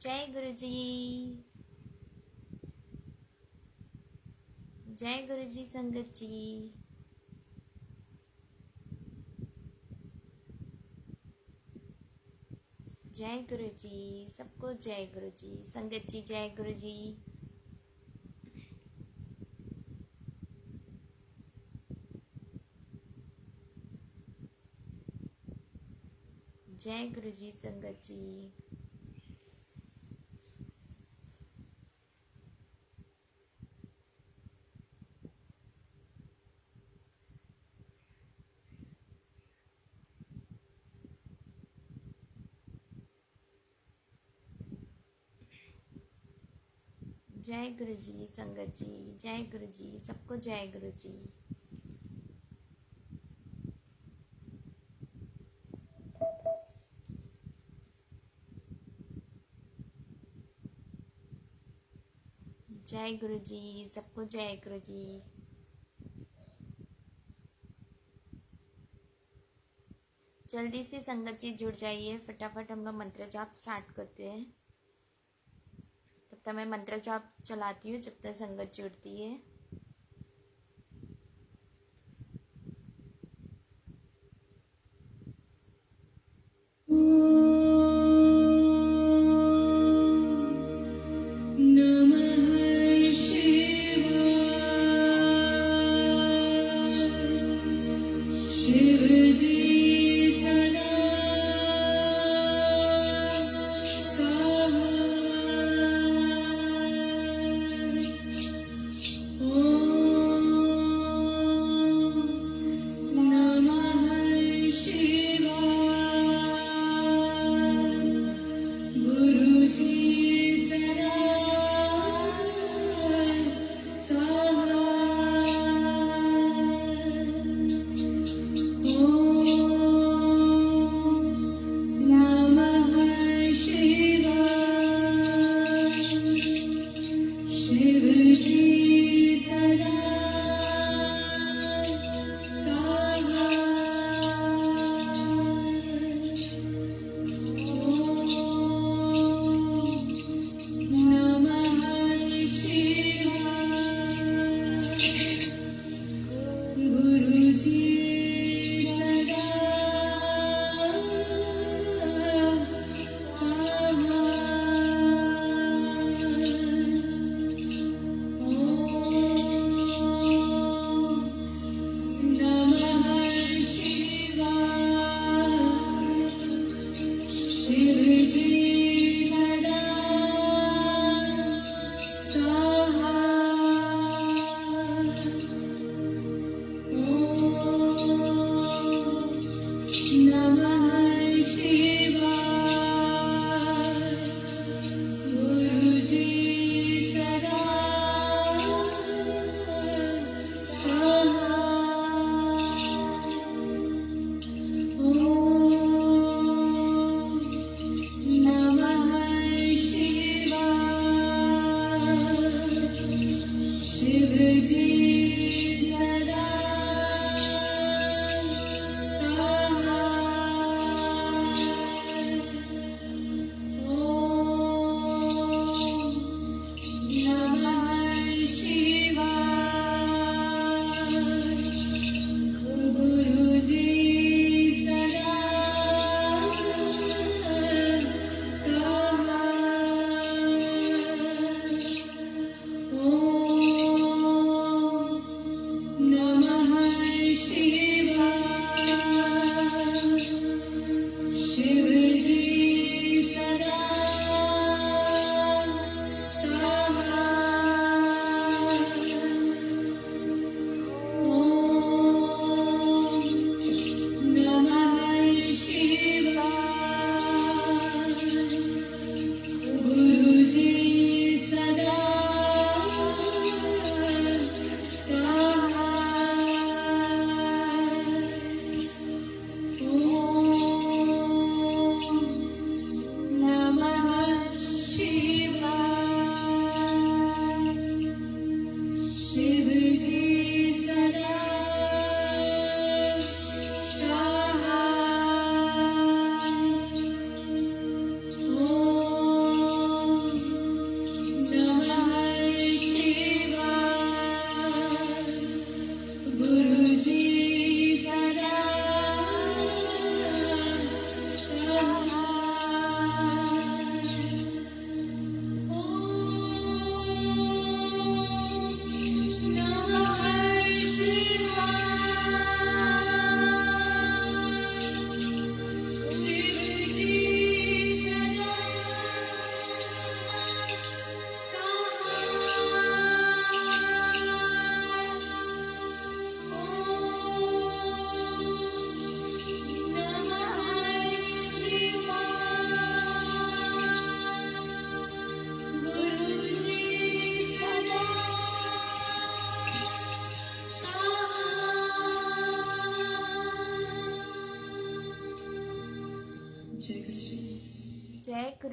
जय गुरु जी। जय गुरु जी संगत जी। जय गुरु जी सबको। जय गुरु जी संगत जी। जय गुरु जी। जय गुरु जी संगत जी। जय गुरु जी संगत जी। जय गुरु जी सबको। जय गुरु जी। जय गुरु जी सबको। जय गुरु जी। जल्दी से संगत जी जुड़ जाइए, फटाफट हम लोग मंत्र जाप स्टार्ट करते हैं। तब तक मैं मंत्र जाप चलाती हूँ जब तक संगत जुड़ती है। Om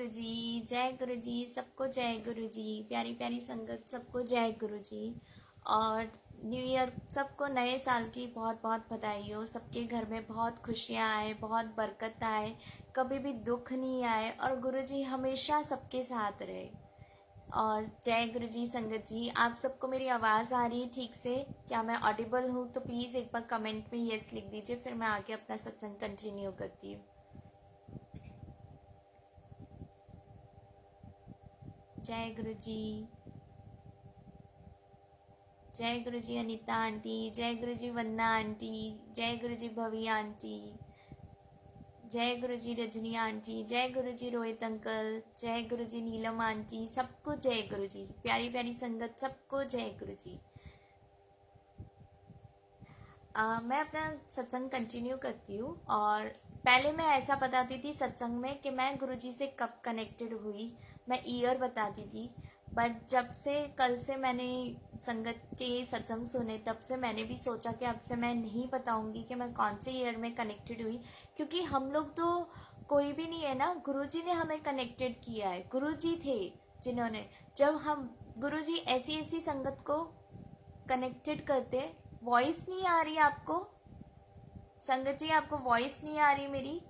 जय गुरु जी, सबको जय गुरु जी। प्यारी प्यारी संगत, सबको जय गुरु जी। और न्यू ईयर, सबको नए साल की बहुत बहुत बधाई हो। सबके घर में बहुत खुशियाँ आए, बहुत बरकत आए, कभी भी दुख नहीं आए, और गुरु जी हमेशा सबके साथ रहे। और जय गुरु जी। संगत जी, आप सबको मेरी आवाज़ आ रही है ठीक से? क्या मैं ऑडिबल हूँ? तो प्लीज़ एक बार कमेंट में यस लिख दीजिए, फिर मैं आगे अपना सत्संग कंटिन्यू करती हूँ। जय गुरु जी। जय गुरु जी अनीता आंटी, जय गुरु जी वंदना आंटी, जय गुरु जी भवी आंटी, जय गुरु जी रजनी आंटी, जय गुरु जी रोहित अंकल, जय गुरु जी नीलम आंटी, सबको जय गुरु जी। प्यारी प्यारी संगत, सबको जय गुरु जी। मैं अपना सत्संग कंटिन्यू करती हूँ। और पहले मैं ऐसा बताती थी सत्संग में कि मैं गुरुजी से कब कनेक्टेड हुई, मैं ईयर बताती थी। बट जब से कल से मैंने संगत के सत्संग सुने, तब से मैंने भी सोचा कि अब से मैं नहीं बताऊंगी कि मैं कौन से ईयर में कनेक्टेड हुई, क्योंकि हम लोग तो कोई भी नहीं है ना, गुरुजी ने हमें कनेक्टेड किया है। गुरुजी थे जिन्होंने, जब हम गुरुजी ऐसी ऐसी संगत को कनेक्टेड करते। वॉइस नहीं आ रही आपको संगत जी? आपको वॉइस नहीं आ रही मेरी?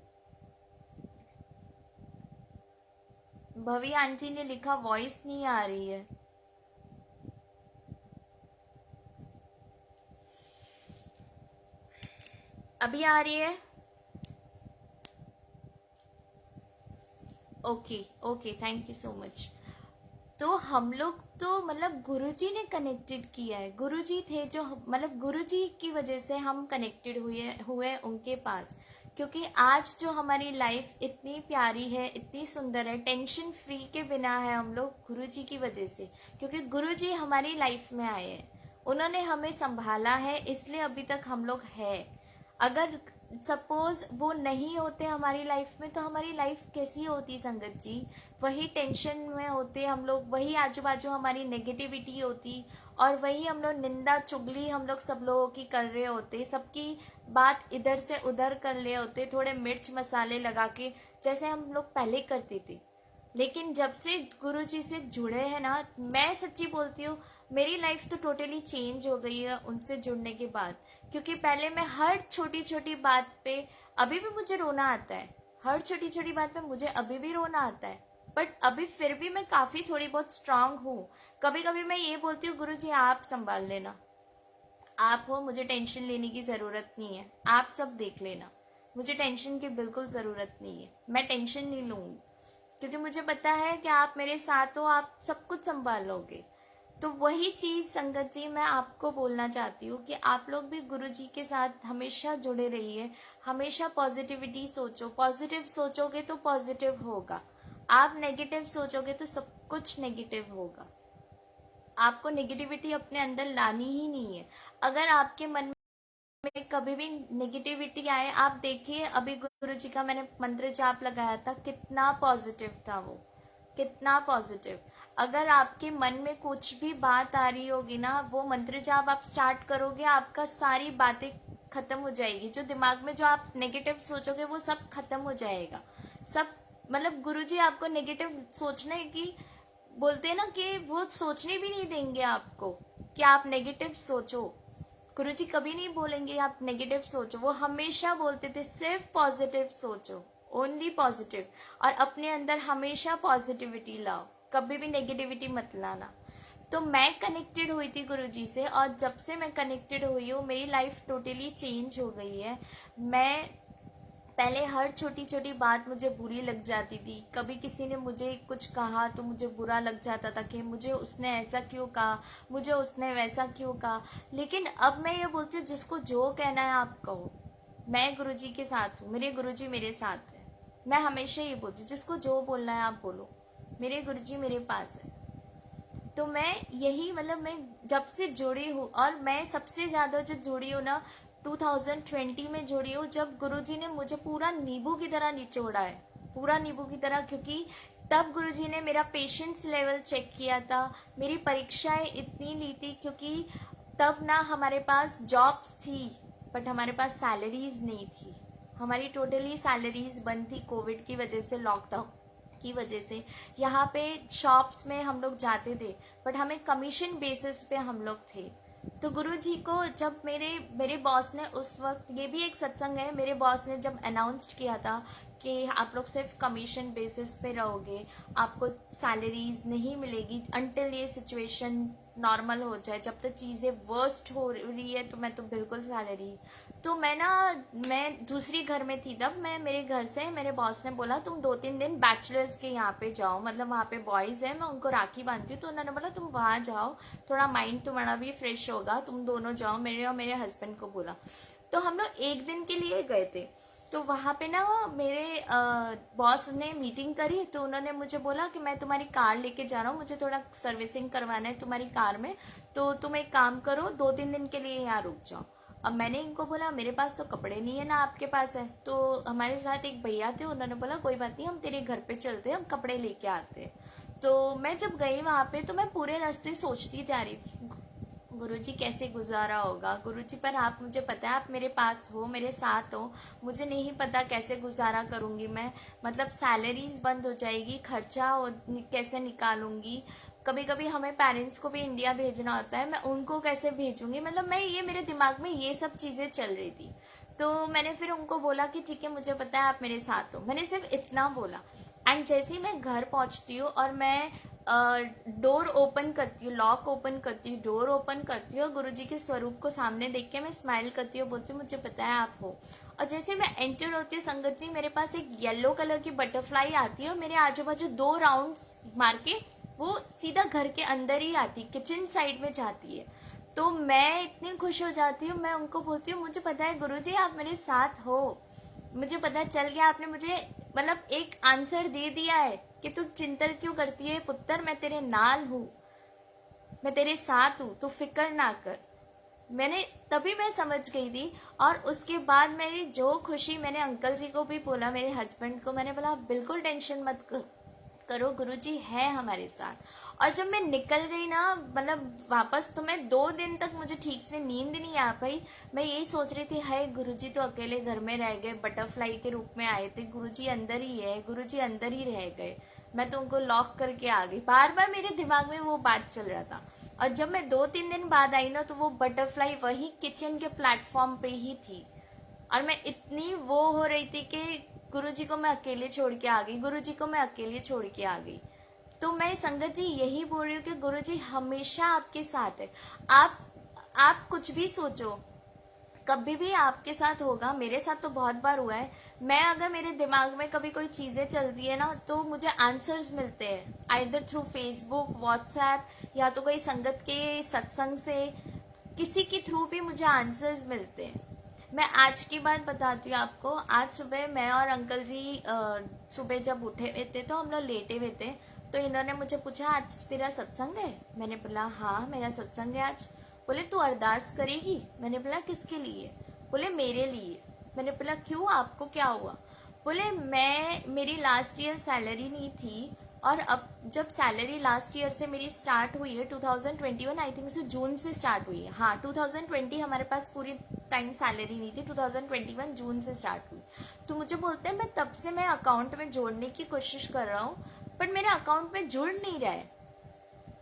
भवी आंटी ने लिखा वॉइस नहीं आ रही है। अभी आ रही है? Okay okay, thank you so much. तो हम लोग तो मतलब गुरुजी ने कनेक्टेड किया है। गुरुजी थे जो, मतलब गुरुजी की वजह से हम कनेक्टेड हुए उनके पास। क्योंकि आज जो हमारी लाइफ इतनी प्यारी है, इतनी सुंदर है, टेंशन फ्री के बिना है, हम लोग गुरुजी की वजह से। क्योंकि गुरुजी हमारी लाइफ में आए हैं, उन्होंने हमें संभाला है, इसलिए अभी तक हम लोग है। अगर सपोज वो नहीं होते हमारी लाइफ में, तो हमारी लाइफ कैसी होती संगत जी? वही टेंशन में होते हम लोग, वही आजू बाजू हमारी नेगेटिविटी होती, और वही हम लोग निंदा चुगली हम लोग सब लोगों की कर रहे होते, सबकी बात इधर से उधर कर रहे होते, थोड़े मिर्च मसाले लगा के, जैसे हम लोग पहले करते थे। लेकिन जब से गुरुजी से जुड़े हैं ना, मैं सच्ची बोलती हूँ, मेरी लाइफ तो टोटली चेंज हो गई है उनसे जुड़ने के बाद। क्योंकि पहले मैं हर छोटी छोटी बात पे, अभी भी मुझे रोना आता है, हर छोटी छोटी बात पे मुझे अभी भी रोना आता है, बट अभी फिर भी मैं काफी थोड़ी बहुत स्ट्रांग हूँ। कभी कभी मैं ये बोलती हूँ, गुरुजी आप संभाल लेना, आप हो, मुझे टेंशन लेने की जरूरत नहीं है, आप सब देख लेना, मुझे टेंशन की बिल्कुल जरूरत नहीं है, मैं टेंशन नहीं लूंगी, क्योंकि मुझे पता है कि आप मेरे साथ हो, आप सब कुछ संभाल लोगे। तो वही चीज संगत जी मैं आपको बोलना चाहती हूँ कि आप लोग भी गुरु जी के साथ हमेशा जुड़े रहिए। हमेशा पॉजिटिविटी सोचो, पॉजिटिव सोचोगे तो पॉजिटिव होगा, आप नेगेटिव सोचोगे तो सब कुछ नेगेटिव होगा। आपको नेगेटिविटी अपने अंदर लानी ही नहीं है। अगर आपके मन में कभी भी नेगेटिविटी आए, आप देखिए अभी गुरु जी का मैंने मंत्र जाप लगाया था, कितना पॉजिटिव था वो, कितना पॉजिटिव। अगर आपके मन में कुछ भी बात आ रही होगी ना, वो मंत्र जाप आप स्टार्ट करोगे, आपका सारी बातें खत्म हो जाएगी, जो दिमाग में जो आप नेगेटिव सोचोगे वो सब खत्म हो जाएगा। सब मतलब गुरुजी आपको नेगेटिव सोचने की बोलते हैं ना, कि वो सोचने भी नहीं देंगे आपको कि आप नेगेटिव सोचो। गुरुजी कभी नहीं बोलेंगे आप नेगेटिव सोचो, वो हमेशा बोलते थे सिर्फ पॉजिटिव सोचो, ओनली पॉजिटिव, और अपने अंदर हमेशा पॉजिटिविटी लाओ, कभी भी नेगेटिविटी मत लाना। तो मैं कनेक्टेड हुई थी गुरुजी से, और जब से मैं कनेक्टेड हुई हूँ मेरी लाइफ टोटली चेंज हो गई है। मैं पहले हर छोटी छोटी बात मुझे बुरी लग जाती थी, कभी किसी ने मुझे कुछ कहा तो मुझे बुरा लग जाता था कि मुझे उसने ऐसा क्यों कहा, मुझे उसने वैसा क्यों कहा। लेकिन अब मैं ये बोलती हूँ, जिसको जो कहना है आप कहो, मैं गुरुजी के साथ हूँ, मेरे गुरुजी मेरे साथ है। मैं हमेशा ये बोलती हूँ, जिसको जो बोलना है आप बोलो, मेरे गुरुजी मेरे पास है। तो मैं यही मतलब मैं जब से जुड़ी हूँ, और मैं सबसे ज्यादा जो जुड़ी हूँ ना 2020 में जुड़ी हूँ, जब गुरुजी ने मुझे पूरा नींबू की तरह निचोड़ा है, पूरा नींबू की तरह। क्योंकि तब गुरुजी ने मेरा पेशेंस लेवल चेक किया था, मेरी परीक्षाएं इतनी ली थी, क्योंकि तब ना हमारे पास जॉब्स थी बट हमारे पास सैलरीज नहीं थी, हमारी टोटली सैलरीज बंद थी कोविड की वजह से, लॉकडाउन की वजह से यहाँ पे शॉप्स में हम लोग जाते थे, बट हमें कमीशन बेसिस पे हम लोग थे। तो गुरुजी को जब मेरे मेरे बॉस ने उस वक्त, ये भी एक सत्संग है, मेरे बॉस ने जब अनाउंस्ड किया था कि आप लोग सिर्फ कमीशन बेसिस पे रहोगे, आपको सैलरीज नहीं मिलेगी अंटिल ये सिचुएशन नॉर्मल हो जाए, जब तक चीज़ें वर्स्ट हो रही है तो मैं तो बिल्कुल सैलरी। तो मैं दूसरी घर में थी तब, मैं मेरे घर से मेरे बॉस ने बोला तुम 2-3 दिन बैचलर्स के यहाँ पे जाओ, मतलब वहाँ पे बॉयज़ हैं, मैं उनको राखी बांधती हूँ, तो उन्होंने बोला तुम वहाँ जाओ, थोड़ा माइंड तुम्हारा भी फ्रेश होगा, तुम दोनों जाओ, मेरे और मेरे हस्बैंड को बोला। तो हम लोग 1 दिन के लिए गए थे। तो वहाँ पे ना मेरे बॉस ने मीटिंग करी, तो उन्होंने मुझे बोला कि मैं तुम्हारी कार लेके जा रहा हूँ, मुझे थोड़ा सर्विसिंग करवाना है तुम्हारी कार में, तो तुम एक काम करो 2-3 दिन के लिए यहाँ रुक जाओ। अब मैंने इनको बोला मेरे पास तो कपड़े नहीं है ना आपके पास है, तो हमारे साथ एक भैया थे, उन्होंने बोला कोई बात नहीं, हम तेरे घर पे चलते, हम कपड़े लेके आते हैं। तो मैं जब गई वहाँ पे, तो मैं पूरे रास्ते सोचती जा रही थी गुरुजी कैसे गुजारा होगा, गुरुजी पर आप, मुझे पता है आप मेरे पास हो, मेरे साथ हो, मुझे नहीं पता कैसे गुजारा करूंगी मैं, मतलब सैलरीज बंद हो जाएगी, खर्चा कैसे निकालूंगी, कभी कभी हमें पेरेंट्स को भी इंडिया भेजना होता है, मैं उनको कैसे भेजूंगी, मतलब मैं ये, मेरे दिमाग में ये सब चीजें चल रही थी। तो मैंने फिर उनको बोला कि ठीक है मुझे पता है आप मेरे साथ हो, मैंने सिर्फ इतना बोला। एंड जैसे ही मैं घर पहुंचती हूँ और मैं डोर ओपन करती हूँ, लॉक ओपन करती हूँ, डोर ओपन करती हूँ, गुरुजी के स्वरूप को सामने देख के मैं स्माइल करती हूँ, बोलती हूँ मुझे पता है आप हो। और जैसे मैं एंटर होती हूँ संगत जी, मेरे पास एक येलो कलर की बटरफ्लाई आती है और मेरे आजू बाजू 2 राउंड्स मार के वो सीधा घर के अंदर ही आती, किचन साइड में जाती है। तो मैं इतनी खुश हो जाती हूँ, मैं उनको बोलती हूँ मुझे पता है गुरुजी आप मेरे साथ हो, मुझे पता चल गया, आपने मुझे मतलब एक आंसर दे दिया है कि तू चिंतन क्यों करती है पुत्र, मैं तेरे नाल हूँ, मैं तेरे साथ हूँ, तू फिक्र ना कर। मैंने तभी मैं समझ गई थी। और उसके बाद मेरी जो खुशी, मैंने अंकल जी को भी बोला, मेरे हस्बैंड को मैंने बोला बिल्कुल टेंशन मत करो, गुरुजी है हमारे साथ। और जब मैं निकल गई ना, मतलब वापस, तो मैं 2 दिन तक मुझे ठीक से नींद नहीं आ पाई। मैं यही सोच रही थी हाय गुरुजी तो अकेले घर में रह गए, बटरफ्लाई के रूप में आए थे, गुरुजी अंदर ही है, गुरुजी अंदर ही रह गए, मैं तो उनको लॉक करके आ गई। बार बार मेरे दिमाग में वो बात चल रहा था। और जब मैं 2-3 दिन बाद आई ना, तो वो बटरफ्लाई वही किचन के प्लेटफॉर्म पे ही थी। और मैं इतनी वो हो रही थी कि गुरुजी को मैं अकेले छोड़ के आ गई, गुरुजी को मैं अकेले छोड़ के आ गई। तो मैं संगत जी यही बोल रही हूँ कि गुरुजी हमेशा आपके साथ है। आप कुछ भी सोचो, कभी भी आपके साथ होगा, मेरे साथ तो बहुत बार हुआ है। मैं अगर मेरे दिमाग में कभी कोई चीजें चलती है ना, तो मुझे आंसर्स मिलते हैं आइदर थ्रू फेसबुक, व्हाट्सएप, या तो कोई संगत के सत्संग से, किसी के थ्रू भी मुझे आंसर्स मिलते हैं। मैं आज की बात बताती हूँ आपको। आज सुबह मैं और अंकल जी सुबह जब उठे हुए थे, तो हम लोग लेटे हुए थे, तो इन्होंने मुझे पूछा आज तेरा सत्संग है, मैंने बोला हाँ मेरा सत्संग है आज। बोले तू अरदास करेगी, मैंने बोला किसके लिए, बोले मेरे लिए। मैंने बोला क्यों, आपको क्या हुआ। बोले मेरी लास्ट ईयर सैलरी नहीं थी, और अब जब सैलरी लास्ट ईयर से मेरी स्टार्ट हुई है 2021, आई थिंक से जून से स्टार्ट हुई है, हाँ 2020 हमारे पास पूरी टाइम सैलरी नहीं थी, 2021 जून से स्टार्ट हुई। तो मुझे बोलते हैं मैं तब से मैं अकाउंट में जोड़ने की कोशिश कर रहा हूँ, बट मेरे अकाउंट में जुड़ नहीं रहा है।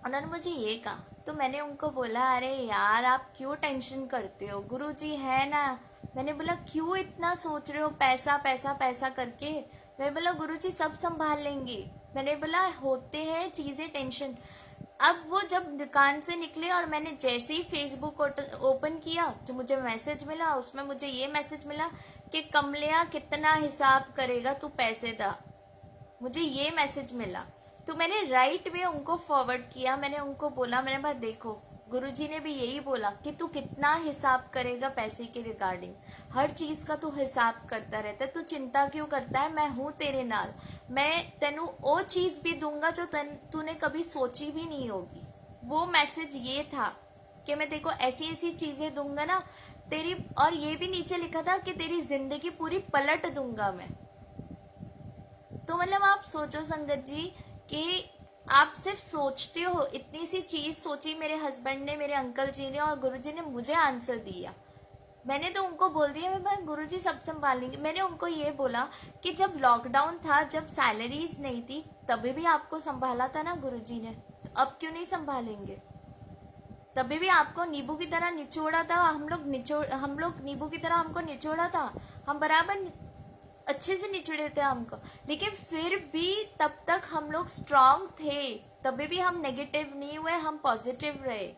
उन्होंने मुझे ये कहा, तो मैंने उनको बोला अरे यार आप क्यों टेंशन करते हो, गुरुजी है ना। मैंने बोला क्यों इतना सोच रहे हो, पैसा पैसा पैसा करके। मैं बोला गुरुजी सब संभाल लेंगे। मैंने बोला होते हैं चीजें टेंशन। अब वो जब दुकान से निकले और मैंने जैसे ही फेसबुक ओपन किया, तो मुझे मैसेज मिला, उसमें मुझे ये मैसेज मिला कि कमलिया कितना हिसाब करेगा तू पैसे दा, मुझे ये मैसेज मिला। तो मैंने राइट वे उनको फॉरवर्ड किया, मैंने उनको बोला, मैंने कहा देखो गुरुजी ने भी यही बोला कि तू कितना हिसाब करेगा पैसे के रिगार्डिंग, हर चीज का तू हिसाब करता रहता है, तू चिंता क्यों करता है, मैं हूं तेरे नाल, मैं तेनू वो चीज भी दूंगा जो तूने कभी सोची भी नहीं होगी। वो मैसेज ये था कि मैं देखो ऐसी ऐसी चीजें दूंगा ना तेरी, और ये भी नीचे लिखा था कि तेरी जिंदगी पूरी पलट दूंगा मैं। तो मतलब आप सोचो संगत जी कि आप सिर्फ सोचते हो, इतनी सी चीज सोची मेरे हस्बैंड ने, मेरे अंकल जी ने, और गुरुजी ने मुझे आंसर दिया। मैंने तो उनको बोल दिया मैं गुरुजी सब संभाल लेंगे। मैंने उनको ये बोला कि जब लॉकडाउन था, जब सैलरीज नहीं थी, तभी भी आपको संभाला था ना गुरुजी ने, तो अब क्यों नहीं संभालेंगे? तभी भी आपको नींबू की तरह निचोड़ा था, हम लोग नींबू की तरह हमको निचोड़ा था, हम बराबर अच्छे से निचोड़े थे हमको, लेकिन फिर भी तब तक हम लोग स्ट्रांग थे, तभी भी हम नेगेटिव नहीं हुए, हम पॉजिटिव रहे।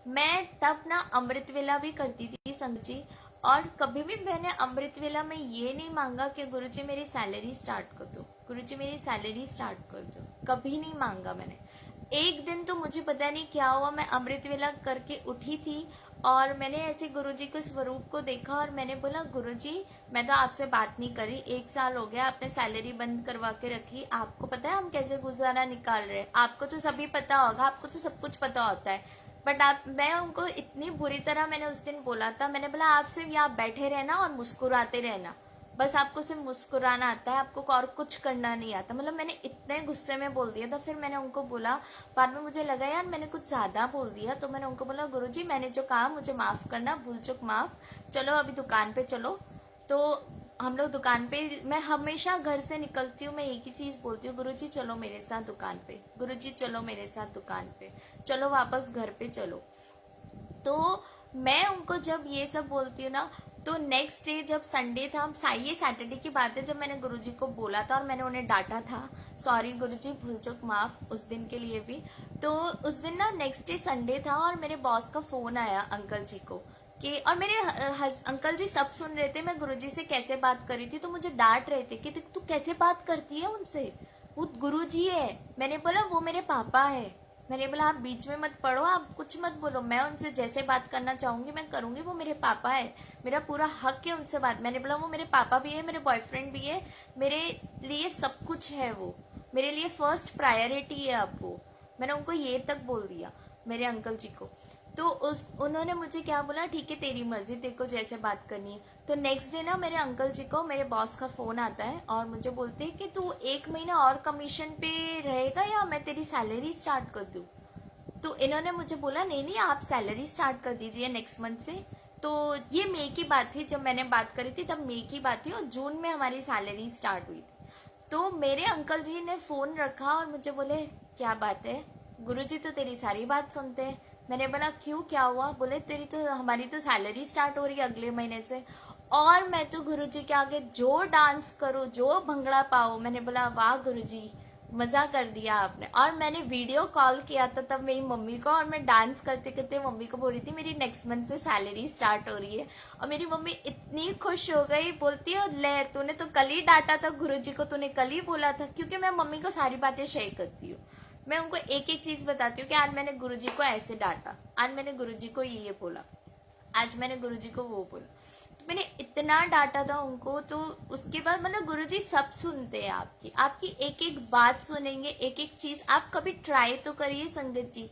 मैं तब ना अमृत वेला भी करती थी संग जी, और कभी भी मैंने अमृत वेला में ये नहीं मांगा कि गुरुजी मेरी सैलरी स्टार्ट कर दो, गुरुजी मेरी सैलरी स्टार्ट कर दो, कभी नहीं मांगा मैंने। एक दिन तो मुझे पता नहीं क्या हुआ, मैं अमृत वेला करके उठी थी और मैंने ऐसे गुरुजी के स्वरूप को देखा और मैंने बोला गुरुजी मैं तो आपसे बात नहीं करी, 1 साल हो गया, आपने सैलरी बंद करवा के रखी, आपको पता है हम कैसे गुजारा निकाल रहे हैं, आपको तो सभी पता होगा, आपको तो सब कुछ पता होता है, बट आप, मैं उनको इतनी बुरी तरह मैंने उस दिन बोला था, मैंने बोला आप सिर्फ यहाँ बैठे रहना और मुस्कुराते रहना, बस आपको सिर्फ मुस्कुराना आता है, आपको और कुछ करना नहीं आता। मतलब मैंने इतने गुस्से में बोल दिया था। फिर मैंने उनको बोला, बाद में मुझे लगा यार मैंने कुछ ज्यादा बोल दिया, तो मैंने उनको बोला गुरुजी मैंने जो कहा मुझे माफ करना, भूल चूक माफ, चलो अभी दुकान पे चलो। तो हम लोग दुकान पे, मैं हमेशा घर से निकलती हूँ मैं एक ही चीज बोलती हूँ, गुरुजी चलो मेरे साथ दुकान पे, गुरुजी चलो मेरे साथ दुकान पे, चलो वापस घर पे चलो। तो मैं उनको जब ये सब बोलती हूँ ना, तो नेक्स्ट डे जब संडे था, ये सैटरडे की बात है, जब मैंने गुरुजी को बोला था और मैंने उन्हें डांटा था, सॉरी गुरुजी भूल चूक माफ उस दिन के लिए भी। तो उस दिन ना नेक्स्ट डे संडे था और मेरे बॉस का फोन आया अंकल जी को कि, और मेरे अंकल जी सब सुन रहे थे मैं गुरुजी से कैसे बात कर रही थी, तो मुझे डांट रहे थे कि तू कैसे बात करती है उनसे, वो गुरुजी है। मैंने बोला वो मेरे पापा है, मैंने बोला आप बीच में मत पढ़ो, आप कुछ मत बोलो, मैं उनसे जैसे बात करना चाहूंगी मैं करूंगी, वो मेरे पापा है, मेरा पूरा हक है उनसे बात। मैंने बोला वो मेरे पापा भी है, मेरे बॉयफ्रेंड भी है, मेरे लिए सब कुछ है, वो मेरे लिए फर्स्ट प्रायोरिटी है अब वो। मैंने उनको ये तक बोल दिया मेरे अंकल जी को। तो उन्होंने मुझे क्या बोला, ठीक है तेरी मर्जी, तेरे को जैसे बात करनी है। तो नेक्स्ट डे ना मेरे अंकल जी को मेरे बॉस का फोन आता है और मुझे बोलते हैं कि तू 1 महीना और कमीशन पे रहेगा या मैं तेरी सैलरी स्टार्ट कर दूं। तो इन्होंने मुझे बोला नहीं नहीं आप सैलरी स्टार्ट कर दीजिए नेक्स्ट मंथ से। तो ये मई की बात थी, जब मैंने बात करी थी तब मई की बात थी और जून में हमारी सैलरी स्टार्ट हुई थी। तो मेरे अंकल जी ने फोन रखा और मुझे बोले क्या बात है, गुरुजी तो तेरी सारी बात सुनते हैं। मैंने बोला क्यों क्या हुआ? बोले तेरी तो, हमारी तो सैलरी स्टार्ट हो रही है अगले महीने से। और मैं तो गुरुजी के आगे जो डांस करूं, जो भंगड़ा पाऊं। मैंने बोला वाह गुरुजी मजा कर दिया आपने। और मैंने वीडियो कॉल किया था तब मेरी मम्मी को, और मैं डांस करते करते मम्मी को बोल रही थी मेरी नेक्स्ट मंथ से सैलरी स्टार्ट हो रही है। और मेरी मम्मी इतनी खुश हो गई, बोलती है ले तूने तो कल ही डांटा था गुरुजी को, तूने कल ही बोला था। क्योंकि मैं मम्मी को सारी बातें शेयर करती हूँ, मैं उनको एक एक चीज बताती हूँ कि आज मैंने गुरुजी को ऐसे डांटा, आज मैंने गुरुजी को ये बोला, आज मैंने गुरुजी को वो बोला। तो मैंने इतना डांटा था उनको। तो उसके बाद मतलब गुरुजी सब सुनते हैं आपकी, आपकी एक एक बात सुनेंगे, एक एक चीज। आप कभी ट्राई तो करिए संगत जी,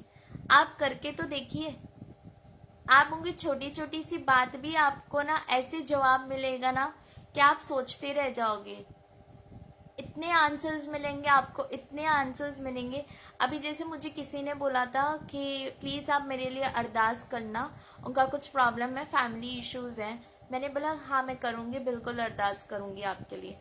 आप करके तो देखिए, आप उनकी छोटी छोटी सी बात भी आपको ना ऐसे जवाब मिलेगा ना कि आप सोचते रह जाओगे। इतने आंसर्स मिलेंगे आपको, इतने आंसर्स मिलेंगे। अभी जैसे मुझे किसी ने बोला था कि प्लीज आप मेरे लिए अरदास करना, उनका कुछ प्रॉब्लम है, फैमिली इश्यूज हैं। मैंने बोला हाँ मैं करूंगी, बिल्कुल अरदास करूंगी आपके लिए।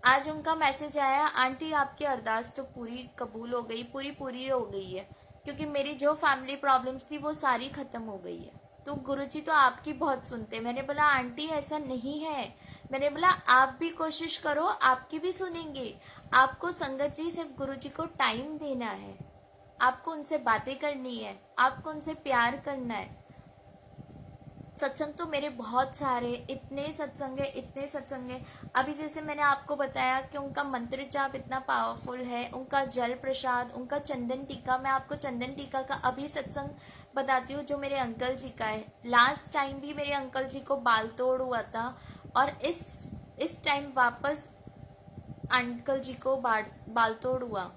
आज उनका मैसेज आया, आंटी आपकी अरदास तो पूरी कबूल हो गई, पूरी पूरी हो गई है, क्योंकि मेरी जो फैमिली प्रॉब्लम्स थी वो सारी खत्म हो गई है। तो गुरुजी तो आपकी बहुत सुनते हैं। मैंने बोला आंटी ऐसा नहीं है, मैंने बोला आप भी कोशिश करो, आपकी भी सुनेंगे। आपको संगत जी सिर्फ गुरुजी को टाइम देना है, आपको उनसे बातें करनी है, आपको उनसे प्यार करना है। सत्संग तो मेरे बहुत सारे, इतने सत्संग है, इतने सत्संग है। अभी जैसे मैंने आपको बताया कि उनका मंत्र जाप इतना पावरफुल है, उनका जल प्रसाद, उनका चंदन टीका। मैं आपको चंदन टीका का अभी सत्संग बताती हूँ जो मेरे अंकल जी का है। लास्ट टाइम भी मेरे अंकल जी को बाल तोड़ हुआ था और इस टाइम वापस अंकल जी को बाल तोड़ हुआ।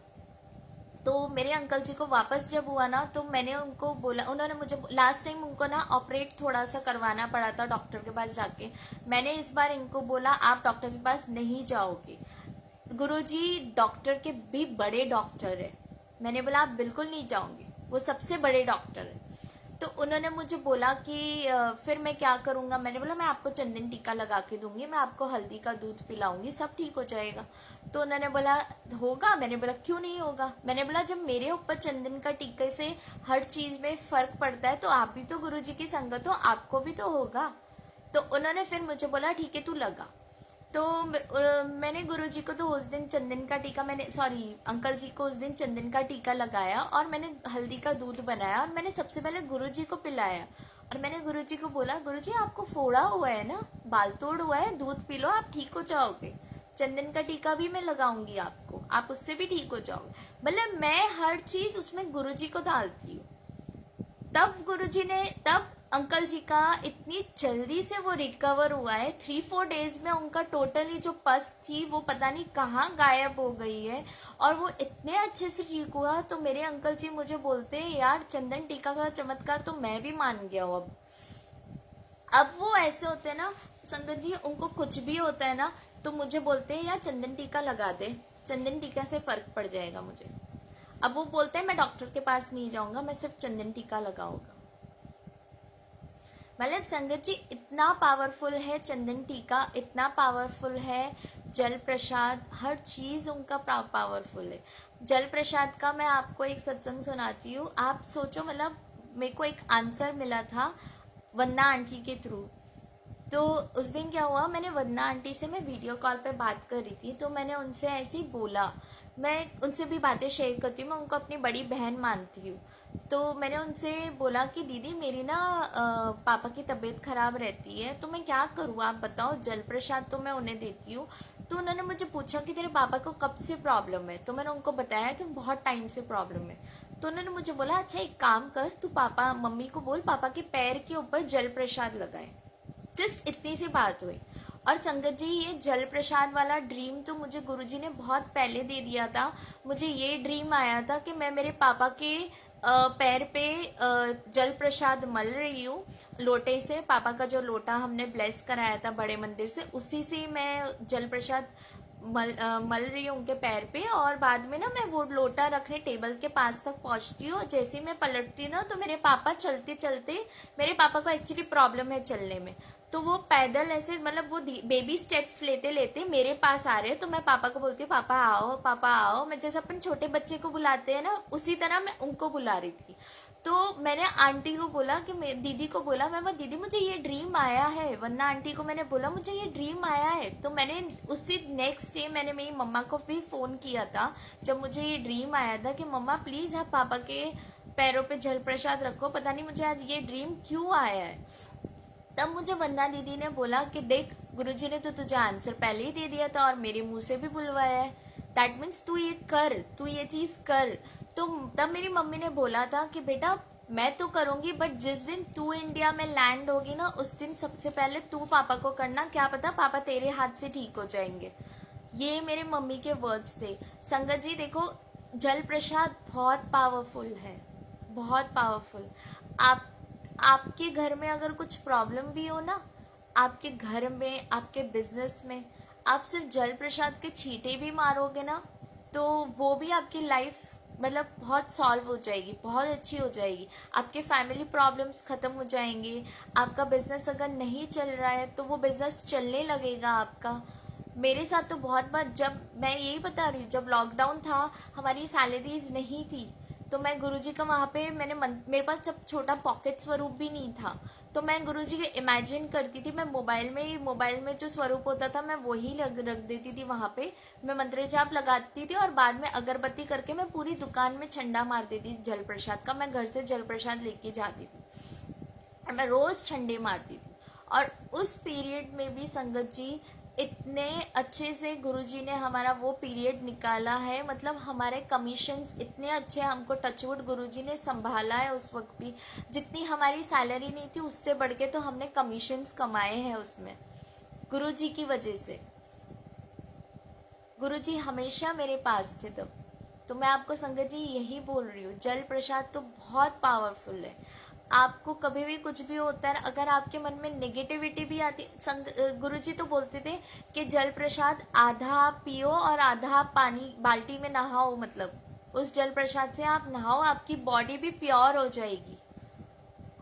तो मेरे अंकल जी को वापस जब हुआ ना, तो मैंने उनको बोला, उन्होंने मुझे लास्ट टाइम उनको ना ऑपरेट थोड़ा सा करवाना पड़ा था डॉक्टर के पास जाके। मैंने इस बार इनको बोला आप डॉक्टर के पास नहीं जाओगे, गुरुजी डॉक्टर के भी बड़े डॉक्टर है। मैंने बोला आप बिल्कुल नहीं जाओगे, वो सबसे बड़े डॉक्टर है। तो उन्होंने मुझे बोला कि फिर मैं क्या करूँगा। मैंने बोला मैं आपको चंदन टीका लगा के दूंगी, मैं आपको हल्दी का दूध पिलाऊंगी, सब ठीक हो जाएगा। तो उन्होंने बोला होगा। मैंने बोला क्यों नहीं होगा। मैंने बोला जब मेरे ऊपर चंदन का टीके से हर चीज में फर्क पड़ता है तो आप भी तो गुरुजी की संगत हो, आपको भी तो होगा। तो उन्होंने फिर मुझे बोला ठीक है तू लगा। तो मैंने गुरुजी को तो उस दिन चंदन का टीका, मैंने सॉरी अंकल जी को उस दिन चंदन का टीका लगाया और मैंने हल्दी का दूध बनाया और मैंने सबसे पहले गुरुजी को पिलाया। और मैंने गुरुजी को बोला गुरुजी आपको फोड़ा हुआ है ना, बाल तोड़ हुआ है, दूध पी लो आप ठीक हो जाओगे। चंदन का टीका भी मैं लगाऊंगी आपको, आप उससे भी ठीक हो जाओगे। मतलब मैं हर चीज उसमें गुरुजी को डालती हूँ। तब गुरुजी ने, तब अंकल जी का इतनी जल्दी से वो रिकवर हुआ है। 3-4 डेज में उनका टोटली जो पस थी वो पता नहीं कहाँ गायब हो गई है और वो इतने अच्छे से ठीक हुआ। तो मेरे अंकल जी मुझे बोलते हैं यार चंदन टीका का चमत्कार तो मैं भी मान गया हूँ। अब वो ऐसे होते हैं ना संगत जी, उनको कुछ भी होता है ना तो मुझे बोलते हैं यार चंदन टीका लगा दे, चंदन टीका से फर्क पड़ जाएगा मुझे। अब वो बोलते हैं मैं डॉक्टर के पास नहीं जाऊंगा, मैं सिर्फ चंदन टीका लगाऊंगा। मतलब संगत जी इतना पावरफुल है चंदन टीका, इतना पावरफुल है जल प्रसाद, हर चीज उनका पावरफुल है। जल प्रसाद का मैं आपको एक सत्संग सुनाती हूँ। आप सोचो, मतलब मेरे को एक आंसर मिला था वंदना आंटी के थ्रू। तो उस दिन क्या हुआ, मैंने वंदना आंटी से मैं वीडियो कॉल पे बात कर रही थी तो मैंने उनसे ऐसे ही बोला, मैं उनसे भी बातें शेयर करती हूँ, मैं उनको अपनी बड़ी बहन मानती हूँ। तो मैंने उनसे बोला कि दीदी मेरी ना पापा की तबीयत खराब रहती है तो मैं क्या करूँ आप बताओ, जल प्रसाद तो मैं उन्हें देती हूँ। तो उन्होंने मुझे पूछा कि तेरे पापा को कब से प्रॉब्लम है, तो मैंने उनको बताया कि बहुत टाइम से प्रॉब्लम है। तो उन्होंने मुझे बोला अच्छा एक काम कर, तू पापा मम्मी को बोल पापा के पैर के ऊपर जल प्रसाद लगाए। जस्ट इतनी सी बात हुई। और संगत जी ये जल प्रसाद वाला ड्रीम तो मुझे गुरुजी ने बहुत पहले दे दिया था। मुझे ये ड्रीम आया था कि मैं मेरे पापा के पैर पे जल प्रसाद मल रही हूँ लोटे से। पापा का जो लोटा हमने ब्लेस कराया था बड़े मंदिर से, उसी से मैं जल प्रसाद मल रही हूँ उनके पैर पे। और बाद में ना मैं वो लोटा रखने टेबल के पास तक पहुंचती हूँ। जैसे ही मैं पलटती ना तो मेरे पापा चलते चलते, मेरे पापा को एक्चुअली प्रॉब्लम है चलने में, तो वो पैदल ऐसे मतलब वो बेबी स्टेप्स लेते लेते मेरे पास आ रहे हैं। तो मैं पापा को बोलती हूँ पापा आओ पापा आओ, मैं जैसे अपन छोटे बच्चे को बुलाते हैं ना उसी तरह मैं उनको बुला रही थी। तो मैंने आंटी को बोला कि मैं दीदी को बोला, मैं दीदी मुझे ये ड्रीम आया है। वरना आंटी को मैंने बोला मुझे ये ड्रीम आया है। तो मैंने उसी नेक्स्ट डे मैंने मेरी मम्मा को भी फोन किया था जब मुझे ये ड्रीम आया था कि मम्मा प्लीज आप पापा के पैरों पे जल प्रसाद रखो, पता नहीं मुझे आज ये ड्रीम क्यों आया है। तब मुझे वंदना दीदी ने बोला कि देख गुरुजी ने तो तुझे आंसर पहले ही दे दिया था और मेरे मुंह से भी बुलवाया है, दैट मीन्स तू ये कर, तू ये चीज कर। तो तब मेरी मम्मी ने बोला था कि बेटा मैं तो करूंगी बट जिस दिन तू इंडिया में लैंड होगी ना उस दिन सबसे पहले तू पापा को करना, क्या पता पापा तेरे हाथ से ठीक हो जाएंगे। ये मेरे मम्मी के वर्ड्स थे। संगत जी देखो जल प्रसाद बहुत पावरफुल है, बहुत पावरफुल। आप आपके घर में अगर कुछ प्रॉब्लम भी हो ना, आपके घर में आपके बिजनेस में आप सिर्फ जल प्रसाद के छींटे भी मारोगे ना तो वो भी आपकी लाइफ मतलब बहुत सॉल्व हो जाएगी, बहुत अच्छी हो जाएगी। आपके फैमिली प्रॉब्लम्स खत्म हो जाएंगे। आपका बिजनेस अगर नहीं चल रहा है तो वो बिजनेस चलने लगेगा आपका। मेरे साथ तो बहुत बार, जब मैं यही बता रही हूँ जब लॉकडाउन था हमारी सैलरीज नहीं थी तो मैं गुरुजी का वहाँ पे मेरे पास जब छोटा पॉकेट स्वरूप भी नहीं था तो मैं गुरुजी के इमेजिन करती थी। मैं मोबाइल में जो स्वरूप होता था मैं वही रख देती थी वहाँ पे। मैं मंत्र जाप लगाती थी और बाद में अगरबत्ती करके मैं पूरी दुकान में छंडा मार देती थी जल प्रसाद का। मैं घर से जल प्रसाद लेके जाती थी और मैं रोज छंडे मारती थी। और उस पीरियड में भी संगत जी इतने अच्छे से गुरुजी ने हमारा वो पीरियड निकाला है, मतलब हमारे कमीशंस इतने अच्छे हमको टचवुड गुरुजी ने संभाला है। उस वक्त भी जितनी हमारी सैलरी नहीं थी उससे बढ़ के तो हमने कमीशंस कमाए हैं उसमें गुरुजी की वजह से। गुरुजी हमेशा मेरे पास थे तब। तो मैं आपको संगत जी यही बोल रही हूँ जल प्रसाद तो बहुत पावरफुल है। आपको कभी भी कुछ भी होता है, अगर आपके मन में नेगेटिविटी भी आती, गुरुजी तो बोलते थे कि जल प्रसाद आधा आप पियो और आधा आप पानी बाल्टी में नहाओ, मतलब उस जल प्रसाद से आप नहाओ आपकी बॉडी भी प्योर हो जाएगी।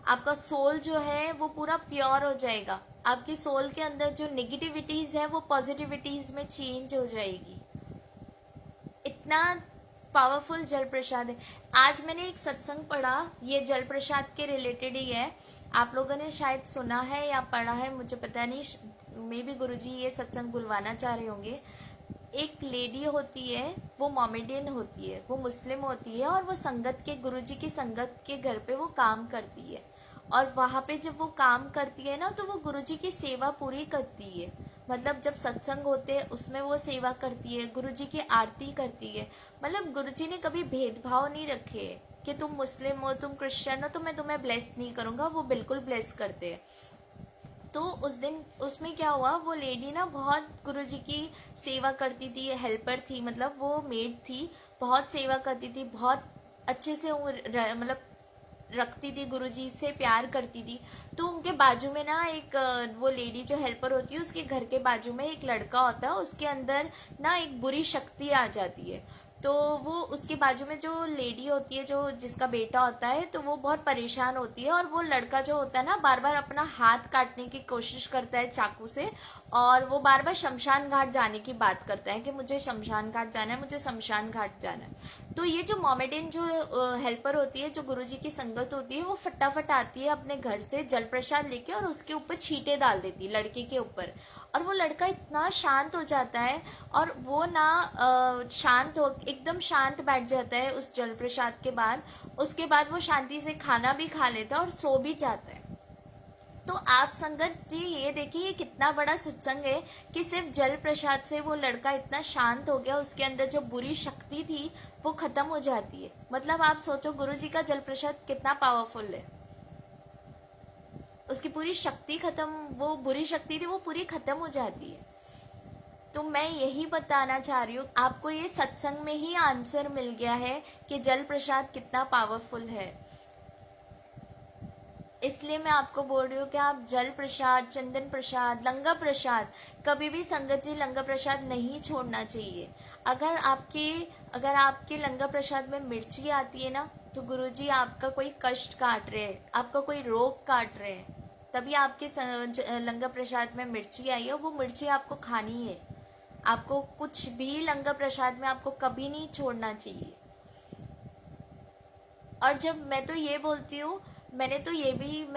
आपका सोल जो है वो पूरा प्योर हो जाएगा, आपकी सोल के अंदर जो नेगेटिविटीज है वो पॉजिटिविटीज में चेंज हो जाएगी। इतना पावरफुल जल प्रसाद है। आज मैंने एक सत्संग पढ़ा, ये जल प्रसाद के रिलेटेड ही है, आप लोगों ने शायद सुना है या पढ़ा है, मुझे पता नहीं, मे बी गुरुजी ये सत्संग बुलवाना चाह रहे होंगे। एक लेडी होती है, वो मोमेडियन होती है, वो मुस्लिम होती है, और वो संगत के, गुरुजी की संगत के घर पे वो काम करती है। और वहाँ पे जब वो काम करती है ना, तो वो गुरुजी की सेवा पूरी करती है। मतलब जब सत्संग होते हैं उसमें वो सेवा करती है, गुरुजी की आरती करती है। मतलब गुरुजी ने कभी भेदभाव नहीं रखे कि तुम मुस्लिम हो, तुम क्रिश्चियन हो, तो मैं तुम्हें ब्लेस नहीं करूँगा, वो बिल्कुल ब्लेस करते हैं। तो उस दिन उसमें क्या हुआ, वो लेडी ना बहुत गुरुजी की सेवा करती थी, हेल्पर थी, मतलब वो मेड थी, बहुत सेवा करती थी, बहुत अच्छे से वो मतलब रखती थी, गुरुजी से प्यार करती थी। तो उनके बाजू में ना एक वो लेडी जो हेल्पर होती है, उसके घर के बाजू में एक लड़का होता है, उसके अंदर ना एक बुरी शक्ति आ जाती है। तो वो उसके बाजू में जो लेडी होती है, जो जिसका बेटा होता है, तो वो बहुत परेशान होती है, और वो लड़का जो होता है ना, बार बार अपना हाथ काटने की कोशिश करता है चाकू से, और वो बार बार शमशान घाट जाने की बात करता है कि मुझे शमशान घाट जाना है, मुझे शमशान घाट जाना है। तो ये जो मोमेडियन जो हेल्पर होती है, जो गुरुजी की संगत होती है, वो फटाफट आती है अपने घर से जल प्रसाद लेके, और उसके ऊपर छींटे डाल देती है लड़के के ऊपर, और वो लड़का इतना शांत हो जाता है, और वो ना शांत हो, एकदम शांत बैठ जाता है उस जल प्रसाद के बाद। उसके बाद वो शांति से खाना भी खा लेता है और सो भी जाता है। तो आप संगत जी ये देखिए, ये कितना बड़ा सत्संग है कि सिर्फ जल प्रसाद से वो लड़का इतना शांत हो गया, उसके अंदर जो बुरी शक्ति थी वो खत्म हो जाती है। मतलब आप सोचो गुरु जी का जल प्रसाद कितना पावरफुल है, उसकी पूरी शक्ति खत्म, वो बुरी शक्ति थी वो पूरी खत्म हो जाती है। तो मैं यही बताना चाह रही हूँ, आपको ये सत्संग में ही आंसर मिल गया है कि जल प्रसाद कितना पावरफुल है। इसलिए मैं आपको बोल रही हूँ कि आप जल प्रसाद, चंदन प्रसाद, लंगर प्रसाद, कभी भी संगत जी लंगर प्रसाद नहीं छोड़ना चाहिए। अगर आपके लंगर प्रसाद में मिर्ची आती है ना, तो गुरुजी आपका कोई कष्ट काट रहे हैं, आपका कोई रोग काट रहे हैं, तभी आपके लंगर प्रसाद में मिर्ची आई है, वो मिर्ची आपको खानी है। आपको कुछ भी लंगर प्रसाद में आपको कभी नहीं छोड़ना चाहिए। और जब मैं तो ये बोलती हूँ, मैं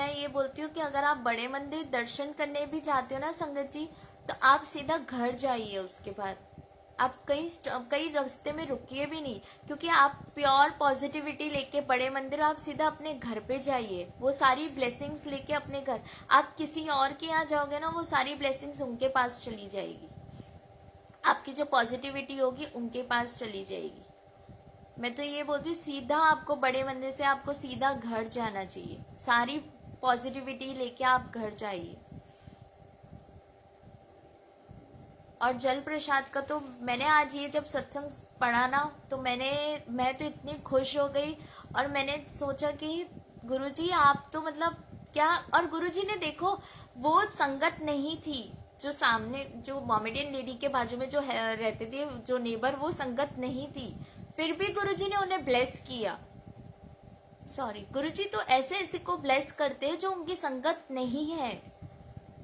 ये बोलती हूँ कि अगर आप बड़े मंदिर दर्शन करने भी जाते हो ना संगत जी, तो आप सीधा घर जाइए, उसके बाद आप कहीं रास्ते में रुकिए भी नहीं, क्योंकि आप प्योर पॉजिटिविटी लेके बड़े मंदिर आप सीधा अपने घर पे जाइए, वो सारी ब्लेसिंग्स लेके अपने घर। आप किसी और के यहाँ जाओगे ना, वो सारी ब्लेसिंग्स उनके पास चली जाएगी, आपकी जो पॉजिटिविटी होगी उनके पास चली जाएगी। मैं तो ये बोलती हूँ, सीधा आपको बड़े मंदिर से आपको सीधा घर जाना चाहिए, सारी पॉजिटिविटी लेके आप घर जाइए। और जल प्रसाद का तो मैंने आज ये जब सत्संग पढ़ा ना, तो मैं तो इतनी खुश हो गई, और मैंने सोचा कि गुरुजी आप तो मतलब क्या। और गुरुजी ने देखो, वो संगत नहीं थी, जो सामने जो मोमेडियन लेडी के बाजू में जो रहते थे, जो नेबर, वो संगत नहीं थी, फिर भी गुरुजी ने उन्हें ब्लेस किया। सॉरी, गुरुजी तो ऐसे ऐसे को ब्लेस करते हैं जो उनकी संगत नहीं है,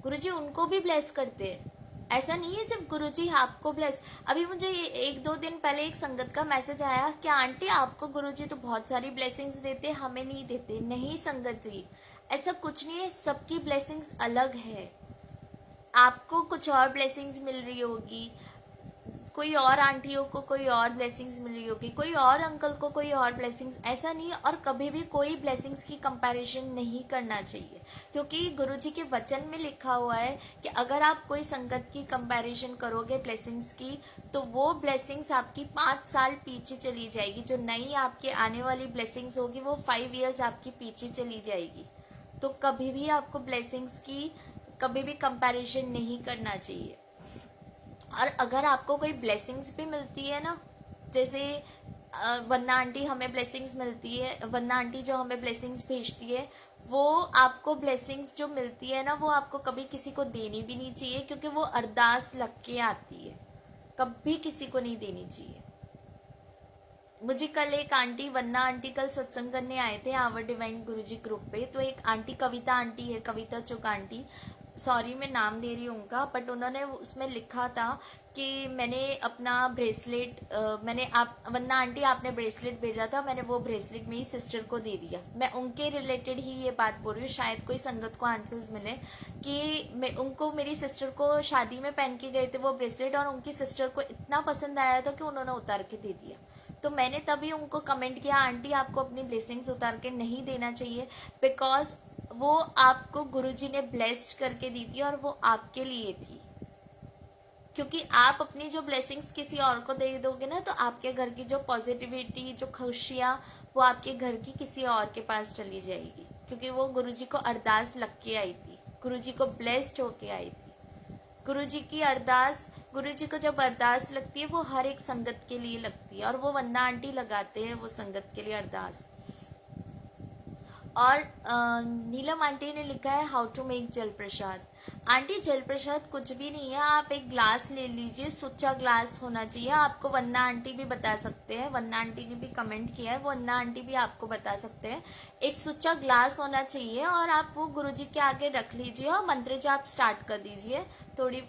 गुरुजी उनको भी ब्लेस करते हैं। ऐसा नहीं है सिर्फ गुरुजी आपको ब्लेस। अभी मुझे एक दो दिन पहले एक संगत का मैसेज आया कि आंटी आपको गुरुजी तो बहुत सारी ब्लेसिंग्स देते, हमें नहीं देते। नहीं संगत जी, ऐसा कुछ नहीं है, सबकी ब्लेसिंग्स अलग है। आपको कुछ और ब्लेसिंग्स मिल रही होगी, कोई और आंटियों को कोई और ब्लेसिंग्स मिल रही होगी, कोई और अंकल को कोई और ब्लेसिंग्स, ऐसा नहीं है। और कभी भी कोई ब्लेसिंग्स की कंपैरिजन नहीं करना चाहिए, क्योंकि गुरुजी के वचन में लिखा हुआ है कि अगर आप कोई संगत की कंपैरिजन करोगे ब्लेसिंग्स की, तो वो ब्लेसिंग्स आपकी 5 साल पीछे चली जाएगी। जो नई आपके आने वाली ब्लेसिंग्स होगी वो 5 ईयर्स आपकी पीछे चली जाएगी। तो कभी भी आपको ब्लेसिंग्स की कभी भी कंपैरिजन नहीं करना चाहिए। और अगर आपको कोई ब्लेसिंग्स भी मिलती है ना, जैसे वंदना आंटी हमें ब्लेसिंग्स मिलती है, वंदना आंटी जो हमें ब्लेसिंग्स भेजती है, वो आपको ब्लेसिंग्स जो मिलती है ना, वो आपको कभी किसी को देनी भी नहीं चाहिए, क्योंकि वो अरदास लग के आती है, कभी किसी को नहीं देनी चाहिए। मुझे कल एक आंटी, वन्ना आंटी कल सत्संग करने आए थे आवर डिवाइन गुरुजी ग्रुप पे। तो एक आंटी कविता आंटी है, कविता चुक आंटी, सॉरी मैं नाम ले रही हूँ उनका, बट उन्होंने उसमें लिखा था कि मैंने अपना ब्रेसलेट, मैंने आप वन्ना आंटी आपने ब्रेसलेट भेजा था, मैंने वो ब्रेसलेट मेरी सिस्टर को दे दिया। मैं उनके रिलेटेड ही ये बात बोल रही हूँ, शायद कोई संगत को आंसर्स मिले कि मैं उनको, मेरी सिस्टर को शादी में पहन के गए थे वो ब्रेसलेट, और उनकी सिस्टर को इतना पसंद आया था कि उन्होंने उतार के दे दिया। तो मैंने तभी उनको कमेंट किया, आंटी आपको अपनी ब्लेसिंग्स उतार के नहीं देना चाहिए, बिकॉज वो आपको गुरुजी ने ब्लेस्ड करके दी थी और वो आपके लिए थी। क्योंकि आप अपनी जो ब्लेसिंग्स किसी और को दे दोगे ना, तो आपके घर की जो पॉजिटिविटी, जो खुशियाँ, वो आपके घर की किसी और के पास चली जाएगी। क्योंकि वो गुरुजी को अरदास लग के आई थी, गुरुजी को ब्लेस्ड होके आई थी। गुरुजी की अरदास, गुरुजी को जब अरदास लगती है वो हर एक संगत के लिए लगती है, और वो वन्ना आंटी लगाते हैं वो संगत के लिए अरदास। और नीलम आंटी ने लिखा है हाउ टू मेक जल प्रसाद। आंटी जल प्रसाद कुछ भी नहीं है, आप एक ग्लास ले लीजिए, सुच्चा ग्लास होना चाहिए। आपको वन्ना आंटी भी बता सकते हैं, वन्ना आंटी ने भी कमेंट किया है, वो वन्ना आंटी भी आपको बता सकते हैं। एक सुच्चा ग्लास होना चाहिए और आप वो गुरुजी के आगे रख लीजिए और मंत्र जाप स्टार्ट कर दीजिए। थोड़ी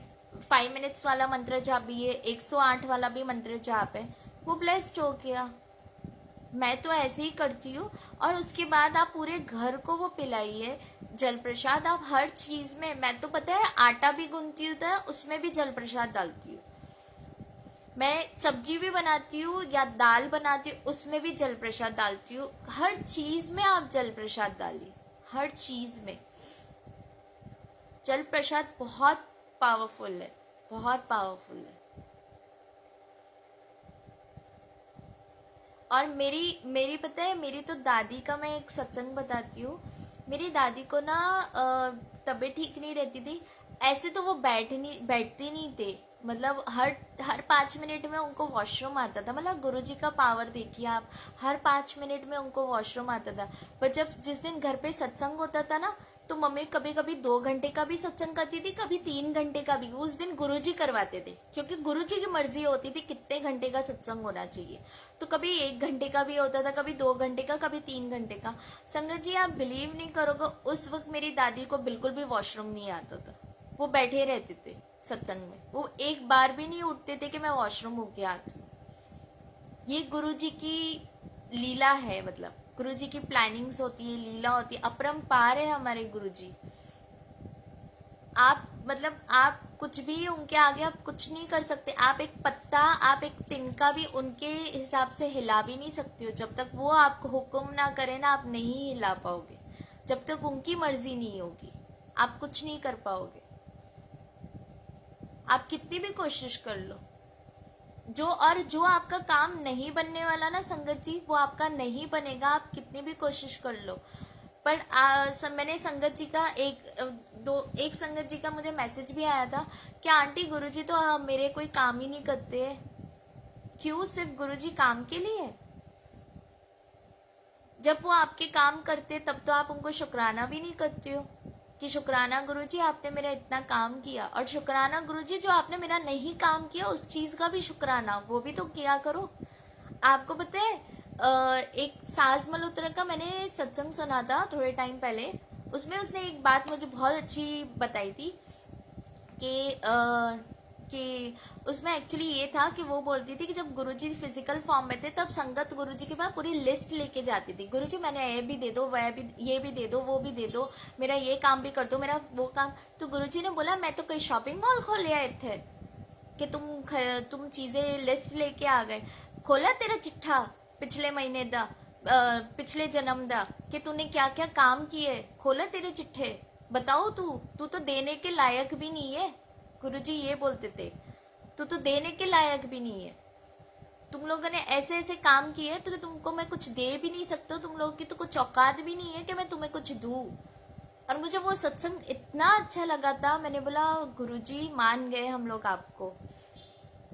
5 मिनट्स वाला मंत्र जाप भी है, 108 वाला भी मंत्र जाप है, वो ब्लेस्ड हो गया। मैं तो ऐसे ही करती हूँ। और उसके बाद आप पूरे घर को वो पिलाइए जल प्रसाद। आप हर चीज में, मैं तो पता है आटा भी गूंथती हूँ तो उसमें भी जल प्रसाद डालती हूँ। मैं सब्जी भी बनाती हूँ या दाल बनाती हूँ, उसमें भी जल प्रसाद डालती हूँ। हर चीज में आप जल प्रसाद डालिए, हर चीज में। जल प्रसाद बहुत पावरफुल है, बहुत पावरफुल है। और मेरी पता है, मेरी तो दादी का मैं एक सत्संग बताती हूँ। मेरी दादी को ना तबीयत ठीक नहीं रहती थी। ऐसे तो वो बैठती नहीं थे, मतलब हर 5 मिनट में उनको वॉशरूम आता था। मतलब गुरुजी का पावर देखिए आप, हर 5 मिनट में उनको वॉशरूम आता था। पर जब जिस दिन घर पे सत्संग होता था ना, तो मम्मी कभी कभी 2 घंटे का भी सत्संग करती थी, कभी 3 घंटे का भी। उस दिन गुरुजी करवाते थे, क्योंकि गुरुजी की मर्जी होती थी कितने घंटे का सत्संग होना चाहिए। तो कभी 1 घंटे का भी होता था, कभी 2 घंटे का, कभी 3 घंटे का। संगत जी आप बिलीव नहीं करोगे, उस वक्त मेरी दादी को बिल्कुल भी वॉशरूम नहीं आता था। वो बैठे रहते थे सत्संग में, वो एक बार भी नहीं उठते थे कि मैं वॉशरूम होके आती हूँ। ये गुरुजी की लीला है, मतलब गुरुजी की प्लानिंग्स होती है, लीला होती है, अपरंपार है हमारे गुरुजी। आप मतलब आप कुछ भी उनके आगे आप कुछ नहीं कर सकते। आप एक पत्ता, आप एक तिनका भी उनके हिसाब से हिला भी नहीं सकते हो। जब तक वो आपको हुक्म ना करे ना, आप नहीं हिला पाओगे। जब तक उनकी मर्जी नहीं होगी आप कुछ नहीं कर पाओगे। आप कितनी भी कोशिश कर लो। जो आपका काम नहीं बनने वाला ना संगत जी, वो आपका नहीं बनेगा, आप कितनी भी कोशिश कर लो। पर मैंने संगत जी का एक संगत जी का मुझे मैसेज भी आया था कि आंटी गुरुजी तो मेरे कोई काम ही नहीं करते। क्यों? सिर्फ गुरुजी काम के लिए? जब वो आपके काम करते तब तो आप उनको शुक्राना भी नहीं करते हो कि शुक्राना गुरुजी आपने मेरा इतना काम किया। और शुक्राना गुरुजी जो आपने मेरा नहीं काम किया उस चीज का भी शुक्राना वो भी तो किया करो। आपको पता है एक साज मल्होत्रा का मैंने सत्संग सुना था थोड़े टाइम पहले। उसमें उसने एक बात मुझे बहुत अच्छी बताई थी कि उसमें एक्चुअली ये था कि वो बोलती थी कि जब गुरुजी फिजिकल फॉर्म में थे तब संगत गुरुजी के पास पूरी लिस्ट लेके जाती थी। गुरुजी मैंने ये भी दे दो, वह भी, ये भी दे दो, वो भी दे दो, मेरा ये काम भी कर दो, मेरा वो काम। तो गुरुजी ने बोला मैं तो कोई शॉपिंग मॉल खोल आए थे कि तुम चीजें लिस्ट लेके आ गए। खोला तेरा चिट्ठा पिछले महीने दा, पिछले जन्म दा, कि तूने क्या क्या काम किए, खोला तेरे चिट्ठे, बताओ तू तो देने के लायक भी नहीं है। गुरुजी ये बोलते थे, तू तो देने के लायक भी नहीं है। तुम लोगों ने ऐसे ऐसे काम किए तो तुमको मैं कुछ दे भी नहीं सकता, तुम लोगों की तो कुछ औकात भी नहीं है कि मैं तुम्हें कुछ दूं। और मुझे वो सत्संग इतना अच्छा लगा था, मैंने बोला गुरुजी मान गए हम लोग आपको।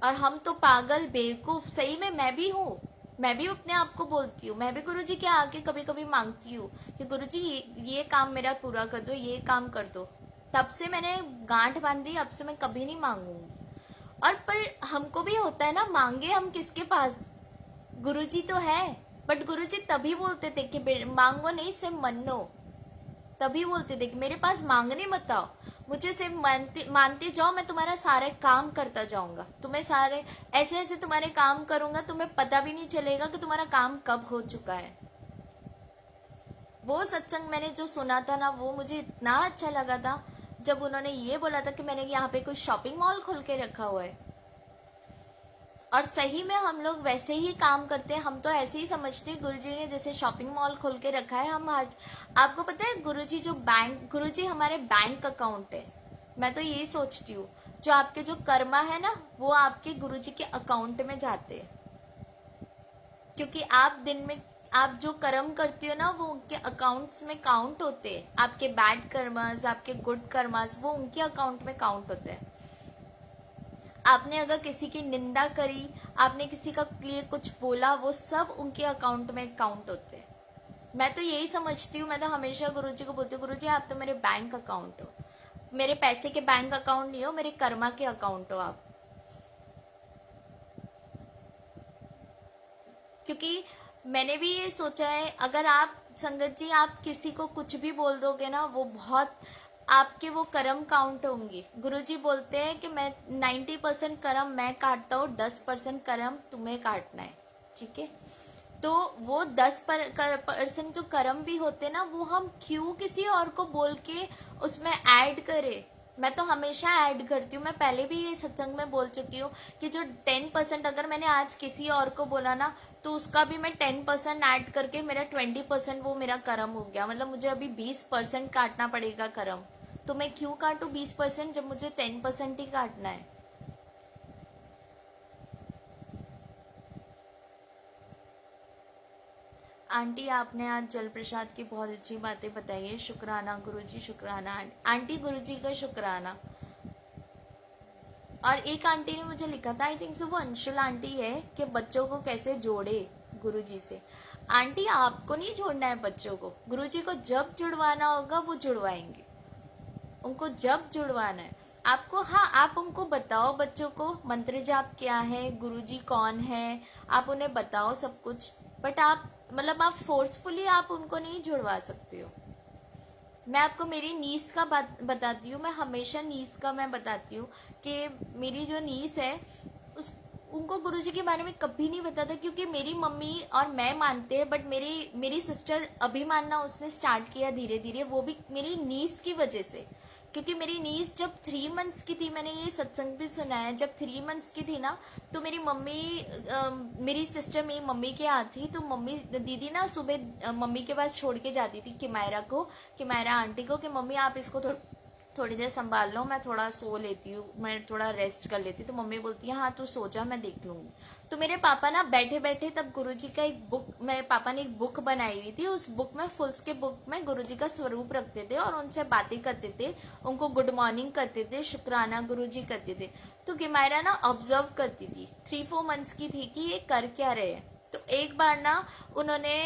और हम तो पागल बेवकूफ, सही में मैं भी हूँ, मैं भी अपने आप को बोलती हूँ, मैं भी गुरुजी के आके कभी कभी मांगती हूँ कि गुरुजी ये काम मेरा पूरा कर दो, ये काम कर दो। तब से मैंने गांठ बांध दी, अब से मैं कभी नहीं मांगूंगी। और पर हमको भी होता है ना, मांगे हम किसके पास? गुरुजी तो है, बट गुरुजी तभी बोलते थे कि मांगो नहीं सिर्फ मनो, तभी बोलते थे कि मेरे पास मांगने मत आओ, मुझे सिर्फ मानते मानते जाओ, मैं तुम्हारा सारे काम करता जाऊंगा, तुम्हें सारे ऐसे ऐसे तुम्हारे काम करूंगा, तुम्हें पता भी नहीं चलेगा कि तुम्हारा काम कब हो चुका है। वो सत्संग मैंने जो सुना था ना, वो मुझे इतना अच्छा लगा था जब उन्होंने ये बोला था कि मैंने यहाँ पे कोई शॉपिंग मॉल खोल के रखा हुआ है। और सही में हम लोग वैसे ही काम करते हैं, हम तो ऐसे ही समझते हैं गुरुजी ने जैसे शॉपिंग मॉल खोल के रखा है। हम हर, आपको पता है गुरुजी जो बैंक, गुरुजी हमारे बैंक अकाउंट है। मैं तो यही सोचती हूँ, जो आपके जो कर्मा है ना, वो आपके गुरुजी के अकाउंट में जाते हैं, क्योंकि आप दिन में आप जो कर्म करती हो ना, वो उनके अकाउंट्स में काउंट होते हैं। आपके बैड कर्मास, आपके गुड कर्मास, वो उनके अकाउंट में काउंट होते हैं। आपने अगर किसी की निंदा करी, आपने किसी का लिए कुछ बोला, वो सब उनके अकाउंट में काउंट होते हैं। मैं तो यही समझती हूँ, मैं तो हमेशा गुरुजी को बोलती हूँ, गुरुजी आप तो मेरे बैंक अकाउंट हो, मेरे पैसे के बैंक अकाउंट नहीं हो, मेरे कर्मा के अकाउंट हो आप। क्योंकि मैंने भी ये सोचा है, अगर आप संगत जी आप किसी को कुछ भी बोल दोगे ना, वो बहुत आपके वो कर्म काउंट होंगी। गुरुजी बोलते हैं कि मैं 90% कर्म मैं काटता हूँ, 10% कर्म तुम्हें काटना है, ठीक है। तो वो 10% जो कर्म भी होते ना, वो हम क्यों किसी और को बोल के उसमें ऐड करें। मैं तो हमेशा ऐड करती हूँ, मैं पहले भी ये सत्संग में बोल चुकी हूँ कि जो 10% अगर मैंने आज किसी और को बोला ना, तो उसका भी मैं 10% ऐड करके मेरा 20% वो मेरा कर्म हो गया। मतलब मुझे अभी 20% काटना पड़ेगा कर्म, तो मैं क्यों काटूँ 20% जब मुझे 10% ही काटना है। आंटी आपने आज जल प्रसाद की बहुत अच्छी बातें बताई है, शुक्राना गुरुजी, शुक्राना आंटी, गुरुजी का शुक्राना। और एक आंटी ने मुझे लिखा था, आई थिंक सो वो अंशुल आंटी है, कि बच्चों को कैसे जोड़े गुरुजी से। आंटी आपको नहीं जोड़ना है बच्चों को, गुरुजी को जब जुड़वाना होगा वो जुड़वाएंगे, उनको जब जुड़वाना है आपको। हाँ, आप उनको बताओ, बच्चों को मंत्र जाप क्या है, गुरुजी कौन है, आप उन्हें बताओ सब कुछ, बट आप मतलब आप फोर्सफुली आप उनको नहीं जुड़वा सकते हो। मैं आपको मेरी नीस का बात बताती हूँ, मैं हमेशा नीस का मैं बताती हूँ कि मेरी जो नीस है उस उनको गुरुजी के बारे में कभी नहीं बताता, क्योंकि मेरी मम्मी और मैं मानते हैं, बट मेरी सिस्टर अभी मानना उसने स्टार्ट किया धीरे धीरे, वो भी मेरी नीस की वजह से। क्योंकि मेरी नीस जब 3 मंथ्स की थी, मैंने ये सत्संग भी सुना है, जब 3 मंथ्स की थी ना, तो मेरी मम्मी मेरी सिस्टर मेरी मम्मी के यहाँ थी, तो मम्मी दीदी ना सुबह मम्मी के पास छोड़ के जाती थी किमायरा को, किमायरा आंटी को, कि मम्मी आप इसको थोड़ी देर संभाल लो, मैं थोड़ा सो लेती हूँ, मैं थोड़ा रेस्ट कर लेती हूँ। तो मम्मी बोलती है हाँ तू सो जा, मैं देख लूंगी। तो मेरे पापा ना बैठे बैठे तब गुरुजी का एक बुक, मेरे पापा ने एक बुक बनाई हुई थी, उस बुक में फुल्स के बुक में गुरुजी का स्वरूप रखते थे और उनसे बातें करते थे, उनको गुड मॉर्निंग करते थे, शुक्राना गुरुजी करते थे। तो किमायरा ना ऑब्जर्व करती थी, 3-4 मंथ्स की थी, कि ये कर क्या रहे हैं। तो एक बार ना उन्होंने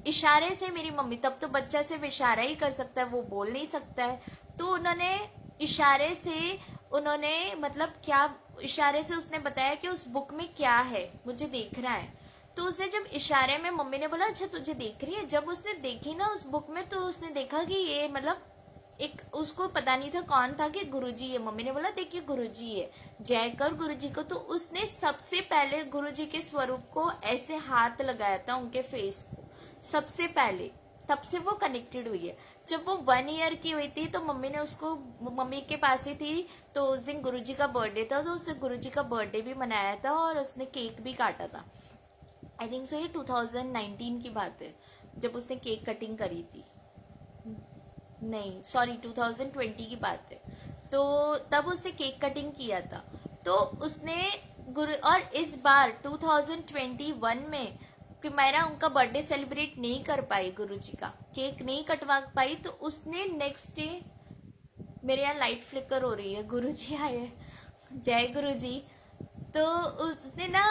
इशारे से, मेरी मम्मी, तब तो बच्चा सिर्फ इशारा ही कर सकता है, वो बोल नहीं सकता है, तो उन्होंने इशारे से, उन्होंने मतलब क्या, इशारे से उसने बताया कि उस बुक में क्या है, मुझे देखना है। तो उसने जब इशारे में, मम्मी ने बोला अच्छा तुझे देख रही है, जब उसने देखी ना उस बुक में, तो उसने देखा कि ये मतलब एक, उसको पता नहीं था कौन था, कि गुरुजी है। मम्मी ने बोला देखिए गुरुजी है, जय कर गुरुजी को। तो उसने सबसे पहले गुरुजी के स्वरूप को ऐसे हाथ लगाया था उनके फेस को, सबसे पहले, तब से वो कनेक्टेड हुई है। जब वो 1 ईयर की हुई थी, तो मम्मी ने उसको, मम्मी के पास ही थी, तो उस दिन गुरुजी का बर्थडे था, तो उसने गुरुजी का बर्थडे भी मनाया था और उसने केक भी काटा था। आई थिंक सो ये 2019 की बात है, जब उसने केक कटिंग करी थी, नहीं सॉरी 2020 की बात है। तो तब उसने केक कटिंग किया था, तो उसने गुरु, और इस बार 2021 में कि मेरा उनका बर्थडे सेलिब्रेट नहीं कर पाई, गुरुजी का केक नहीं कटवा पाई, तो उसने नेक्स्ट डे, मेरे यहाँ लाइट फ्लिकर हो रही है, गुरुजी आए हैं, जय गुरुजी। तो उसने ना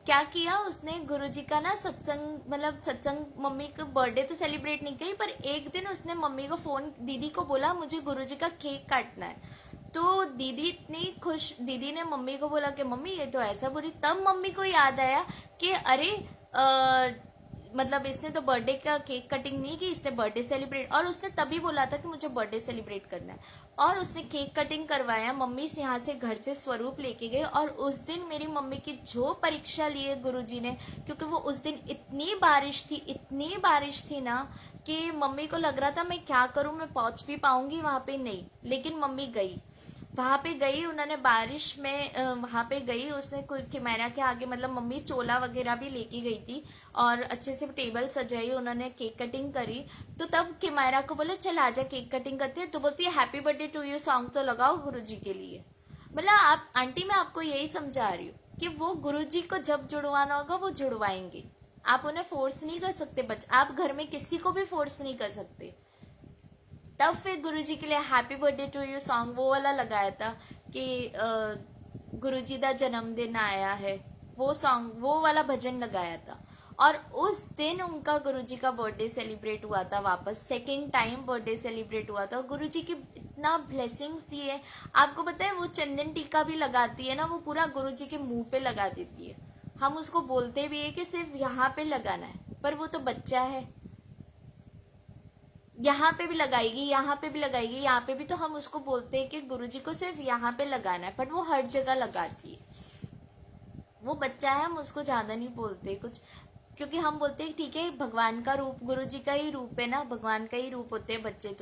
क्या किया, उसने गुरुजी का ना सत्संग, मतलब सत्संग, मम्मी का बर्थडे तो सेलिब्रेट नहीं की, पर एक दिन उसने मम्मी को फोन, दीदी को बोला मुझे गुरुजी का केक काटना है। तो दीदी इतनी खुश, दीदी ने मम्मी को बोला कि मम्मी ये तो ऐसा बुरी, तब मम्मी को याद आया कि अरे मतलब इसने तो बर्थडे का केक कटिंग नहीं की, इसने बर्थडे सेलिब्रेट, और उसने तभी बोला था कि मुझे बर्थडे सेलिब्रेट करना है, और उसने केक कटिंग करवाया। मम्मी से यहाँ से घर से स्वरूप लेके गए, और उस दिन मेरी मम्मी की जो परीक्षा ली है गुरुजी ने, क्योंकि वो उस दिन इतनी बारिश थी ना कि मम्मी को लग रहा था मैं क्या करूं, मैं पहुंच भी पाऊंगी वहां पे, नहीं, लेकिन मम्मी गई, वहां पे गई, उन्होंने बारिश में वहां पे गई, उसने कोई कैमरा के आगे, मतलब मम्मी चोला वगैरह भी लेके गई थी, और अच्छे से टेबल सजाई, उन्होंने केक कटिंग करी। तो तब कैमरा को बोले चल आजा केक कटिंग करते हैं, तो बोलती है happy birthday to you song तो लगाओ गुरुजी के लिए। मतलब आप आंटी, मैं आपको यही समझा रही हूँ कि वो गुरुजी को जब जुड़वाना होगा वो जुड़वाएंगे, आप उन्हें फोर्स नहीं कर सकते, आप घर में किसी को भी फोर्स नहीं कर सकते। तब फिर गुरुजी के लिए happy birthday to you song वो वाला लगाया था कि गुरुजी का जन्मदिन आया है, वो सॉन्ग, वो वाला भजन लगाया था। और उस दिन उनका गुरुजी का बर्थडे सेलिब्रेट हुआ था, वापस सेकेंड टाइम बर्थडे सेलिब्रेट हुआ था। गुरुजी की इतना ब्लेसिंग्स दिए, आपको पता है वो चंदन टीका भी लगाती है ना, वो पूरा गुरुजी के मुंह पे लगा देती है। हम उसको बोलते भी है कि सिर्फ यहाँ पे लगाना है, पर वो तो बच्चा है, यहाँ पे भी लगाएगी, यहाँ पे भी लगाएगी, यहाँ पे भी, तो हम उसको बोलते हैं कि गुरुजी को सिर्फ यहाँ पे लगाना है, बट वो हर जगह लगाती है। वो बच्चा है, हम उसको ज्यादा नहीं बोलते कुछ, क्योंकि हम बोलते हैं ठीक है भगवान का रूप, गुरुजी का ही रूप है ना, भगवान का ही रूप होते हैं बच्चे।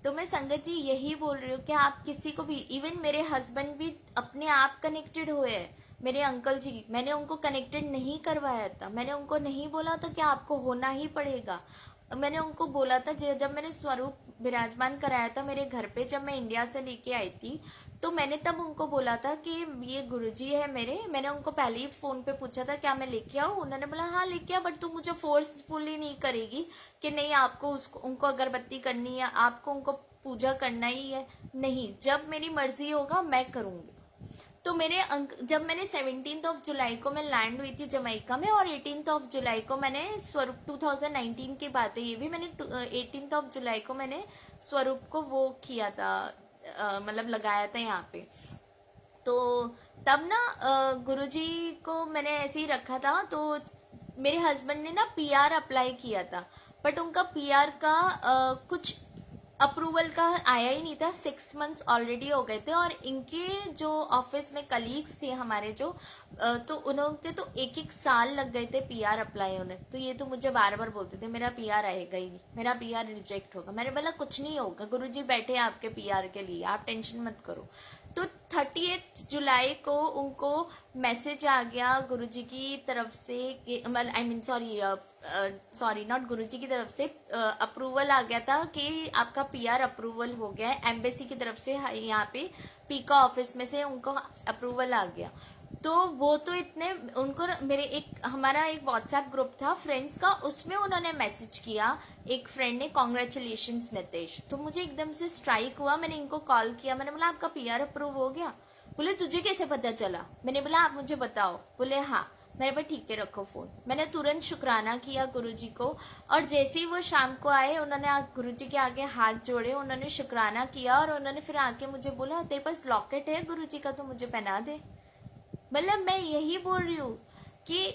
तो मैं संगत जी यही बोल रही हूँ कि आप किसी को भी, इवन मेरे हस्बैंड भी अपने आप कनेक्टेड हुए हैं, मेरे अंकल जी, मैंने उनको कनेक्टेड नहीं करवाया था, मैंने उनको नहीं बोला था कि आपको होना ही पड़ेगा। मैंने उनको बोला था, जब मैंने स्वरूप विराजमान कराया था मेरे घर पे, जब मैं इंडिया से लेके आई थी, तो मैंने तब उनको बोला था कि ये गुरुजी है मेरे। मैंने उनको पहले ही फोन पे पूछा था क्या मैं लेके आऊँ, उन्होंने बोला हाँ लेके आ, बट तू मुझे फोर्सफुली नहीं करेगी कि नहीं आपको उसको उनको अगरबत्ती करनी है, आपको उनको पूजा करना ही है, नहीं, जब मेरी मर्जी होगा मैं करूंगी। तो जब मैंने 17 जुलाई को मैं लैंड हुई थी जमैका में, और 18 जुलाई को मैंने स्वरूप, 2019 की बात है ये भी, मैंने 18 जुलाई को मैंने स्वरूप को वो किया था, मतलब लगाया था यहाँ पे। तो तब ना गुरुजी को मैंने ऐसे ही रखा था, तो मेरे हस्बैंड ने ना पीआर अप्लाई किया था, बट उनका पीआर का कुछ अप्रूवल का आया ही नहीं था, 6 मंथ्स ऑलरेडी हो गए थे, और इनके जो ऑफिस में कलीग्स थे हमारे जो, तो उनके तो 1-1 साल लग गए थे पीआर अप्लाई होने। तो ये तो मुझे बार बार बोलते थे मेरा पीआर आएगा ही नहीं, मेरा पीआर रिजेक्ट होगा। मैंने बोला कुछ नहीं होगा, गुरुजी बैठे आपके पीआर के लिए, आप टेंशन मत करो। तो 30 जुलाई को उनको मैसेज आ गया गुरुजी की तरफ से, आई मीन सॉरी नॉट गुरुजी की तरफ से, अप्रूवल आ गया था कि आपका पीआर अप्रूवल हो गया है, एम्बेसी की तरफ से, यहाँ पे पीका ऑफिस में से उनको अप्रूवल आ गया। तो वो तो इतने, उनको मेरे हमारा एक व्हाट्सएप ग्रुप था फ्रेंड्स का, उसमें उन्होंने मैसेज किया, एक फ्रेंड ने, कॉन्ग्रेचुलेशंस नितेश। तो मुझे एकदम से स्ट्राइक हुआ, मैंने इनको कॉल किया, मैंने बोला आपका पीआर अप्रूव हो गया? बोले तुझे कैसे पता चला? मैंने बोला आप मुझे बताओ। बोले हाँ। मेरे पर ठीक है रखो फोन। मैंने तुरंत शुक्राना किया गुरुजी को, और जैसे ही वो शाम को आए, उन्होंने गुरुजी के आगे हाथ जोड़े, उन्होंने शुक्राना किया, और उन्होंने फिर आके मुझे बोला तेरे पास लॉकेट है गुरुजी का, तो मुझे पहना दे। मतलब मैं यही बोल रही हूँ कि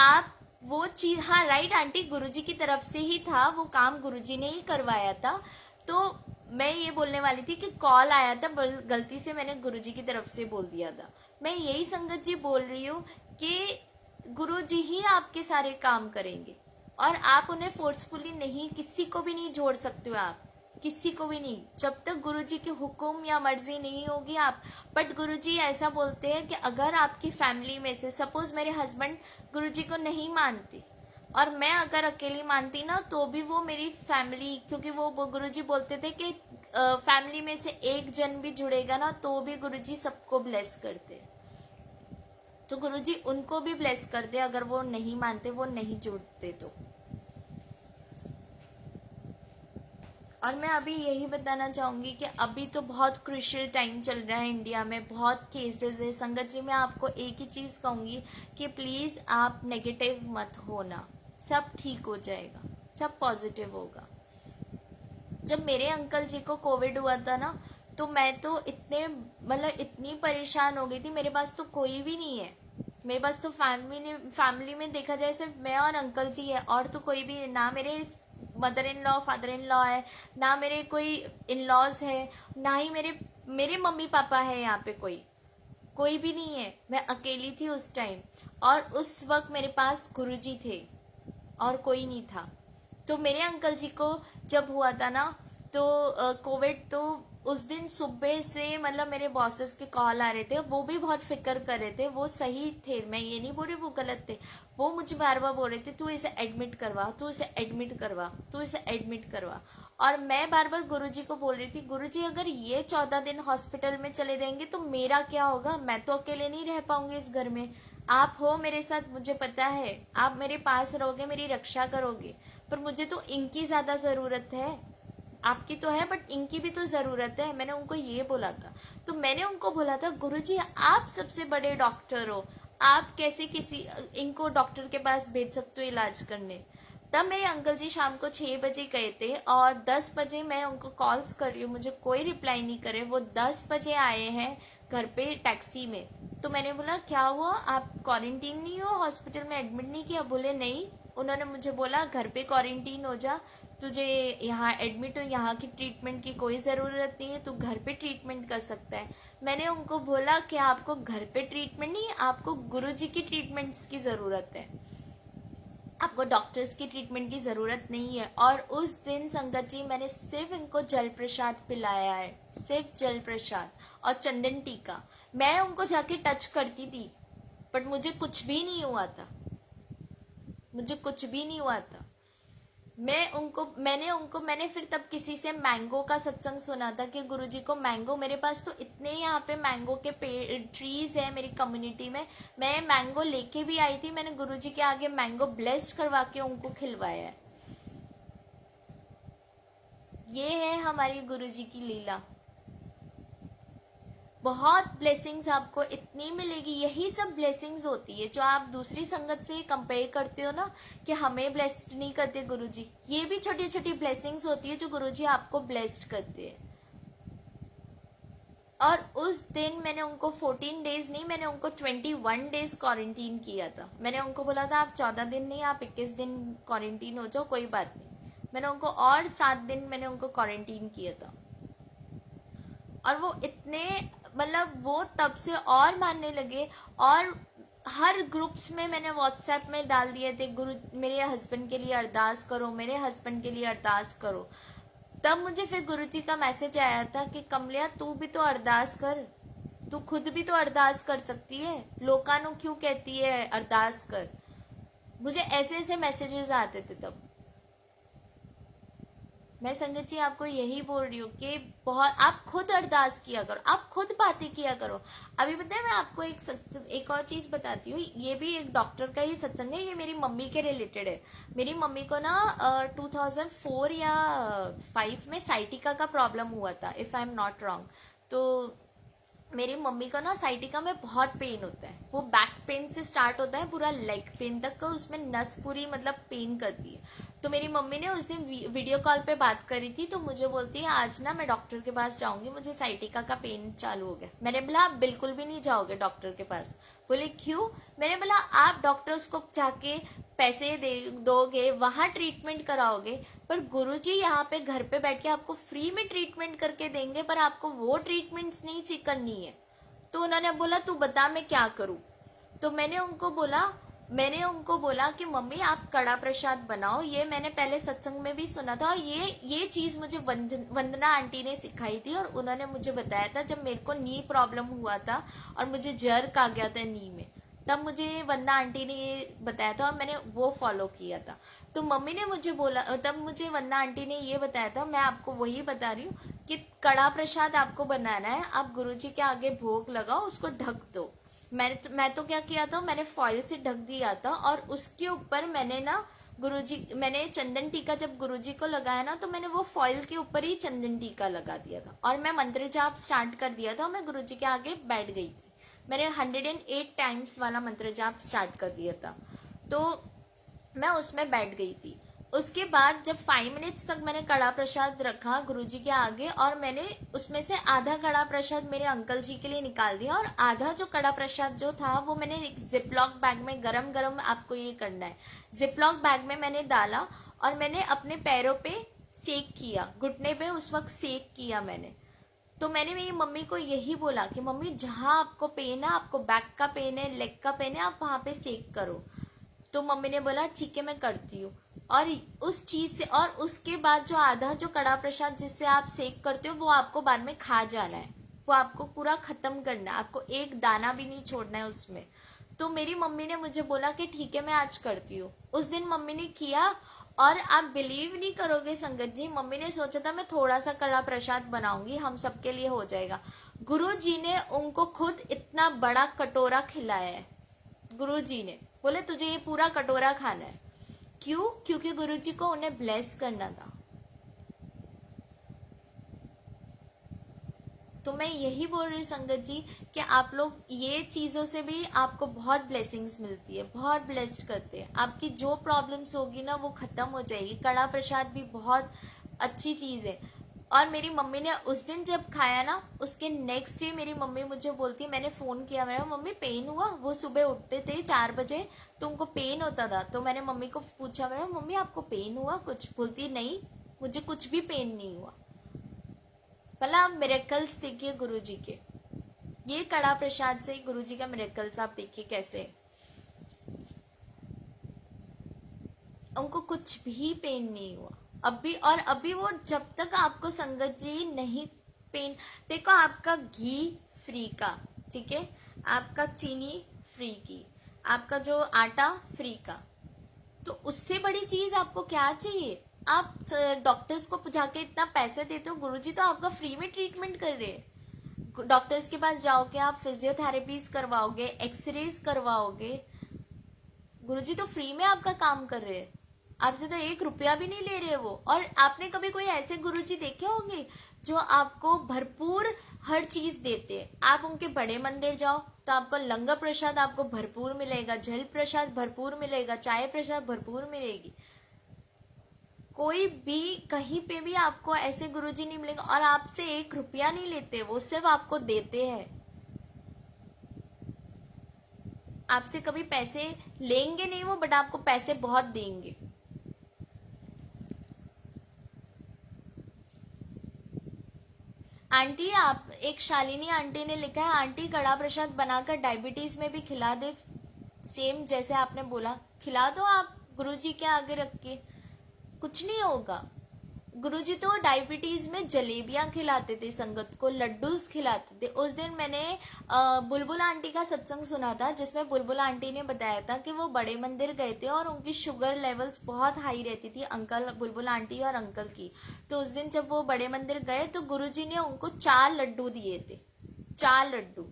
आप वो चीज, हाँ राइट आंटी, गुरुजी की तरफ से ही था वो काम, गुरुजी ने ही करवाया था। तो मैं ये बोलने वाली थी कि कॉल आया था, गलती से मैंने गुरुजी की तरफ से बोल दिया था। मैं यही संगत जी बोल रही हूँ कि गुरुजी ही आपके सारे काम करेंगे, और आप उन्हें फोर्सफुली नहीं, किसी को भी नहीं जोड़ सकते हो आप, किसी को भी नहीं, जब तक गुरुजी की हुक्म या मर्जी नहीं होगी आप। बट गुरुजी ऐसा बोलते हैं कि अगर आपकी फैमिली में से, सपोज मेरे हस्बैंड गुरुजी को नहीं मानती, और मैं अगर अकेली मानती ना, तो भी वो मेरी फैमिली, क्योंकि वो गुरुजी बोलते थे कि फैमिली में से एक जन भी जुड़ेगा ना, तो भी गुरुजी सबको ब्लेस करते। तो गुरुजी उनको भी ब्लेस कर दे अगर वो नहीं मानते, वो नहीं जुड़ते तो। और मैं अभी यही बताना चाहूंगी कि अभी तो बहुत क्रूशियल टाइम चल रहा है इंडिया में, बहुत केसेस है संगत जी। मैं आपको एक ही चीज कहूंगी कि प्लीज आप नेगेटिव मत होना, सब ठीक हो जाएगा, सब पॉजिटिव होगा। जब मेरे अंकल जी को कोविड हुआ था ना, तो मैं तो इतने मतलब इतनी परेशान हो गई थी, मेरे पास तो कोई भी नहीं है, मेरे पास तो फैमिली में देखा जाए सिर्फ मैं और अंकल जी है, और तो कोई भी ना मेरे mother in law father in law है, ना मेरे कोई इन लॉज है, ना ही मेरे मेरे मम्मी पापा है, यहाँ पे कोई कोई भी नहीं है, मैं अकेली थी उस टाइम। और उस वक्त मेरे पास गुरुजी थे और कोई नहीं था। तो मेरे अंकल जी को जब हुआ था ना, तो कोविड, तो उस दिन सुबह से मतलब मेरे बॉसेस के कॉल आ रहे थे, वो भी बहुत फिक्र कर रहे थे, वो सही थे, मैं ये नहीं बोल रही वो गलत थे, वो मुझे बार बार बोल रहे थे तू इसे एडमिट करवा, तू इसे एडमिट करवा, तू इसे एडमिट करवा। और मैं बार बार गुरुजी को बोल रही थी, गुरुजी अगर ये 14 दिन हॉस्पिटल में चले जाएंगे तो मेरा क्या होगा, मैं तो अकेले नहीं रह पाऊंगी इस घर में, आप हो मेरे साथ, मुझे पता है आप मेरे पास रहोगे, मेरी रक्षा करोगे, पर मुझे तो इनकी ज्यादा जरूरत है, आपकी तो है बट इनकी भी तो जरूरत है, मैंने उनको ये बोला था। तो मैंने उनको बोला था गुरुजी आप सबसे बड़े डॉक्टर हो, आप कैसे किसी इनको डॉक्टर के पास भेज सकते हो इलाज करने। तब मेरे अंकल जी शाम को 6 बजे गए थे, और 10 बजे मैं उनको कॉल्स कर रही हूँ, मुझे कोई रिप्लाई नहीं करे, वो 10 बजे आए हैं घर पे टैक्सी में। तो मैंने बोला क्या हुआ, आप क्वारंटीन नहीं हो, हॉस्पिटल में एडमिट नहीं किया, बोले नहीं। उन्होंने मुझे बोला घर पे क्वारंटीन हो जा, तुझे यहाँ एडमिट हो, यहाँ की ट्रीटमेंट की कोई ज़रूरत नहीं है, तू घर पे ट्रीटमेंट कर सकता है। मैंने उनको बोला कि आपको घर पे ट्रीटमेंट नहीं, आपको गुरुजी की ट्रीटमेंट्स की ज़रूरत है, आपको डॉक्टर्स की ट्रीटमेंट की ज़रूरत नहीं है। और उस दिन संगत जी मैंने सिर्फ इनको जल प्रसाद पिलाया है, सिर्फ जल प्रसाद और चंदन टीका। मैं उनको जाके टच करती थी बट मुझे कुछ भी नहीं हुआ था, मुझे कुछ भी नहीं हुआ था। मैंने फिर तब किसी से मैंगो का सत्संग सुना था कि गुरुजी को मैंगो, मेरे पास तो इतने यहाँ पे मैंगो के ट्रीज है मेरी कम्युनिटी में, मैं मैंगो लेके भी आई थी, मैंने गुरुजी के आगे मैंगो ब्लेस्ड करवा के उनको खिलवाया है। ये है हमारी गुरुजी की लीला। बहुत ब्लेसिंग्स आपको इतनी मिलेगी, यही सब ब्लेसिंग्स होती है जो आप दूसरी संगत से कंपेयर करते हो ना, कि हमें ब्लेस्ड नहीं करते गुरुजी, ये भी छोटी छोटी ब्लेसिंग्स होती है जो गुरुजी आपको ब्लेस्ड करते हैं। और उस दिन मैंने उनको 14 डेज नहीं, मैंने उनको 21 डेज क्वारंटीन किया था। मैंने उनको बोला था आप 14 दिन नहीं, आप 21 दिन क्वारंटीन हो जाओ, कोई बात नहीं। मैंने उनको और 7 दिन मैंने उनको क्वारंटीन किया था। और वो इतने मतलब वो तब से और मानने लगे, और हर ग्रुप्स में मैंने व्हाट्सएप में डाल दिए थे, गुरु मेरे हस्बैंड के लिए अरदास करो, मेरे हस्बैंड के लिए अरदास करो। तब मुझे फिर गुरुजी का मैसेज आया था कि कमलिया तू भी तो अरदास कर, तू खुद भी तो अरदास कर सकती है, लोकानु क्यों कहती है अरदास कर। मुझे ऐसे ऐसे मैसेजेस आते थे तब। मैं संगत जी आपको यही बोल रही हूँ कि बहुत आप खुद अरदास किया करो, आप खुद बातें किया करो। अभी पता है मैं आपको एक और चीज बताती हूँ, ये भी एक डॉक्टर का ही सत्संग है, ये मेरी मम्मी के रिलेटेड है। मेरी मम्मी को ना 2004 या 5 में साइटिका का प्रॉब्लम हुआ था, if I am not wrong. तो मेरी मम्मी को ना साइटिका में बहुत पेन होता है, वो बैक पेन से स्टार्ट होता है पूरा लेग पेन तक का, उसमें नस पूरी मतलब पेन करती है। तो मेरी मम्मी ने उस दिन वीडियो कॉल पे बात करी थी, तो मुझे बोलती है आज ना मैं डॉक्टर के पास जाऊंगी, मुझे साइटिका का पेन चालू हो गया। मैंने बोला आप बिल्कुल भी नहीं जाओगे डॉक्टर के पास। बोले क्यों? मैंने बोला आप डॉक्टर्स को जाके पैसे दे दोगे, वहां ट्रीटमेंट कराओगे, पर गुरुजी यहाँ पे घर पे बैठ के आपको फ्री में ट्रीटमेंट करके देंगे, पर आपको वो ट्रीटमेंट्स नहीं करनी है। तो उन्होंने बोला तू बता मैं क्या करूं। तो मैंने उनको बोला कि मम्मी आप कड़ा प्रसाद बनाओ, ये मैंने पहले सत्संग में भी सुना था, और ये चीज मुझे वंदना आंटी ने सिखाई थी, और उन्होंने मुझे बताया था जब मेरे को नी प्रॉब्लम हुआ था और मुझे जर्क आ गया था नी में, तब मुझे वंदना आंटी ने ये बताया था और मैंने वो फॉलो किया था। तो मम्मी ने मुझे बोला, तब मुझे वंदना आंटी ने ये बताया था, मैं आपको वही बता रही हूँ कि कड़ा प्रसाद आपको बनाना है, आप गुरुजी के आगे भोग लगाओ, उसको ढक दो। मैं तो क्या किया था, मैंने फॉइल से ढक दिया था, और उसके ऊपर मैंने ना मैंने चंदन टीका जब गुरुजी को लगाया ना, तो मैंने वो फॉइल के ऊपर ही चंदन टीका लगा दिया था, और मैं मंत्र जाप स्टार्ट कर दिया था, और मैं गुरुजी के आगे बैठ गई थी। मैंने 108 टाइम्स वाला मंत्र जाप स्टार्ट कर दिया था, तो मैं उसमें बैठ गई थी। उसके बाद जब 5 मिनट्स तक मैंने कड़ा प्रसाद रखा गुरुजी के आगे, और मैंने उसमें से आधा कड़ा प्रसाद मेरे अंकल जी के लिए निकाल दिया, और आधा जो कड़ा प्रसाद जो था वो मैंने एक जिपलॉक बैग में, गरम गरम आपको ये करना है, जिपलॉक बैग में मैंने डाला, और मैंने अपने पैरों पे सेक किया, घुटने पे उस वक्त सेक किया मैंने। तो मैंने मेरी मम्मी को यही बोला कि मम्मी जहां आपको पेन है, आपको बैक का पेन है, लेग का पेन है, आप वहां पे सेक करो। तो मम्मी ने बोला ठीक है मैं करती हूँ। और उस चीज से, और उसके बाद जो आधा जो कड़ा प्रसाद जिससे आप सेक करते हो वो आपको बाद में खा जाना है, वो आपको पूरा खत्म करना है, आपको एक दाना भी नहीं छोड़ना है उसमें। तो मेरी मम्मी ने मुझे बोला कि ठीक है मैं आज करती हूँ। उस दिन मम्मी ने किया, और आप बिलीव नहीं करोगे संगत जी, मम्मी ने सोचा था मैं थोड़ा सा कड़ा प्रसाद बनाऊंगी, हम सबके लिए हो जाएगा। गुरु जी ने उनको खुद इतना बड़ा कटोरा खिलाया है। गुरु जी ने बोले तुझे ये पूरा कटोरा खाना है। क्यों? क्योंकि गुरु जी को उन्हें ब्लेस करना था। तो मैं यही बोल रही हूँ संगत जी कि आप लोग ये चीजों से भी आपको बहुत ब्लेसिंग्स मिलती है, बहुत ब्लेस्ड करते हैं। आपकी जो प्रॉब्लम्स होगी ना वो खत्म हो जाएगी। कड़ा प्रसाद भी बहुत अच्छी चीज है। और मेरी मम्मी ने उस दिन जब खाया ना, उसके नेक्स्ट डे मेरी मम्मी मुझे बोलती है, मैंने फोन किया, मेरा मम्मी पेन हुआ? वो सुबह उठते थे 4 बजे तो उनको पेन होता था। तो मैंने मम्मी को पूछा, मेरा मम्मी आपको पेन हुआ कुछ? बोलती नहीं मुझे कुछ भी पेन नहीं हुआ। भला आप मिरेकल्स देखिए गुरुजी के, ये कड़ा प्रसाद से गुरुजी का मिरेकल्स आप देखिए कैसे उनको कुछ भी पेन नहीं हुआ अभी। और अभी वो जब तक आपको संगत जी नहीं पेन, देखो आपका घी फ्री का, ठीक है, आपका चीनी फ्री की, आपका जो आटा फ्री का, तो उससे बड़ी चीज आपको क्या चाहिए? आप डॉक्टर्स को जाके इतना पैसे देते हो, गुरुजी तो आपका फ्री में ट्रीटमेंट कर रहे हैं। डॉक्टर्स के पास जाओगे, आप फिजियोथेरेपीज करवाओगे, एक्सरेज करवाओगे, गुरुजी तो फ्री में आपका काम कर रहे हैं। आपसे तो 1 रुपया भी नहीं ले रहे वो। और आपने कभी कोई ऐसे गुरुजी देखे होंगे जो आपको भरपूर हर चीज देते हैं? आप उनके बड़े मंदिर जाओ तो आपको लंगर प्रसाद आपको भरपूर मिलेगा, जल प्रसाद भरपूर मिलेगा, चाय प्रसाद भरपूर मिलेगी। कोई भी कहीं पे भी आपको ऐसे गुरुजी नहीं मिलेंगे। और आपसे 1 रुपया नहीं लेते, वो सिर्फ आपको देते हैं। आपसे कभी पैसे लेंगे नहीं वो, बट आपको पैसे बहुत देंगे। आंटी, आप एक शालिनी आंटी ने लिखा है, आंटी कड़ा प्रसाद बनाकर डायबिटीज में भी खिला दे, सेम जैसे आपने बोला, खिला दो आप गुरुजी के आगे रख के, कुछ नहीं होगा। गुरुजी तो डायबिटीज में जलेबियां खिलाते थे, संगत को लड्डूस खिलाते थे। उस दिन मैंने बुलबुल आंटी का सत्संग सुना था, जिसमें बुलबुल आंटी ने बताया था कि वो बड़े मंदिर गए थे और उनकी शुगर लेवल्स बहुत हाई रहती थी, अंकल बुलबुल आंटी और अंकल की। तो उस दिन जब वो बड़े मंदिर गए तो गुरुजी ने उनको 4 लड्डू दिए थे, 4 लड्डू।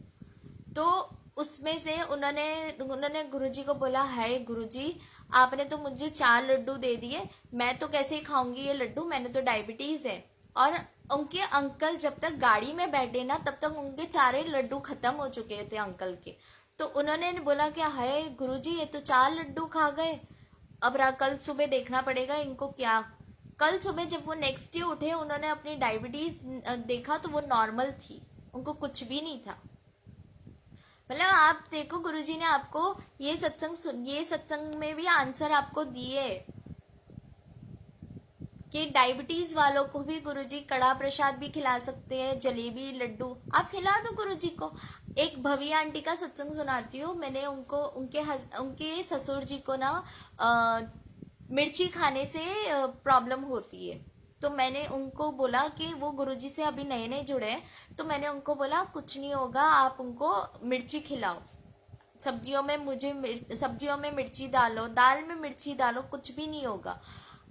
तो उसमें से उन्होंने उन्होंने गुरुजी को बोला, है गुरुजी आपने तो मुझे 4 लड्डू दे दिए, मैं तो कैसे खाऊंगी ये लड्डू, मैंने तो डायबिटीज है। और उनके अंकल जब तक गाड़ी में बैठे ना तब तक उनके 4 लड्डू खत्म हो चुके थे अंकल के। तो उन्होंने बोला कि हाय गुरुजी ये तो 4 लड्डू खा गए, अब कल सुबह देखना पड़ेगा इनको क्या। कल सुबह जब वो नेक्स्ट डे उठे, उन्होंने अपनी डायबिटीज देखा तो वो नॉर्मल थी, उनको कुछ भी नहीं था। मतलब आप देखो गुरुजी ने आपको ये सत्संग में भी आंसर आपको दिए कि डायबिटीज वालों को भी गुरुजी कड़ा प्रसाद भी खिला सकते हैं, जलेबी लड्डू आप खिला दो गुरुजी को। एक भवी आंटी का सत्संग सुनाती हूँ मैंने, उनको उनके ससुर जी को ना मिर्ची खाने से प्रॉब्लम होती है। तो मैंने उनको बोला कि वो गुरुजी से अभी नए नए जुड़े हैं, तो मैंने उनको बोला कुछ नहीं होगा, आप उनको मिर्ची खिलाओ, सब्जियों में मिर्ची डालो, दाल में मिर्ची डालो, कुछ भी नहीं होगा।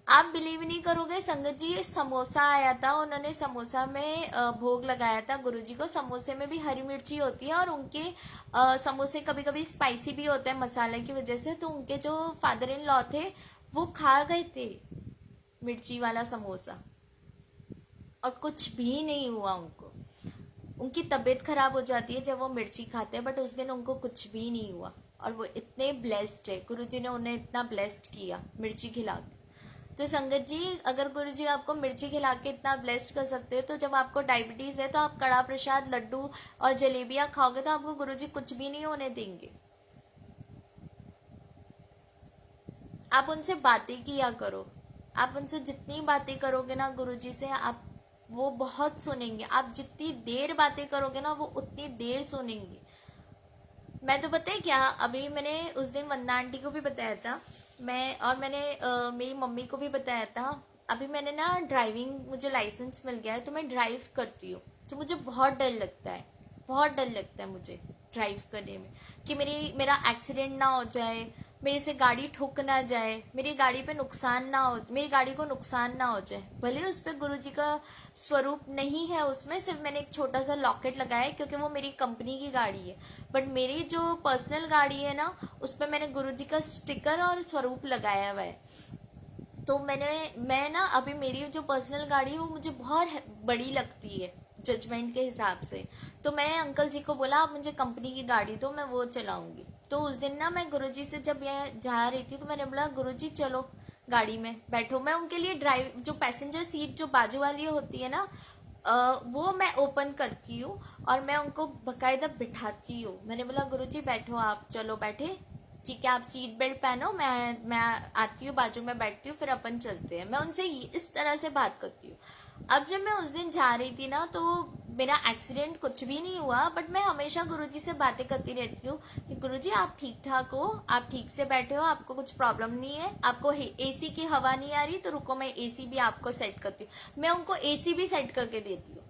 आप बिलीव नहीं करोगे संगत जी, समोसा आया था, उन्होंने समोसा में भोग लगाया था गुरुजी को। समोसे में भी हरी मिर्ची होती है और उनके समोसे कभी कभी स्पाइसी भी होते हैं मसाले की वजह से। तो उनके जो फादर इन लॉ थे वो खा गए थे मिर्ची वाला समोसा और कुछ भी नहीं हुआ उनको। उनकी तबीयत खराब हो जाती है जब वो मिर्ची खाते हैं, बट उस दिन उनको कुछ भी नहीं हुआ और वो इतने ब्लेस्ड है, गुरुजी ने उन्हें इतना ब्लेस्ड किया मिर्ची खिला के। तो संगत जी, अगर गुरु जी आपको मिर्ची खिला के इतना ब्लेस्ड कर सकते हो, तो जब आपको डायबिटीज है तो आप कड़ा प्रसाद, लड्डू और जलेबियां खाओगे तो आपको गुरु जी कुछ भी नहीं होने देंगे। आप उनसे बातें किया करो, आप उनसे जितनी बातें करोगे ना गुरुजी से, आप वो बहुत सुनेंगे। आप जितनी देर बातें करोगे ना वो उतनी देर सुनेंगे। मैं तो पता है क्या, अभी मैंने उस दिन वंदना आंटी को भी बताया था, मैंने मेरी मम्मी को भी बताया था। अभी मैंने ना ड्राइविंग, मुझे लाइसेंस मिल गया है तो मैं ड्राइव करती हूँ। तो मुझे बहुत डर लगता है, बहुत डर लगता है मुझे ड्राइव करने में, कि मेरा एक्सीडेंट ना हो जाए, मेरे से गाड़ी ठुक ना जाए, मेरी गाड़ी पे नुकसान ना हो, मेरी गाड़ी को नुकसान ना हो जाए। भले उस पर गुरु जी का स्वरूप नहीं है, उसमें सिर्फ मैंने एक छोटा सा लॉकेट लगाया है क्योंकि वो मेरी कंपनी की गाड़ी है। बट मेरी जो पर्सनल गाड़ी है ना, उस पर मैंने गुरु जी का स्टिकर और स्वरूप लगाया हुआ है। तो मैं ना अभी मेरी जो पर्सनल गाड़ी है वो मुझे बहुत बड़ी लगती है जजमेंट के हिसाब से। तो मैं अंकल जी को बोला आप मुझे कंपनी की गाड़ी दो, मैं वो चलाऊंगी। तो उस दिन ना मैं गुरुजी से जब मैं जा रही थी तो मैंने बोला गुरुजी चलो गाड़ी में बैठो। मैं उनके लिए ड्राइव, जो पैसेंजर सीट जो बाजू वाली होती है ना, वो मैं ओपन करती हूँ और मैं उनको बकायदा बिठाती हूँ। मैंने बोला गुरुजी बैठो, आप चलो बैठे, ठीक है आप सीट बेल्ट पहनो, मैं आती हूँ बाजू में बैठती हूँ, फिर अपन चलते हैं। मैं उनसे इस तरह से बात करती हूँ। अब जब मैं उस दिन जा रही थी ना, तो मेरा एक्सीडेंट कुछ भी नहीं हुआ, बट मैं हमेशा गुरुजी से बातें करती रहती हूँ कि गुरुजी आप ठीक ठाक हो, आप ठीक से बैठे हो, आपको कुछ प्रॉब्लम नहीं है, आपको एसी की हवा नहीं आ रही तो रुको मैं एसी भी आपको सेट करती हूँ। मैं उनको एसी भी सेट करके देती हूँ।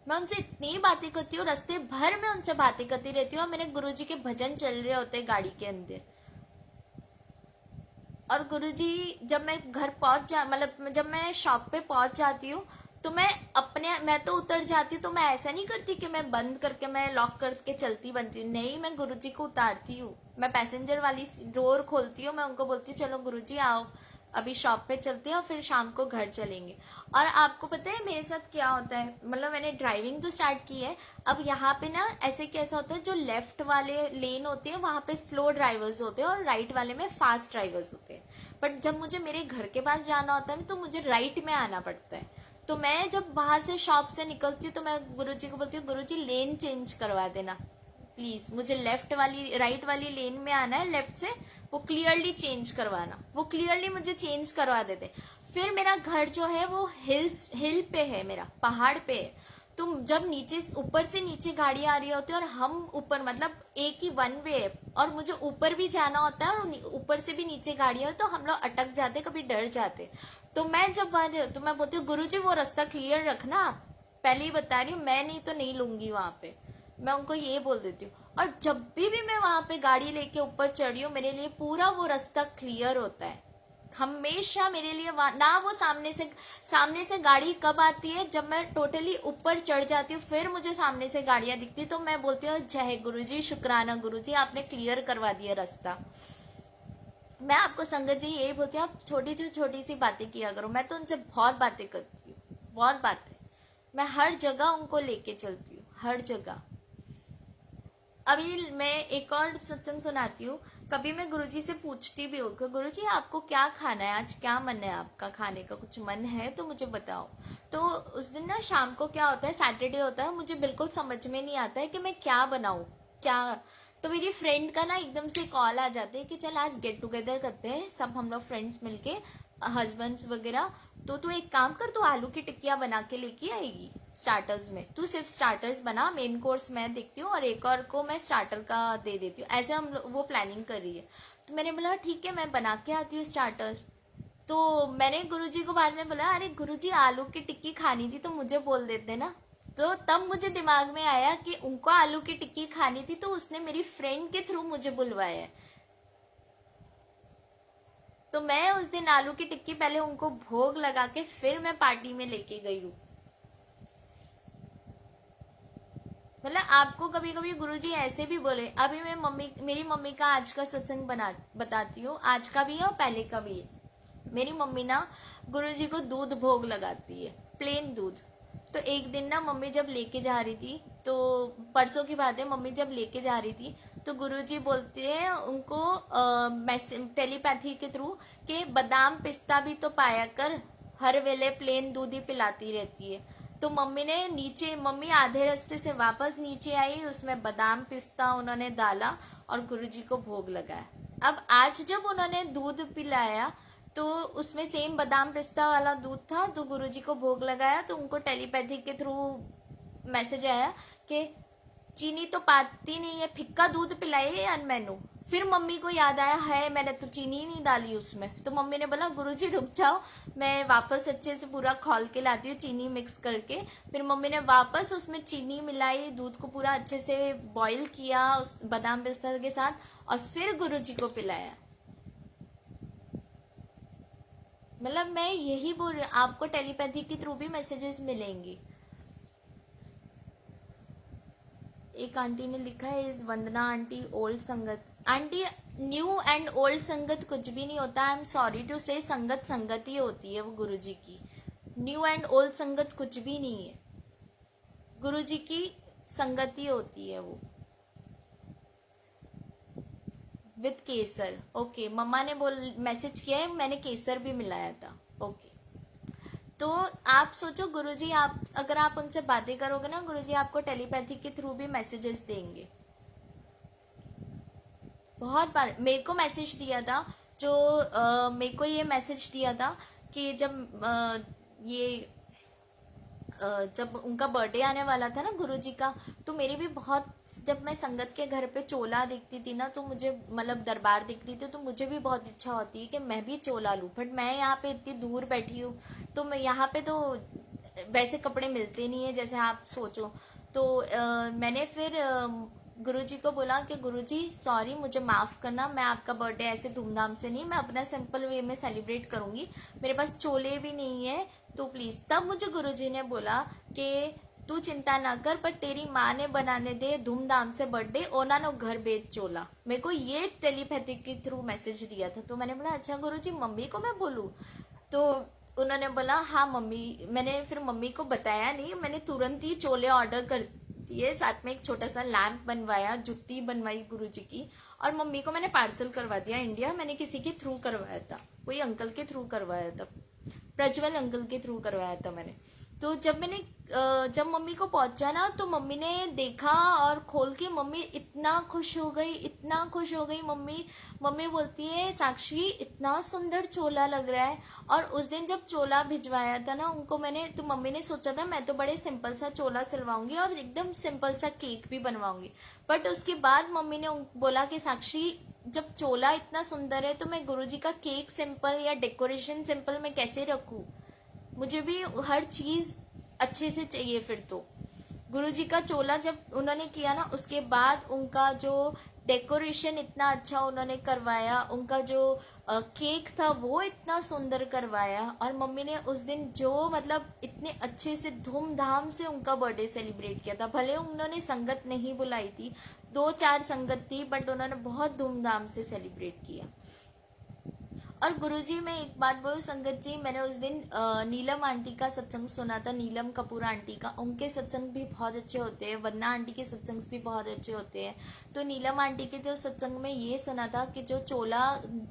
मैं उनसे इतनी बातें करती हूँ, रास्ते भर में उनसे बातें करती रहती हूँ, और मेरे गुरुजी के भजन चल रहे होते हैं गाड़ी के अंदर। और गुरुजी जब मैं घर पहुंच जा, मतलब जब मैं शॉप पे पहुंच जाती हूँ तो मैं तो उतर जाती हूँ। तो मैं ऐसा नहीं करती कि मैं बंद करके मैं लॉक करके चलती बनती हूँ, नहीं, मैं गुरुजी को उतारती हूँ। मैं पैसेंजर वाली डोर खोलती हूँ, मैं उनको बोलती हूँ चलो गुरुजी आओ अभी शॉप पे चलते हैं और फिर शाम को घर चलेंगे। और आपको पता है मेरे साथ क्या होता है, मतलब मैंने ड्राइविंग तो स्टार्ट की है, अब यहाँ पे ना ऐसे कैसा होता है, जो लेफ्ट वाले लेन होते हैं वहां पे स्लो ड्राइवर्स होते हैं और राइट वाले में फास्ट ड्राइवर्स होते हैं। बट जब मुझे मेरे घर के पास जाना होता है ना, तो मुझे राइट में आना पड़ता है। तो मैं जब वहां से शॉप से निकलती हूँ तो मैं गुरुजी को बोलती हूँ गुरुजी लेन चेंज करवा देना प्लीज, मुझे लेफ्ट वाली राइट वाली लेन में आना है, लेफ्ट से वो क्लियरली चेंज करवाना। वो क्लियरली मुझे चेंज करवा देते। फिर मेरा घर जो है वो हिल पे है, मेरा पहाड़ पे है। तो जब नीचे ऊपर से नीचे गाड़ी आ रही होती है और हम ऊपर, मतलब एक ही वन वे है और मुझे ऊपर भी जाना होता है और ऊपर से भी नीचे गाड़ी है, तो हम लोग अटक जाते, कभी डर जाते। तो मैं जब तो मैं बोलती हूँ गुरुजी वो रास्ता क्लियर रखना, पहले ही बता रही हूँ, मैं नहीं तो नहीं लूंगी वहां पे। मैं उनको ये बोल देती हूँ। और जब भी मैं वहां पे गाड़ी लेके ऊपर चढ़ी हूँ, मेरे लिए पूरा वो रास्ता क्लियर होता है हमेशा मेरे लिए। ना वो सामने से गाड़ी कब आती है, जब मैं टोटली ऊपर चढ़ जाती हूँ फिर मुझे सामने से गाड़ियां दिखती, तो मैं बोलती हूँ जय गुरुजी, शुक्राना गुरुजी, आपने क्लियर करवा दिया रास्ता। मैं आपको संगत जी यही बोलती हूँ, आप छोटी सी बातें किया करो। मैं तो उनसे बहुत बातें करती हूँ, बहुत बातें। मैं हर जगह उनको लेके चलती हूँ, हर जगह। अभी मैं एक और सत्संग सुनाती हूँ। कभी मैं गुरुजी से पूछती भी हूँ कि गुरुजी आपको क्या खाना है, आज क्या मन है आपका खाने का, कुछ मन है तो मुझे बताओ। तो उस दिन ना शाम को क्या होता है, सैटरडे होता है, मुझे बिल्कुल समझ में नहीं आता है कि मैं क्या बनाऊं क्या। तो मेरी फ्रेंड का ना एकदम से कॉल आ जाते है कि चल आज गेट टुगेदर करते हैं सब हम लोग फ्रेंड्स मिलके, हस्बैंड्स वगैरह। तो तू एक काम कर, तू आलू की टिक्किया बना के लेके आएगी स्टार्टर्स में, तू सिर्फ स्टार्टर्स बना, मेन कोर्स मैं देखती हूँ और एक और को मैं स्टार्टर का दे देती हूँ। ऐसे वो प्लानिंग कर रही है। तो मैंने बोला ठीक है मैं बना के आती हूँ स्टार्टर। तो मैंने गुरुजी को बाद में बोला अरे गुरुजी आलू की टिक्की खानी थी तो मुझे बोल देते ना। तो तब मुझे दिमाग में आया कि उनको आलू की टिक्की खानी थी तो उसने मेरी फ्रेंड के थ्रू मुझे बुलवाया है। तो मैं उस दिन आलू की टिक्की पहले उनको भोग लगा के फिर मैं पार्टी में लेके गई हूँ। मतलब आपको कभी कभी गुरुजी ऐसे भी बोले। अभी मैं मेरी मम्मी का आज का सत्संग बताती हूँ, आज का भी है और पहले का भी है। मेरी मम्मी ना गुरुजी को दूध भोग लगाती है, प्लेन दूध। तो एक दिन ना मम्मी जब लेके जा रही थी तो परसों की बात है, मम्मी जब लेके जा रही थी तो गुरुजी बोलते हैं उनको टेलीपैथी के थ्रू कि बादाम पिस्ता भी तो पाया कर, हर वेले प्लेन दूध ही पिलाती रहती है। तो मम्मी ने नीचे, मम्मी आधे रास्ते से वापस नीचे आई, उसमें बादाम पिस्ता उन्होंने डाला और गुरुजी को भोग लगाया। अब आज जब उन्होंने दूध पिलाया तो उसमें सेम बादाम पिस्ता वाला दूध था, तो गुरुजी को भोग लगाया तो उनको टेलीपैथी के थ्रू मैसेज आया कि चीनी तो पाती नहीं है, फिक्का दूध पिलाइए या मैनू। फिर मम्मी को याद आया है मैंने तो चीनी नहीं डाली उसमें, तो मम्मी ने बोला गुरुजी रुक जाओ, मैं वापस अच्छे से पूरा खौल के लाती हूँ चीनी मिक्स करके। फिर मम्मी ने वापस उसमें चीनी मिलाई, दूध को पूरा अच्छे से बॉईल किया उस बादाम पिस्ता के साथ और फिर गुरुजी को पिलाया। मतलब मैं यही बोल रही हूँ, आपको टेलीपैथी के थ्रू भी मैसेजेस मिलेंगी। एक आंटी ने लिखा है इज वंदना आंटी ओल्ड संगत। आंटी न्यू एंड ओल्ड संगत कुछ भी नहीं होता, आई एम सॉरी टू से, संगत संगत ही होती है वो गुरुजी की। न्यू एंड ओल्ड संगत कुछ भी नहीं है, गुरुजी की संगत ही होती है वो। विद केसर, ओके मम्मा ने मैसेज किया है, मैंने केसर भी मिलाया था, ओके। तो आप सोचो गुरुजी, आप अगर आप उनसे बातें करोगे ना, गुरुजी आपको टेलीपैथी के थ्रू भी मैसेजेस देंगे। बहुत बार मेरे को मैसेज दिया था, जो मेरे को ये मैसेज दिया था कि जब उनका बर्थडे आने वाला था ना गुरुजी का, तो मेरी भी बहुत, जब मैं संगत के घर पे चोला देखती थी ना, तो मुझे मतलब दरबार दिखती थी, तो मुझे भी बहुत इच्छा होती है कि मैं भी चोला लूँ। बट मैं यहाँ पे इतनी दूर बैठी हूँ, तो मैं यहाँ पे तो वैसे कपड़े मिलते नहीं है जैसे आप सोचो। तो मैंने फिर गुरुजी को बोला कि गुरुजी सॉरी, मुझे माफ़ करना, मैं आपका बर्थडे ऐसे धूमधाम से नहीं, मैं अपना सिंपल वे में सेलिब्रेट करूँगी, मेरे पास चोले भी नहीं है, तो प्लीज़। तब मुझे गुरुजी ने बोला कि तू चिंता ना कर, पर तेरी माँ ने बनाने दे धूमधाम से बर्थडे, ओना नो घर बेच चोला। मेरे को ये टेलीपैथी के थ्रू मैसेज दिया था। तो मैंने बोला अच्छा गुरुजी मम्मी को मैं बोलूँ? तो उन्होंने बोला हाँ मम्मी। मैंने फिर मम्मी को बताया नहीं, मैंने तुरंत ही चोले ऑर्डर कर दिए, साथ में एक छोटा सा लैम्प बनवाया, जुत्ती बनवाई गुरुजी की, और मम्मी को मैंने पार्सल करवा दिया इंडिया। मैंने किसी के थ्रू करवाया था, कोई अंकल के थ्रू करवाया था, प्रज्वल अंकल के थ्रू करवाया था मैंने। तो जब मम्मी को पहुंचा ना, तो मम्मी ने देखा और खोल के मम्मी इतना खुश हो गई, इतना खुश हो गई मम्मी। मम्मी बोलती है साक्षी इतना सुंदर चोला लग रहा है। और उस दिन जब चोला भिजवाया था ना उनको मैंने, तो मम्मी ने सोचा था मैं तो बड़े सिंपल सा चोला सिलवाऊंगी और एकदम सिंपल सा केक भी बनवाऊंगी। बट उसके बाद मम्मी ने बोला कि साक्षी जब चोला इतना सुंदर है तो मैं गुरुजी का केक सिंपल या डेकोरेशन सिंपल मैं कैसे रखूं, मुझे भी हर चीज अच्छे से चाहिए। फिर तो गुरुजी का चोला जब उन्होंने किया ना, उसके बाद उनका जो डेकोरेशन इतना अच्छा उन्होंने करवाया, उनका जो केक था वो इतना सुंदर करवाया। और मम्मी ने उस दिन जो मतलब इतने अच्छे से धूमधाम से उनका बर्थडे सेलिब्रेट किया था। भले उन्होंने संगत नहीं बुलाई थी, 2-4 संगत थी, बट उन्होंने बहुत धूमधाम से सेलिब्रेट किया। और गुरुजी मैं एक बात बोलूं संगत जी, मैंने उस दिन नीलम आंटी का सत्संग सुना था, नीलम कपूर आंटी का। उनके सत्संग भी बहुत अच्छे होते हैं, वन्ना आंटी के सत्संग भी बहुत अच्छे होते हैं। तो नीलम आंटी के जो सत्संग में ये सुना था कि जो चोला,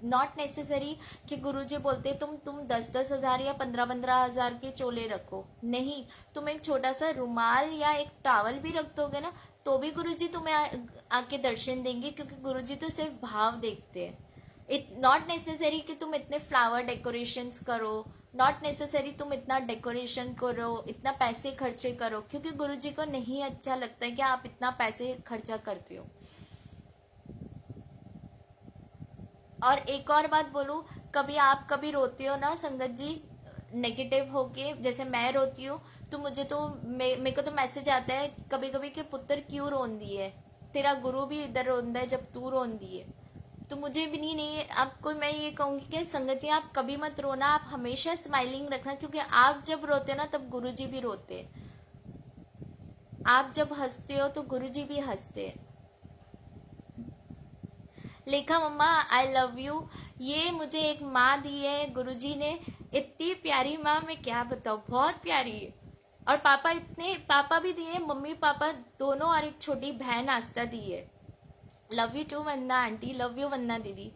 नॉट नेसेसरी कि गुरुजी बोलते तुम 10-10 हज़ार या 15-15 हज़ार के चोले रखो, नहीं, तुम एक छोटा सा रुमाल या एक टावल भी रख दोगे ना, तो भी गुरुजी तुम्हें आके दर्शन देंगे, क्योंकि गुरुजी तो सिर्फ भाव देखते हैं। नॉट नेसेसरी कि तुम इतने फ्लावर डेकोरेशंस करो, नॉट नेसेसरी तुम इतना डेकोरेशन करो, इतना पैसे खर्चे करो, क्योंकि गुरुजी को नहीं अच्छा लगता है कि आप इतना पैसे खर्चा करते हो। और एक और बात बोलूं, कभी रोते हो ना संगत जी, नेगेटिव होके, जैसे मैं रोती हूँ, तो मेरे को तो मैसेज आता है कभी कभी कि पुत्र क्यों रोन दी है, तेरा गुरु भी इधर रोंदा है जब तू रोन दी है। तो मुझे भी नहीं आपको मैं ये कहूंगी कि संगत जी आप कभी मत रोना, आप हमेशा स्माइलिंग रखना, क्योंकि आप जब रोते हो ना तब गुरुजी भी रोते हैं, आप जब हंसते हो तो गुरुजी भी हंसते हैं। लेखा मम्मा आई लव यू, ये मुझे एक माँ दी है गुरुजी ने, इतनी प्यारी माँ, मैं क्या बताऊँ, बहुत प्यारी है। और पापा भी दिए, मम्मी पापा दोनों, और एक छोटी बहन आस्था दी है। Love you too Vandana aunty, love you Vandana didi,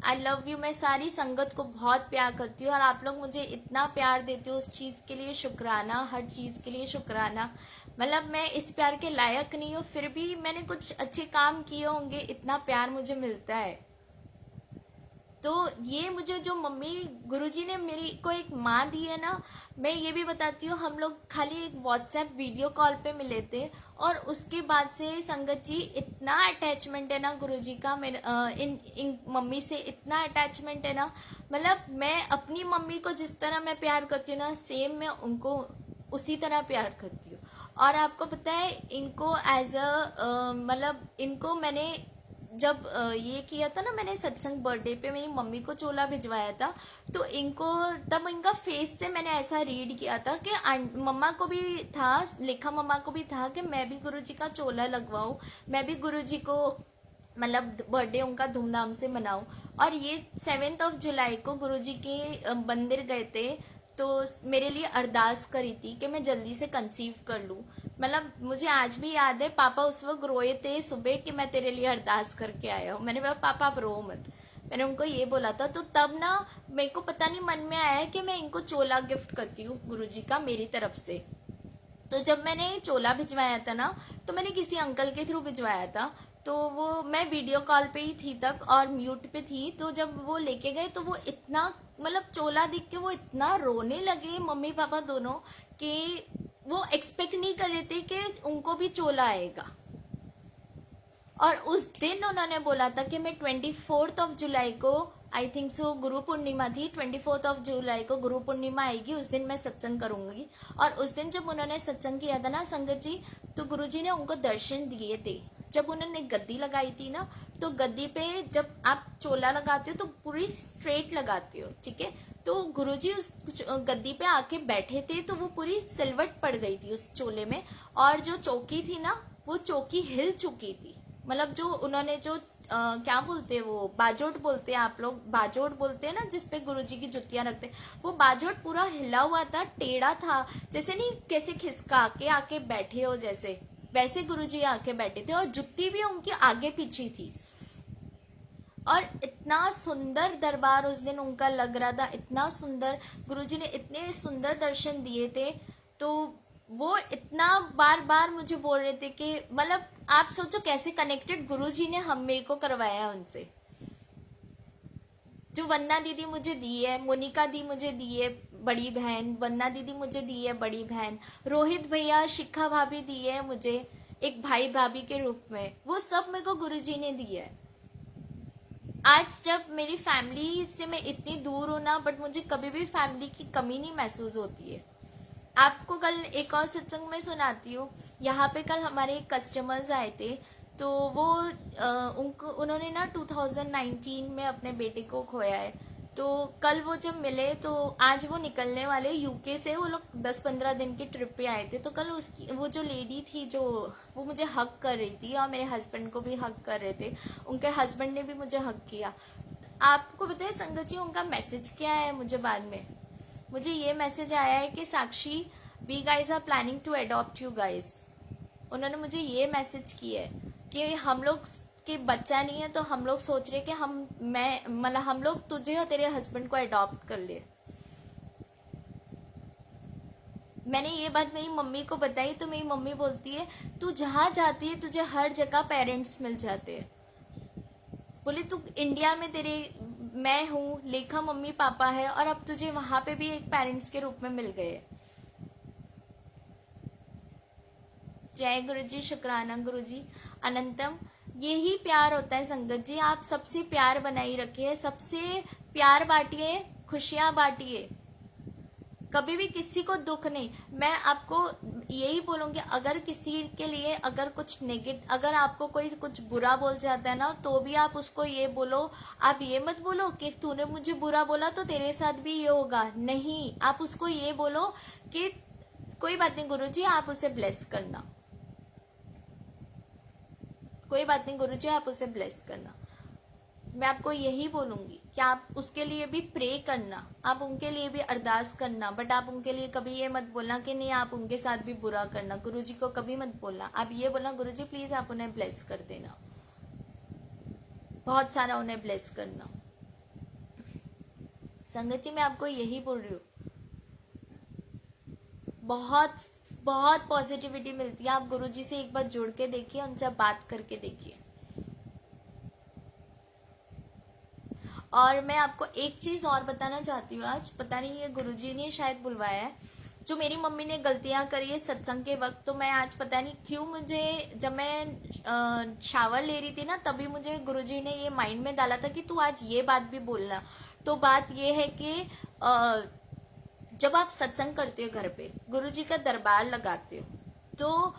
I love you. मैं सारी संगत को बहुत प्यार करती हूँ और आप लोग मुझे इतना प्यार देते हो, उस चीज़ के लिए शुक्राना, हर चीज़ के लिए शुक्राना। मतलब मैं इस प्यार के लायक नहीं हूँ, फिर भी मैंने कुछ अच्छे काम किए होंगे, इतना प्यार मुझे मिलता है। तो ये मुझे जो मम्मी गुरुजी ने मेरी को एक माँ दी है ना, मैं ये भी बताती हूँ, हम लोग खाली एक व्हाट्सएप वीडियो कॉल पे मिले थे और उसके बाद से संगत जी इतना अटैचमेंट है ना गुरुजी का मेरे इन मम्मी से, इतना अटैचमेंट है ना। मतलब मैं अपनी मम्मी को जिस तरह मैं प्यार करती हूँ ना, सेम मैं उनको उसी तरह प्यार करती हूँ। और आपको पता है इनको एज अ मतलब इनको मैंने जब ये किया था ना, मैंने सत्संग बर्थडे पे मेरी मम्मी को चोला भिजवाया था, तो इनको तब इनका फेस से मैंने ऐसा रीड किया था कि मम्मा को भी था, लेखा मम्मा को भी था कि मैं भी गुरुजी का चोला लगवाऊं, मैं भी गुरुजी को मतलब बर्थडे उनका धूमधाम से मनाऊं। और ये 7 जुलाई को गुरुजी के मंदिर गए थे, तो मेरे लिए अरदास करी थी कि मैं जल्दी से कंसीव कर लूं। मतलब मुझे आज भी याद है, पापा उस वक्त रोए थे सुबह कि मैं तेरे लिए अरदास करके आया हूँ। मैंने बोला पापा आप रो मत, मैंने उनको ये बोला था। तो तब ना मेरे को पता नहीं मन में आया कि मैं इनको चोला गिफ्ट करती हूँ गुरुजी का मेरी तरफ से। तो जब मैंने चोला भिजवाया था ना, तो मैंने किसी अंकल के थ्रू भिजवाया था, तो वो मैं वीडियो कॉल पे ही थी तब और म्यूट पे थी। तो जब वो लेके गए तो वो इतना मतलब चोला देख के वो इतना रोने लगे मम्मी पापा दोनों, कि वो एक्सपेक्ट नहीं कर रहे थे कि उनको भी चोला आएगा। और उस दिन उन्होंने बोला था कि मैं 24 जुलाई को, I think so Guru Purnima थी, 24 जुलाई को गुरु पूर्णिमा आएगी, उस दिन मैं सत्संग करूंगी। और उस दिन जब उन्होंने सत्संग किया था ना संगत जी, तो गुरुजी ने उनको दर्शन दिए थे। जब उन्होंने गद्दी लगाई थी ना, तो गद्दी पे जब आप चोला लगाते हो तो पूरी स्ट्रेट लगाते हो, ठीक है। तो गुरुजी उस गद्दी पे आके बैठे थे, तो वो पूरी सिलवट पड़ गई थी उस चोले में, और जो चौकी थी ना वो चौकी हिल चुकी थी। मतलब जो उन्होंने जो क्या बोलते हैं, वो बाजोट बोलते हैं, आप लोग बाजोट बोलते हैं ना, जिसपे गुरुजी की जुतियां रखते हैं, वो बाजोट पूरा हिला हुआ था, टेढ़ा था, जैसे नहीं कैसे खिसका के आके बैठे हो जैसे, वैसे गुरुजी आके बैठे थे, और जुत्ती भी उनकी आगे पीछे थी। और इतना सुंदर दरबार उस दिन उनका लग रहा था, इतना सुंदर, गुरुजी ने इतने सुंदर दर्शन दिए थे। तो वो इतना बार बार मुझे बोल रहे थे कि मतलब आप सोचो कैसे कनेक्टेड गुरुजी ने हम मेरे को करवाया उनसे। जो वंदना दीदी मुझे दी है, मोनिका दी मुझे दी है बड़ी बहन, वंदना दीदी मुझे दी है बड़ी बहन, रोहित भैया शिखा भाभी दी है मुझे एक भाई भाभी के रूप में, वो सब मेरे को गुरुजी ने दी है। आज जब मेरी फैमिली से मैं इतनी दूर हूं ना, बट मुझे कभी भी फैमिली की कमी नहीं महसूस होती है। आपको कल एक और सत्संग में सुनाती हूँ। यहाँ पे कल हमारे कस्टमर्स आए थे, तो वो उनको उन्होंने ना 2019 में अपने बेटे को खोया है। तो कल वो जब मिले, तो आज वो निकलने वाले यूके से, वो लोग 10-15 दिन की ट्रिप पे आए थे। तो कल उसकी वो जो लेडी थी, जो वो मुझे हक कर रही थी और मेरे हस्बैंड को भी हक कर रहे थे, उनके हस्बैंड ने भी मुझे हक किया। आपको बताए संगत जी उनका मैसेज क्या है मुझे बाद में, मुझे ये मैसेज आया है कि Sakshi we guys are planning to adopt you guys. उन्होंने मुझे ये मैसेज किया है कि हम लोग के बच्चा नहीं है, तो हम लोग सोच रहे कि हम लोग तुझे और तेरे हस्बैंड को अडॉप्ट कर ले। मैंने ये बात मेरी मम्मी को बताई, तो मेरी मम्मी बोलती है तू जहाँ जाती है तुझे हर जगह पेरेंट्स मिल जाते हैं। बोले तू इंडिया में तेरे मैं हूँ, लेखा मम्मी पापा है, और अब तुझे वहां पे भी एक पेरेंट्स के रूप में मिल गए। जय गुरु जी, शुक्राना गुरु जी, अनंतम। यही प्यार होता है संगत जी, आप सबसे प्यार बनाई रखिए, सबसे प्यार बांटिए, खुशियां बांटिए, कभी भी किसी को दुख नहीं। मैं आपको यही बोलूंगी, अगर किसी के लिए अगर कुछ नेगेटिव, अगर आपको कोई कुछ बुरा बोल जाता है ना, तो भी आप उसको ये बोलो, आप ये मत बोलो कि तूने मुझे बुरा बोला तो तेरे साथ भी ये होगा, नहीं, आप उसको ये बोलो कि कोई बात नहीं गुरुजी, आप उसे ब्लेस करना, कोई बात नहीं गुरुजी, आप उसे ब्लेस करना। मैं आपको यही बोलूंगी कि आप उसके लिए भी प्रे करना, आप उनके लिए भी अरदास करना, बट आप उनके लिए कभी ये मत बोलना कि नहीं आप उनके साथ भी बुरा करना। गुरुजी को कभी मत बोलना, आप ये बोलना गुरुजी प्लीज आप उन्हें ब्लेस कर देना, बहुत सारा उन्हें ब्लेस करना। संगत जी मैं आपको यही बोल रही हूँ, बहुत बहुत पॉजिटिविटी मिलती है। आप गुरुजी से एक बार जुड़ के देखिए, उनसे बात करके देखिए। और मैं आपको एक चीज और बताना चाहती हूँ, आज पता नहीं ये गुरुजी ने शायद बुलवाया है, जो मेरी मम्मी ने गलतियां करी है सत्संग के वक्त, तो मैं आज पता नहीं क्यों मुझे, जब मैं शावर ले रही थी ना, तभी मुझे गुरुजी ने ये माइंड में डाला था कि तू आज ये बात भी बोलना। तो बात ये है कि जब आप सत्संग करते हो घर पे, गुरुजी का दरबार लगाते हो, तो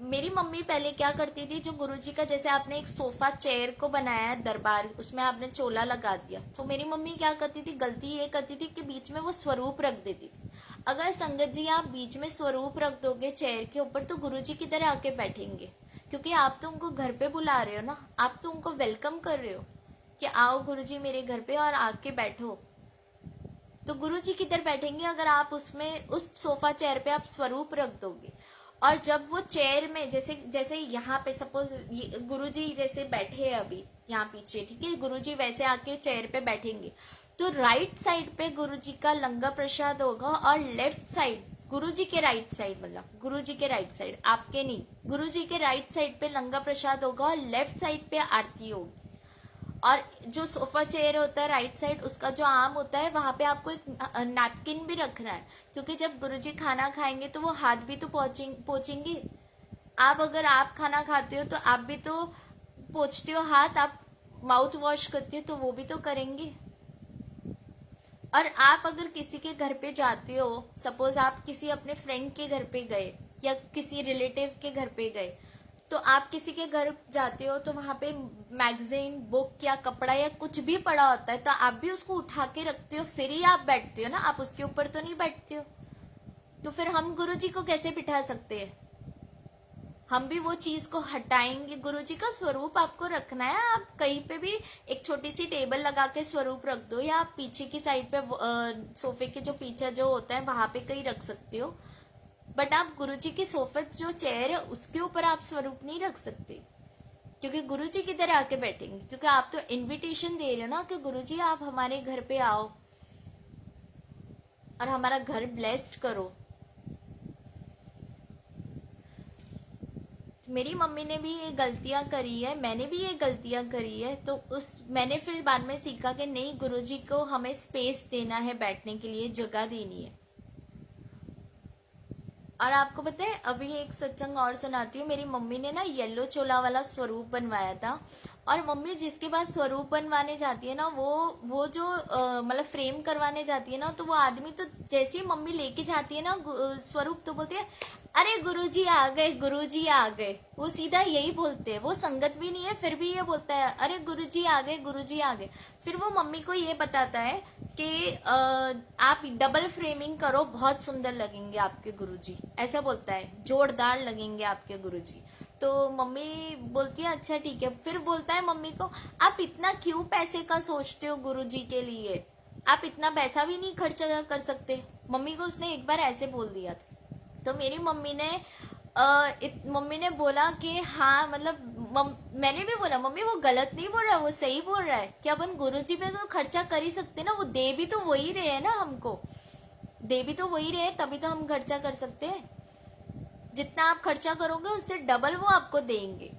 मेरी मम्मी पहले क्या करती थी, जो गुरुजी का जैसे आपने एक सोफा चेयर को बनाया है दरबार, उसमें आपने चोला लगा दिया, तो मेरी मम्मी क्या करती थी, गलती ये करती थी कि बीच में वो स्वरूप रख देती थी। अगर संगत जी आप बीच में स्वरूप रख दोगे चेयर के ऊपर, तो गुरुजी की तरह आके बैठेंगे, क्योंकि आप तो उनको घर पे बुला रहे हो ना, आप तो उनको वेलकम कर रहे हो कि आओ गुरुजी मेरे घर पे और आके बैठो। तो गुरुजी किधर बैठेंगे अगर आप उसमें उस सोफा चेयर पे आप स्वरूप रख दोगे। और जब वो चेयर में जैसे जैसे यहाँ पे सपोज गुरुजी जैसे बैठे हैं अभी यहाँ पीछे, ठीक है, गुरुजी वैसे आके चेयर पे बैठेंगे, तो राइट साइड पे गुरुजी का लंगर प्रसाद होगा और लेफ्ट साइड गुरुजी के राइट साइड, मतलब गुरुजी के राइट साइड, आपके नहीं, गुरुजी के राइट साइड पे लंगर प्रसाद होगा और लेफ्ट साइड पे आरती होगी। और जो सोफा चेयर होता है राइट साइड, उसका जो आर्म होता है वहां पे आपको एक नैपकिन भी रखना है, क्योंकि जब गुरुजी खाना खाएंगे तो वो हाथ भी तो पोछेंगे। आप अगर आप खाना खाते हो तो आप भी तो पोछते हो हाथ, आप माउथ वॉश करते हो तो वो भी तो करेंगे। और आप अगर किसी के घर पे जाते हो, सपोज आप किसी अपने फ्रेंड के घर पे गए या किसी रिलेटिव के घर पे गए, तो आप किसी के घर जाते हो तो वहां पे मैगजीन, बुक या कपड़ा या कुछ भी पड़ा होता है, तो आप भी उसको उठा के रखते हो, फिर ही आप बैठते हो ना, आप उसके ऊपर तो नहीं बैठते हो। तो फिर हम गुरुजी को कैसे बिठा सकते हैं? हम भी वो चीज को हटाएंगे। गुरुजी का स्वरूप आपको रखना है, आप कहीं पे भी एक छोटी सी टेबल लगा के स्वरूप रख दो, या आप पीछे की साइड पे सोफे के जो पीछे जो होता है वहां पे कहीं रख सकते हो, बट आप गुरुजी की सोफे जो चेयर है उसके ऊपर आप स्वरूप नहीं रख सकते, क्योंकि गुरुजी किधर आके बैठेंगे, क्योंकि आप तो इनविटेशन दे रहे हो ना कि गुरुजी आप हमारे घर पे आओ और हमारा घर ब्लेस्ड करो। मेरी मम्मी ने भी ये गलतियां करी है, मैंने भी ये गलतियां करी है, तो उस मैंने फिर बाद में सीखा कि नहीं, गुरुजी को हमें स्पेस देना है, बैठने के लिए जगह देनी है। और आपको पता है, अभी एक सत्संग और सुनाती हूँ। मेरी मम्मी ने ना येलो चोला वाला स्वरूप बनवाया था, और मम्मी जिसके पास स्वरूप बनवाने जाती है ना, वो जो मतलब फ्रेम करवाने जाती है ना, तो वो आदमी तो जैसे ही मम्मी लेके जाती है ना स्वरूप, तो बोलती है अरे गुरुजी आ गए, गुरुजी आ गए। वो सीधा यही बोलते हैं, वो संगत भी नहीं है फिर भी ये बोलता है अरे गुरुजी आ गए, गुरुजी आ गए। फिर वो मम्मी को ये बताता है कि आप डबल फ्रेमिंग करो, बहुत सुंदर लगेंगे आपके गुरुजी, ऐसा बोलता है, जोरदार लगेंगे आपके गुरुजी। तो मम्मी बोलती है अच्छा ठीक है। फिर बोलता है मम्मी को आप इतना क्यों पैसे का सोचते हो गुरुजी के लिए, आप इतना पैसा भी नहीं खर्च कर सकते। मम्मी को उसने एक बार ऐसे बोल दिया था। तो मेरी मम्मी ने बोला कि हाँ, मतलब मैंने भी बोला मम्मी वो गलत नहीं बोल रहा है, वो सही बोल रहा है कि अपन गुरुजी पे तो खर्चा कर ही सकते ना, वो दे भी तो वही रहे हैं ना, हमको दे भी तो वही रहे, तभी तो हम खर्चा कर सकते हैं। जितना आप खर्चा करोगे उससे डबल वो आपको देंगे।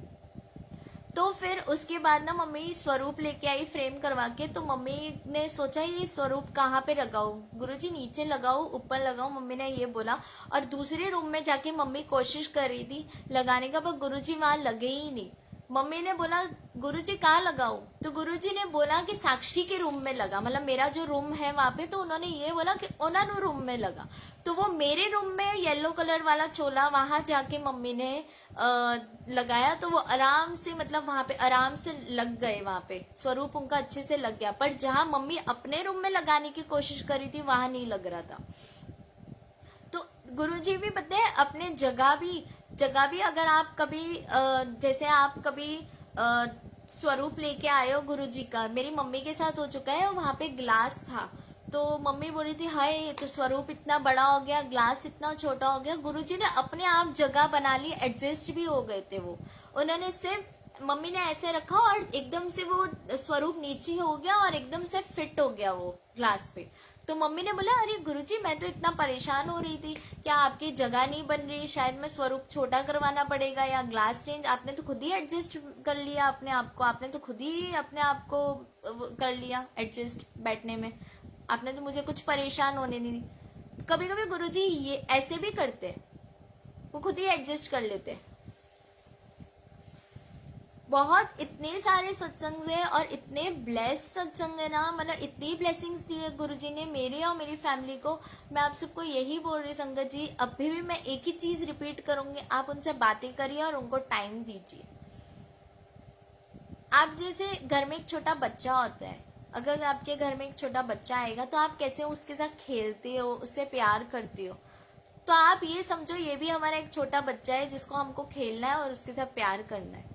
तो फिर उसके बाद ना मम्मी स्वरूप लेके आई फ्रेम करवा के, तो मम्मी ने सोचा ये स्वरूप कहाँ पे लगाओ, गुरुजी नीचे लगाओ ऊपर लगाओ, मम्मी ने ये बोला। और दूसरे रूम में जाके मम्मी कोशिश कर रही थी लगाने का, पर गुरुजी वहां लगे ही नहीं। मम्मी ने बोला गुरुजी कहाँ लगाऊं, तो गुरुजी ने बोला कि साक्षी के रूम में लगा, मतलब मेरा जो रूम है वहां पे, तो उन्होंने ये बोला कि उन्होंने रूम में लगा। तो वो मेरे रूम में येलो कलर वाला चोला वहां जाके मम्मी ने लगाया, तो वो आराम से, मतलब वहां पे आराम से लग गए, वहां पे स्वरूप उनका अच्छे से लग गया। पर जहां मम्मी अपने रूम में लगाने की कोशिश करी थी वहां नहीं लग रहा था। तो गुरुजी भी पता है अपने जगह भी अगर आप कभी जैसे आप कभी स्वरूप लेके आए हो गुरु जी का। मेरी मम्मी के साथ हो चुका है, वहां पे ग्लास था, तो मम्मी बोल रही थी हाय ये तो स्वरूप इतना बड़ा हो गया, ग्लास इतना छोटा हो गया। गुरुजी ने अपने आप जगह बना ली, एडजस्ट भी हो गए थे वो। उन्होंने सिर्फ मम्मी ने ऐसे रखा और एकदम से वो स्वरूप नीचे हो गया और एकदम से फिट हो गया वो ग्लास पे। तो मम्मी ने बोला अरे गुरुजी मैं तो इतना परेशान हो रही थी, क्या आपकी जगह नहीं बन रही, शायद मैं स्वरूप छोटा करवाना पड़ेगा या ग्लास चेंज। आपने तो खुद ही एडजस्ट कर लिया अपने आप को, आपने तो खुद ही अपने आप को कर लिया एडजस्ट बैठने में, आपने तो मुझे कुछ परेशान होने नहीं दी। कभी कभी गुरुजी ये ऐसे भी करते हैं, वो खुद ही एडजस्ट कर लेते हैं। बहुत इतने सारे सत्संग है और इतने ब्लेस सत्संग है ना, मतलब इतनी ब्लेसिंग्स दी है गुरुजी ने मेरे और मेरी फैमिली को। मैं आप सबको यही बोल रही संगत जी, अभी भी मैं एक ही चीज रिपीट करूंगी, आप उनसे बातें करिए और उनको टाइम दीजिए। आप जैसे घर में एक छोटा बच्चा होता है, अगर आपके घर में एक छोटा बच्चा आएगा तो आप कैसे उसके साथ खेलते हो, उससे प्यार करते हो, तो आप ये समझो ये भी हमारा एक छोटा बच्चा है जिसको हमको खेलना है और उसके साथ प्यार करना है।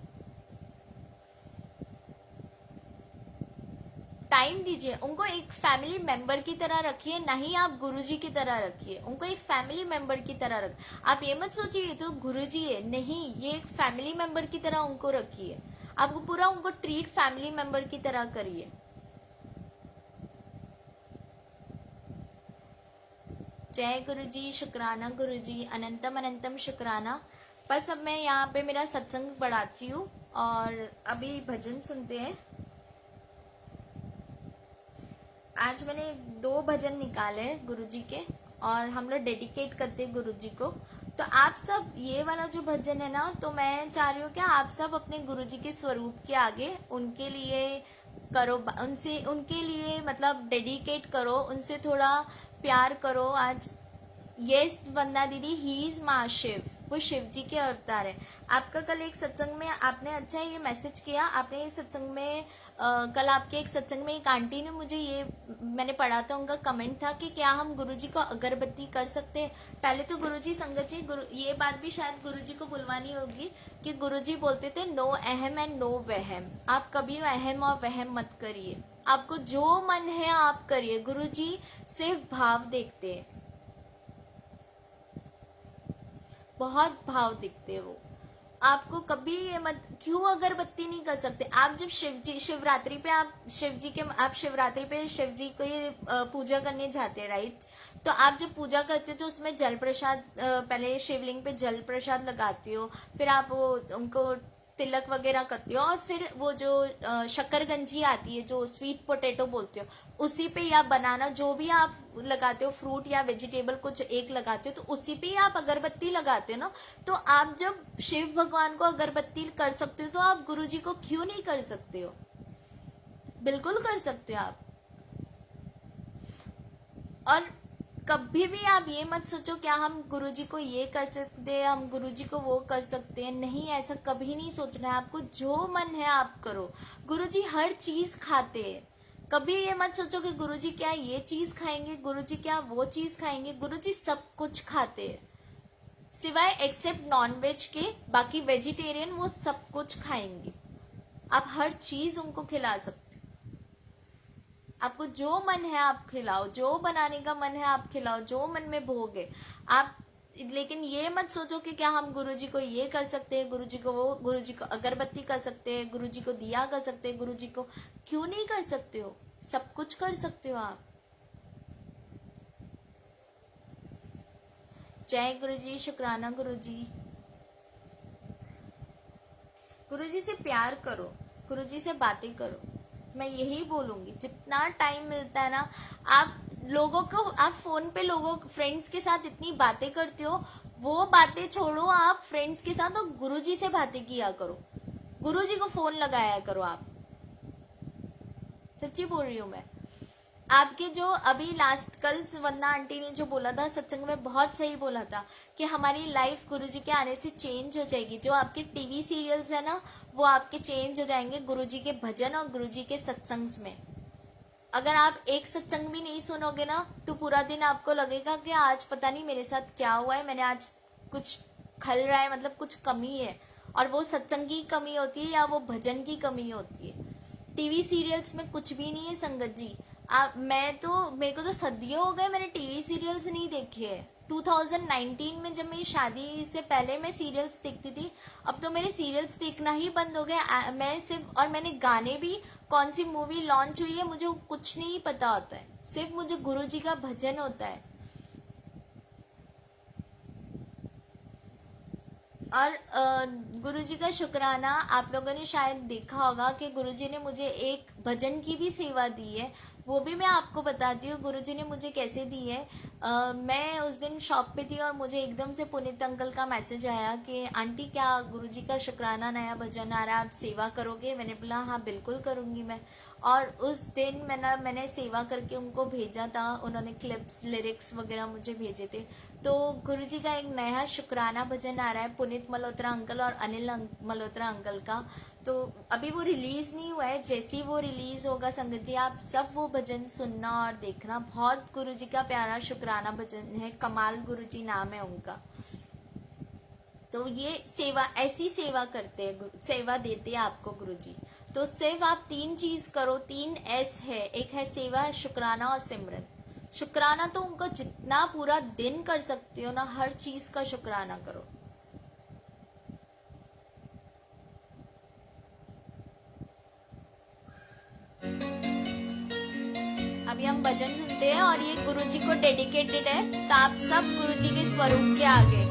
टाइम दीजिए उनको, एक फैमिली मेंबर की तरह रखिए, नहीं आप गुरुजी की तरह रखिए उनको, एक फैमिली मेंबर की तरह रख। आप ये मत सोचिए ये तो गुरुजी है, नहीं, ये एक फैमिली मेंबर की तरह उनको रखिए। आपको पूरा उनको ट्रीट फैमिली मेंबर की तरह करिए। जय गुरुजी, शुक्राना गुरुजी, अनंतम अनंतम शुक्राना। बस अब मैं यहाँ पे मेरा सत्संग बढ़ाती हूँ और अभी भजन सुनते हैं। आज मैंने 2 भजन निकाले गुरुजी के और हम लोग डेडिकेट करते हैं गुरुजी को। तो आप सब ये वाला जो भजन है ना, तो मैं चाह रही हूँ कि आप सब अपने गुरुजी के स्वरूप के आगे उनके लिए करो, उनसे उनके लिए मतलब डेडिकेट करो, उनसे थोड़ा प्यार करो। आज यस वंदना दीदी, ही इज माँ शिव, वो शिव जी के अवतार है। आपका कल एक सत्संग में आपने अच्छा ये मैसेज किया, आपने एक सत्संग में कल आपके एक सत्संग में एक आंटी ने मुझे ये, मैंने पढ़ा था उनका कमेंट था कि क्या हम गुरुजी को अगरबत्ती कर सकते हैं। पहले तो गुरुजी संगत जी ये बात भी शायद गुरुजी को बुलवानी होगी कि गुरुजी बोलते थे नो अहम एंड नो वहम, आप कभी अहम और वहम मत करिए, आपको जो मन है आप करिए। गुरुजी सिर्फ भाव देखते हैं, बहुत भाव दिखते वो। आपको कभी ये मत, क्यों अगरबत्ती नहीं कर सकते आप? जब शिवरात्रि पे आप शिवरात्रि पे शिव जी को ये पूजा करने जाते हैं राइट, तो आप जब पूजा करते हो तो उसमें जल प्रसाद, पहले शिवलिंग पे जल प्रसाद लगाते हो, फिर आप वो उनको तिलक वगैरह करते हो और फिर वो जो शक्करगंजी आती है जो स्वीट पोटैटो बोलते हो, उसी पे या बनाना जो भी आप लगाते हो, फ्रूट या वेजिटेबल कुछ एक लगाते हो, तो उसी पे ही आप अगरबत्ती लगाते हो ना। तो आप जब शिव भगवान को अगरबत्ती कर सकते हो तो आप गुरु जी को क्यों नहीं कर सकते हो? बिल्कुल कर सकते हो आप। और कभी भी आप ये मत सोचो क्या हम गुरुजी को ये कर सकते हैं, हम गुरुजी को वो कर सकते हैं, नहीं, ऐसा कभी नहीं सोचना है। आपको जो मन है आप करो। गुरुजी हर चीज खाते हैं, कभी ये मत सोचो कि गुरुजी क्या ये चीज खाएंगे, गुरुजी क्या वो चीज खाएंगे। गुरुजी सब कुछ खाते हैं सिवाय एक्सेप्ट नॉनवेज के, बाकी वेजिटेरियन वो सब कुछ खाएंगे। आप हर चीज उनको खिला सकते, आपको जो मन है आप खिलाओ, जो बनाने का मन है आप खिलाओ, जो मन में भोग है आप। लेकिन ये मत सोचो कि क्या हम गुरुजी को ये कर सकते हैं, गुरुजी को वो, गुरुजी को अगरबत्ती कर सकते हैं, गुरुजी को दिया कर सकते हैं, गुरुजी को क्यों नहीं कर सकते हो? सब कुछ कर सकते हो आप। जय गुरुजी, शुक्राना गुरुजी। गुरुजी से प्यार करो, गुरुजी से बातें करो। मैं यही बोलूंगी, जितना टाइम मिलता है ना, आप लोगों को, आप फोन पे लोगों फ्रेंड्स के साथ इतनी बातें करते हो, वो बातें छोड़ो, आप फ्रेंड्स के साथ और गुरुजी से बातें किया करो, गुरुजी को फोन लगाया करो आप। सच्ची बोल रही हूँ मैं। आपके जो अभी लास्ट कल वंदना आंटी ने जो बोला था सत्संग में, बहुत सही बोला था कि हमारी लाइफ गुरुजी के आने से चेंज हो जाएगी। जो आपके टीवी सीरियल्स है ना, वो आपके चेंज हो जाएंगे गुरुजी के भजन और गुरुजी के सत्संग में। अगर आप एक सत्संग भी नहीं सुनोगे ना, तो पूरा दिन आपको लगेगा कि आज पता नहीं मेरे साथ क्या हुआ है, मैंने आज कुछ खल रहा है, मतलब कुछ कमी है। और वो सत्संग की कमी होती है या वो भजन की कमी होती है। टीवी सीरियल्स में कुछ भी नहीं है संगत जी। मेरे को तो सदियों हो गए मैंने टीवी सीरियल्स नहीं देखे है। 2019 में जब मेरी शादी से पहले मैं सीरियल्स देखती थी, अब तो मेरे सीरियल्स देखना ही बंद हो गया। मैं सिर्फ, और मैंने गाने भी, कौन सी मूवी लॉन्च हुई है मुझे कुछ नहीं पता होता है, सिर्फ मुझे गुरुजी का भजन होता है। और गुरुजी का शुक्राना, आप लोगों ने शायद देखा होगा कि गुरुजी ने मुझे एक भजन की भी सेवा दी है, वो भी मैं आपको बताती हूँ गुरुजी ने मुझे कैसे दी है। मैं उस दिन शॉप पे थी और मुझे एकदम से पुनीत अंकल का मैसेज आया कि आंटी क्या गुरुजी का शुक्राना नया भजन आ रहा है, आप सेवा करोगे? मैंने बोला हाँ बिल्कुल करूँगी मैं। और उस दिन मैंने सेवा करके उनको भेजा था, उन्होंने क्लिप्स लिरिक्स वगैरह मुझे भेजे थे। तो गुरुजी का एक नया शुक्राना भजन आ रहा है पुनीत मल्होत्रा अंकल और अनिल मल्होत्रा अंकल का। तो अभी वो रिलीज नहीं हुआ है, जैसे ही वो रिलीज होगा संगत जी आप सब वो भजन सुनना और देखना। बहुत गुरुजी का प्यारा शुक्राना भजन है, कमाल गुरुजी नाम है उनका। तो ये सेवा, ऐसी सेवा करते हैं, सेवा देते हैं आपको गुरुजी। तो सिर्फ आप 3 चीज करो, 3 S है, एक है सेवा, शुक्राना और सिमरन। शुक्राना तो उनका जितना पूरा दिन कर सकते हो ना, हर चीज का शुक्राना करो। अभी हम भजन सुनते हैं और ये गुरुजी को डेडिकेटेड है, तो आप सब गुरुजी के स्वरूप के आगे।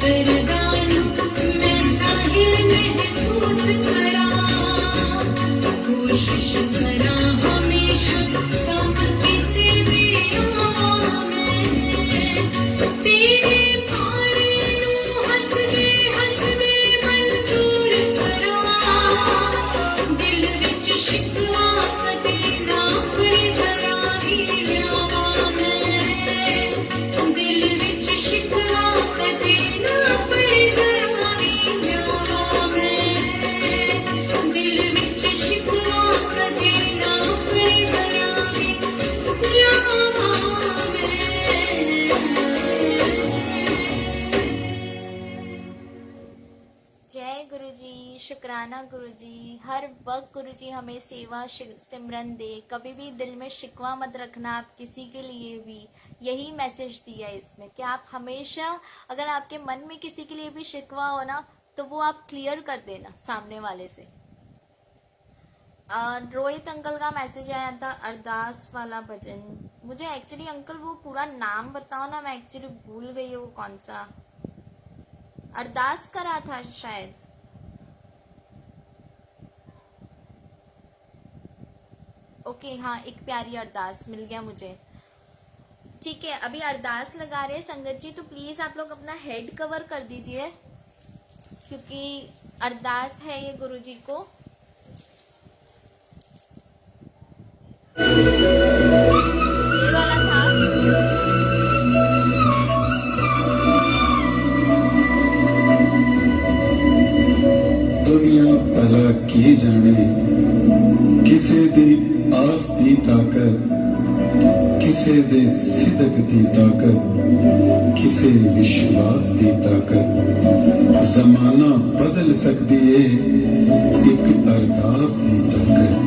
दरदान मैं साहिल महसूस करा शुक्राना गुरुजी। हर वक्त गुरुजी हमें सेवा सिमरन दे, कभी भी दिल में शिकवा मत रखना आप किसी के लिए भी। यही मैसेज दिया इसमें कि आप हमेशा, अगर आपके मन में किसी के लिए भी शिकवा हो ना, तो वो आप क्लियर कर देना सामने वाले से। रोहित अंकल का मैसेज आया था अरदास वाला भजन। मुझे एक्चुअली अंकल वो पूरा नाम बताओ ना, मैं एक्चुअली भूल गई हूँ वो कौन सा। अरदास करा था शायद। ओके हाँ, एक प्यारी अरदास मिल गया मुझे। ठीक है, अभी अरदास लगा रहे संगत जी, तो प्लीज आप लोग अपना हेड कवर कर दीजिए क्योंकि अरदास है ये गुरुजी को। ये वाला था। दुनिया भला की जाने किसे दी आस दी ताकत, किसे दे सिदक दी ताकत, किसे विश्वास दी ताकत। जमाना बदल सकती है एक अरदास दी ताकत।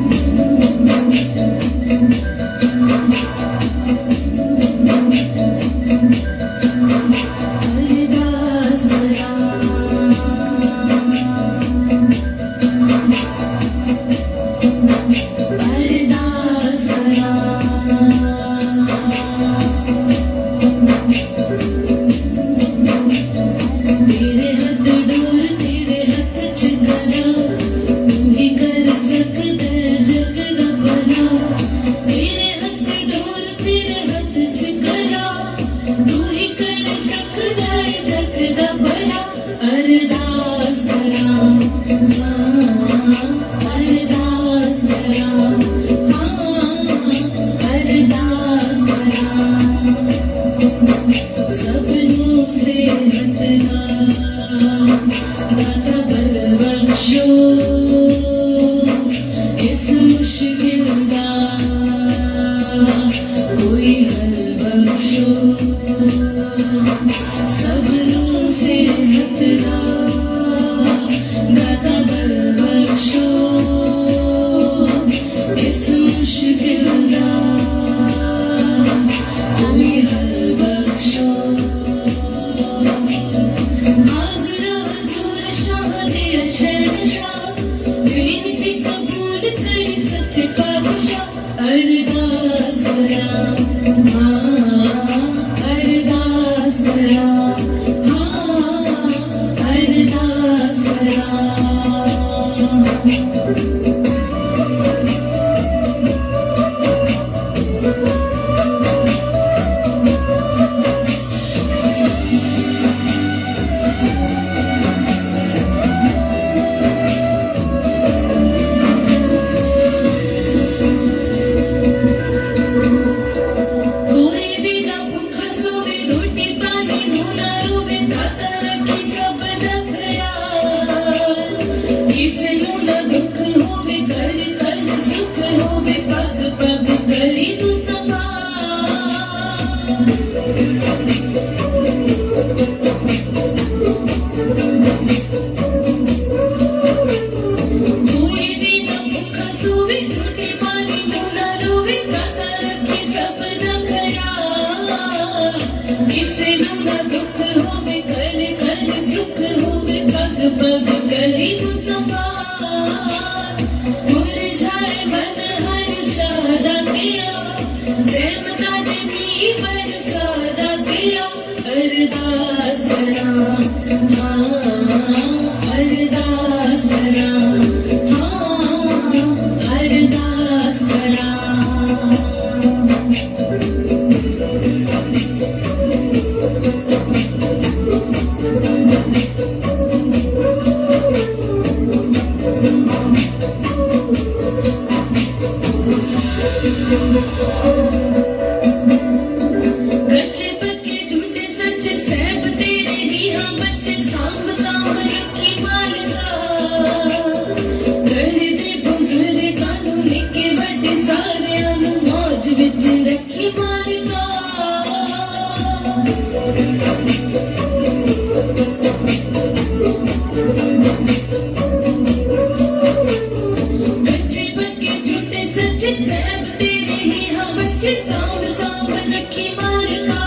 कच्चे पक्के झूठे सच्चे सब तेरे ही हम बच्चे सांभ सांभ रखी मालिका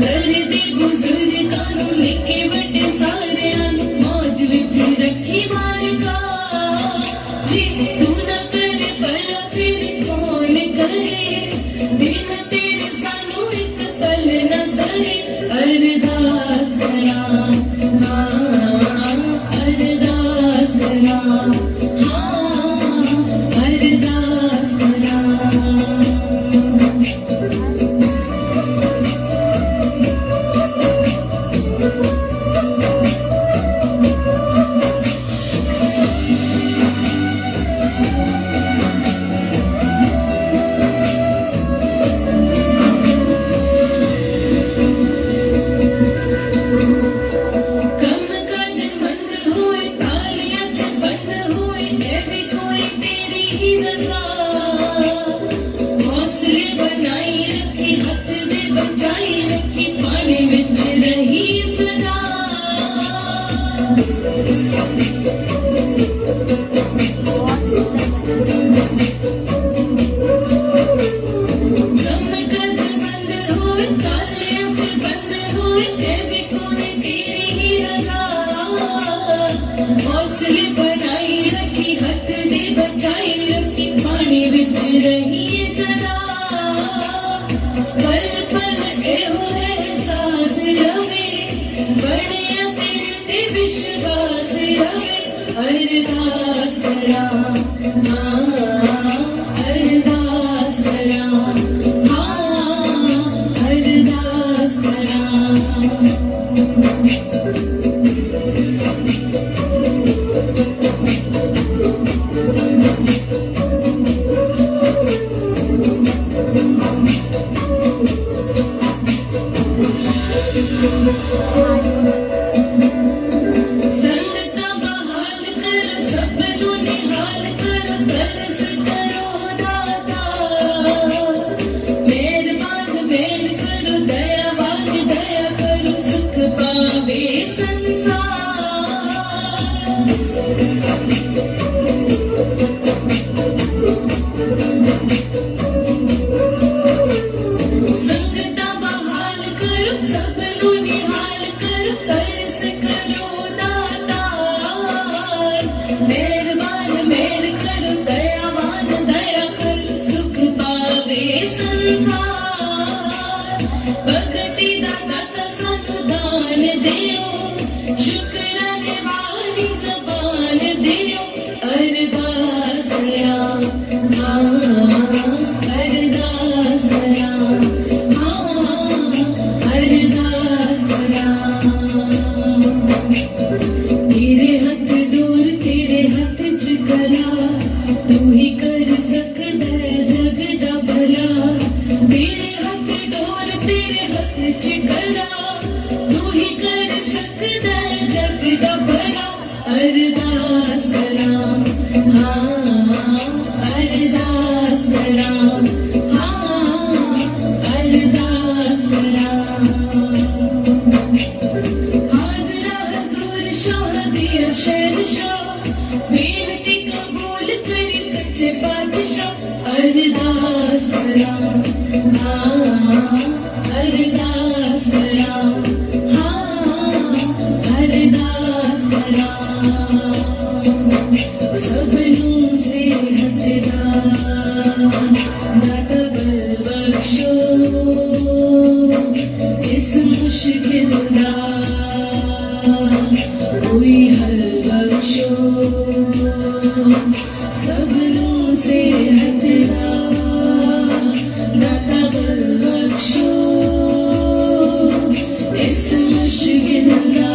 कर दे बुजुर्गां नूं निक्के वड्डे सारिआं नूं मौज विच रखी मालिका जी तू ना करे भला फिर कौन करे दिन तेरे सानू एक पल न सहे अरदास करां अरदास करां अरदास करां कम काज मंद होए तालियां च बंद होए ऐ भी कोई तेरी ही रज़ा हौसले बनाई रखी हथ दे बचाई रखी पानी विच रही सदा कम काज मंद होए तालियां च बंद होए ऐ भी कोई तेरी ही रज़ा हौसले बनाई रखी हथ दे बचाई रखी पानी विच रही सदा पल पल एहो एहसास रवे बड़िया तेरे ते विश्वास रवे अरदास करां अरदास करां अरदास करां संगता बहाल करो सब नू निहाल करो तरस करो दाता मेहरबान मेहर करो दयावान दया करो सुख पावे संसार संगता बहाल करो सब नू निहाल करो तरस करो दातार मेहरबान मेहर करो दयावान दया करो सुख पावे संसार भगती दा दाता सानू दान दियो शुक्राने वाली जबान दियो अरदास करां अरदास करां अरदास करां तेरे हथ डोर तेरे हथ च कला तू ही कर सकदा है जग दा भला तेरे हथ डोर तेरे हथ च कला तू ही कर सकदा है जग दा भला अरदास करां अरदास करां अरदास करां हाज़रा हज़ूर शाह दिया शहंशाह बेनती कबूल करी सच्चे बादशाह अरदास करां अरदास करां अरदास करां सबनू सेहत दाता बल बख्शो इस मुश्किल दा कोई हल बख्शो सबनू सेहत दाता बल बख्शो इस मुश्किल दा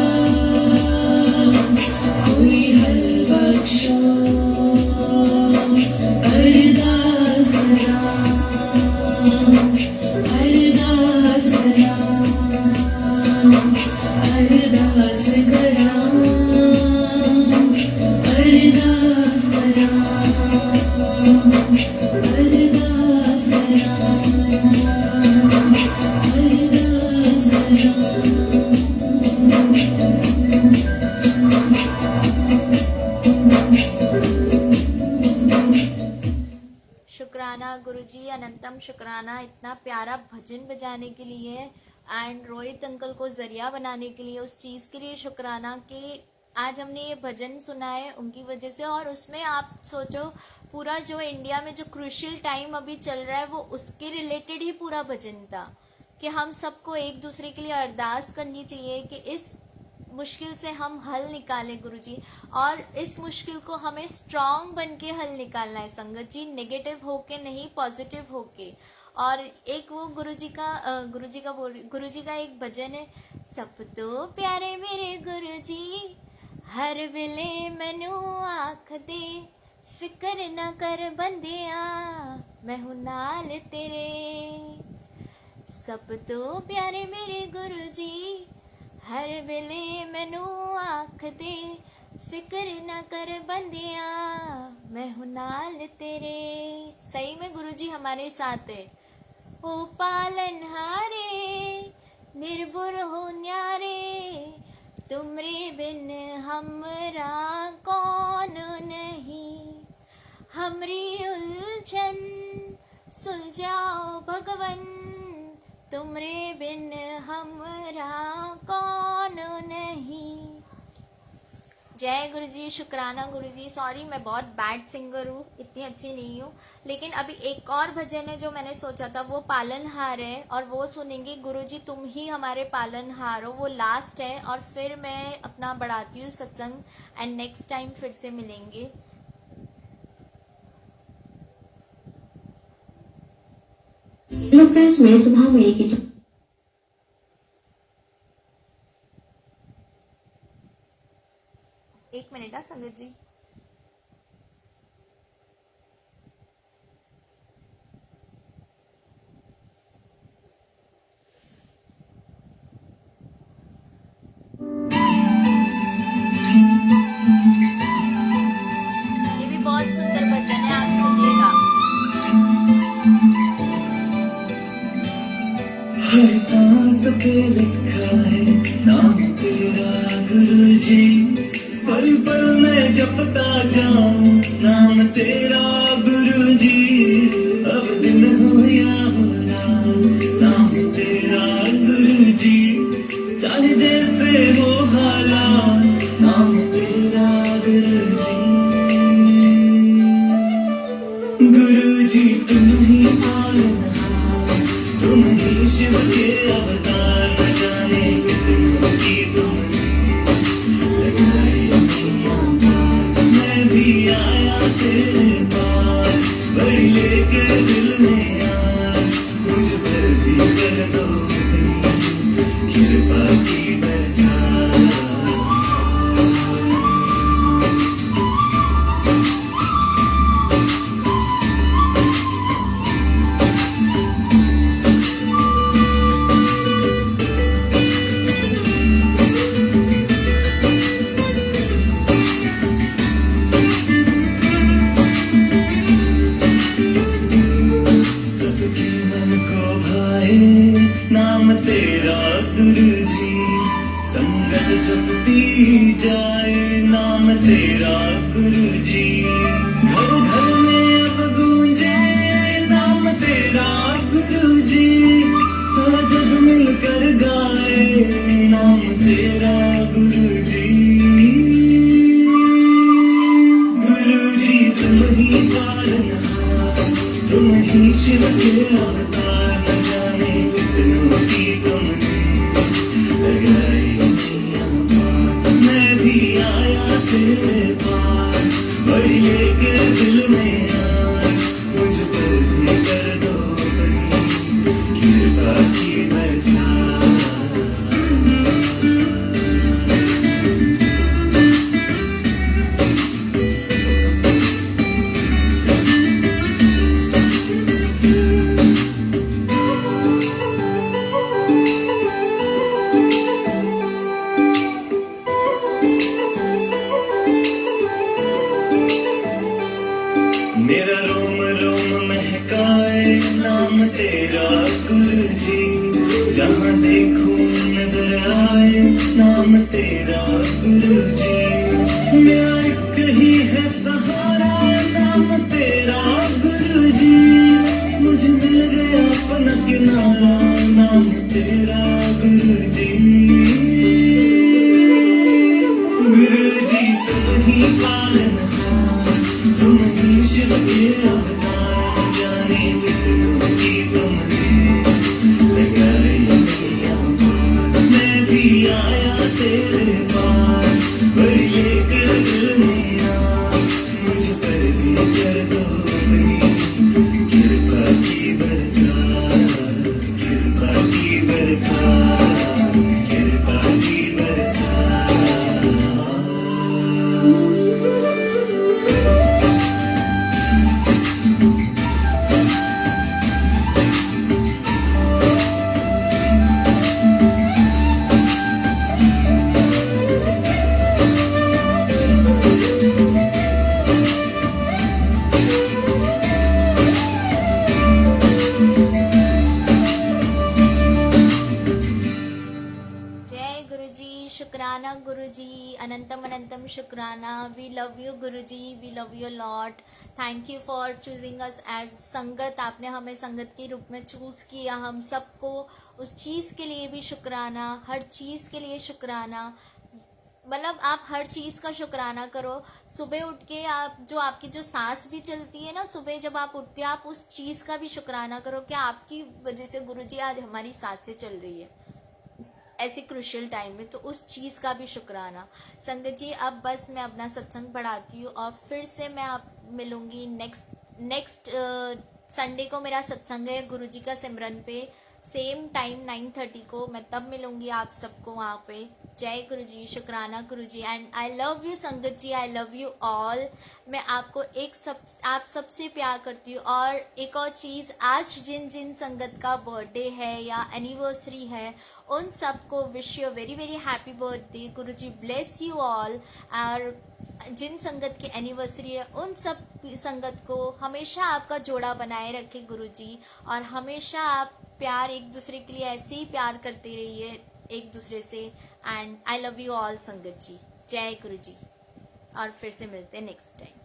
कोई हल बख्शो अरदास करां अरदास करां अरदास करां अरदास करां अरदास करां अरदास शुक्राना इतना प्यारा भजन बजाने के लिए एंड रोहित अंकल को जरिया बनाने के लिए, उस चीज़ के लिए शुक्राना कि आज हमने ये भजन सुना है उनकी वजह से। और उसमें आप सोचो पूरा जो इंडिया में जो क्रूशियल टाइम अभी चल रहा है वो उसके रिलेटेड ही पूरा भजन था कि हम सबको एक दूसरे के लिए अरदास करनी चाहिए कि इस मुश्किल से हम हल निकालें गुरुजी, और इस मुश्किल को हमें स्ट्रांग बन के हल निकालना है संगत जी, नेगेटिव होके नहीं, पॉजिटिव होके। और एक वो गुरुजी का एक भजन है, सब तो प्यारे मेरे गुरुजी हर वेले मैनू आख दे, फिक्र ना कर बंदिया मैं हूं नाल तेरे। सब तो प्यारे मेरे गुरुजी हर वेले मैनू आख दे, फिक्र ना कर बंदिया मैं हूं नाल तेरे। सही में गुरुजी हमारे साथ है। ओ पालनहारे निर्भर हो न्यारे, तुमरे बिन हमरा कौन नहीं, हमरी उलझन सुलझाओ भगवन, तुमरे बिन हमरा कौन नहीं। जय गुरुजी, शुक्राना गुरुजी। सॉरी मैं बहुत बैड सिंगर हूँ, इतनी अच्छी नहीं हूँ, लेकिन अभी एक और भजन है जो मैंने सोचा था वो पालनहार है और वो सुनेंगे। गुरुजी तुम ही हमारे पालनहार हो, वो लास्ट है और फिर मैं अपना बढ़ाती हूँ सत्संग एंड नेक्स्ट टाइम फिर से मिलेंगे। हेलो फ्रेंड्स, मैं सुधा मेरी किचन। एक मिनट संगत जी। ये भी बहुत सुंदर भजन है, आप सुनिएगा। हर सांस पे लिखा है नाम तेरा गुरुजी, पल पल में जपता जाऊं नाम तेरा गुरुजी, अब दिन हो या हो रात नाम तेरा गुरुजी, चाहे जैसे हो हालात नाम तेरा गुरुजी। गुरुजी तुम ही पालनहार, तुम ही शिव के अवतार, न जाने कितनों की तुमने लगाई दुनिया पार। मैं भी आया तेरे पास, बड़ी लेके दिल में आस, मुझ पर भी कर दो कृपा की बरसात। नाम तेरा गुरुजी, संगत जपती जाए नाम तेरा गुरुजी, घर घर में अब गूंजे नाम तेरा गुरुजी, सारा जग मिलकर गाए नाम तेरा गुरुजी। गुरुजी तुम ही पालनहार, तुम ही शिव के अवतार, न जाने कितनों की तुमने लगाई दुनिया पार। मैं भी आया तेरे पास, बड़ी लेके दिल में आस, मुझ पर भी कर दो कृपा की बरसात। मेरा रोम रोम महकाए नाम तेरा गुरुजी, जहाँ देखूं नजर आए नाम तेरा गुरुजी, मेरा एक ही है सहारा नाम तेरा गुरुजी, मुझे मिल नाम तेरा गुरुजी, गुरुजी तुम ही पालनहार, तुम ही शिव के अवतार, जाने बिनु की तुमने लगाई मैया पार, मैं भी आया तेरे पास, बड़ी लेकर दिल में आस, मुझ पर भी कर दो अपनी कृपा की बरसात, कृपा की बरसात, कृपा की बरसात। जय गुरुजी, शुक्राना गुरुजी, अनंतम अनंतम शुक्राना. We love you Guruji, we love you lot. Thank you for choosing us as sangat. आपने हमें संगत के रूप में चूज किया. हम सबको उस चीज के लिए भी शुक्राना, हर चीज के लिए शुक्राना. मतलब आप हर चीज का शुक्राना करो. सुबह उठ के आप जो आपकी जो सांस भी चलती है ना, सुबह जब आप उठते हैं, आप उस चीज का भी शुक्राना करो कि आपकी वजह से गुरुजी आज हमारी सांसें चल रही है ऐसे क्रूशियल टाइम में. तो उस चीज़ का भी शुक्राना. संगत जी, अब बस मैं अपना सत्संग पढ़ाती हूँ और फिर से मैं आप मिलूंगी नेक्स्ट संडे को. मेरा सत्संग है गुरुजी का सिमरन पे, सेम टाइम 9:30 को. मैं तब मिलूंगी आप सबको वहाँ पे. जय गुरुजी, शुक्राना गुरुजी. एंड आई लव यू संगत जी, आई लव यू ऑल. मैं आपको आप सबसे प्यार करती हूँ. और एक और चीज़, आज जिन जिन संगत का बर्थडे है या एनिवर्सरी है, उन सबको wish you very very happy birthday. Guruji bless you all. और जिन संगत की एनिवर्सरी है, उन सब संगत को हमेशा आपका जोड़ा बनाए रखे गुरुजी. और हमेशा आप प्यार एक दूसरे के लिए ऐसे ही प्यार करते रहिए एक दूसरे से. And I love you all संगत जी. जय गुरुजी. और फिर से मिलते हैं नेक्स्ट टाइम.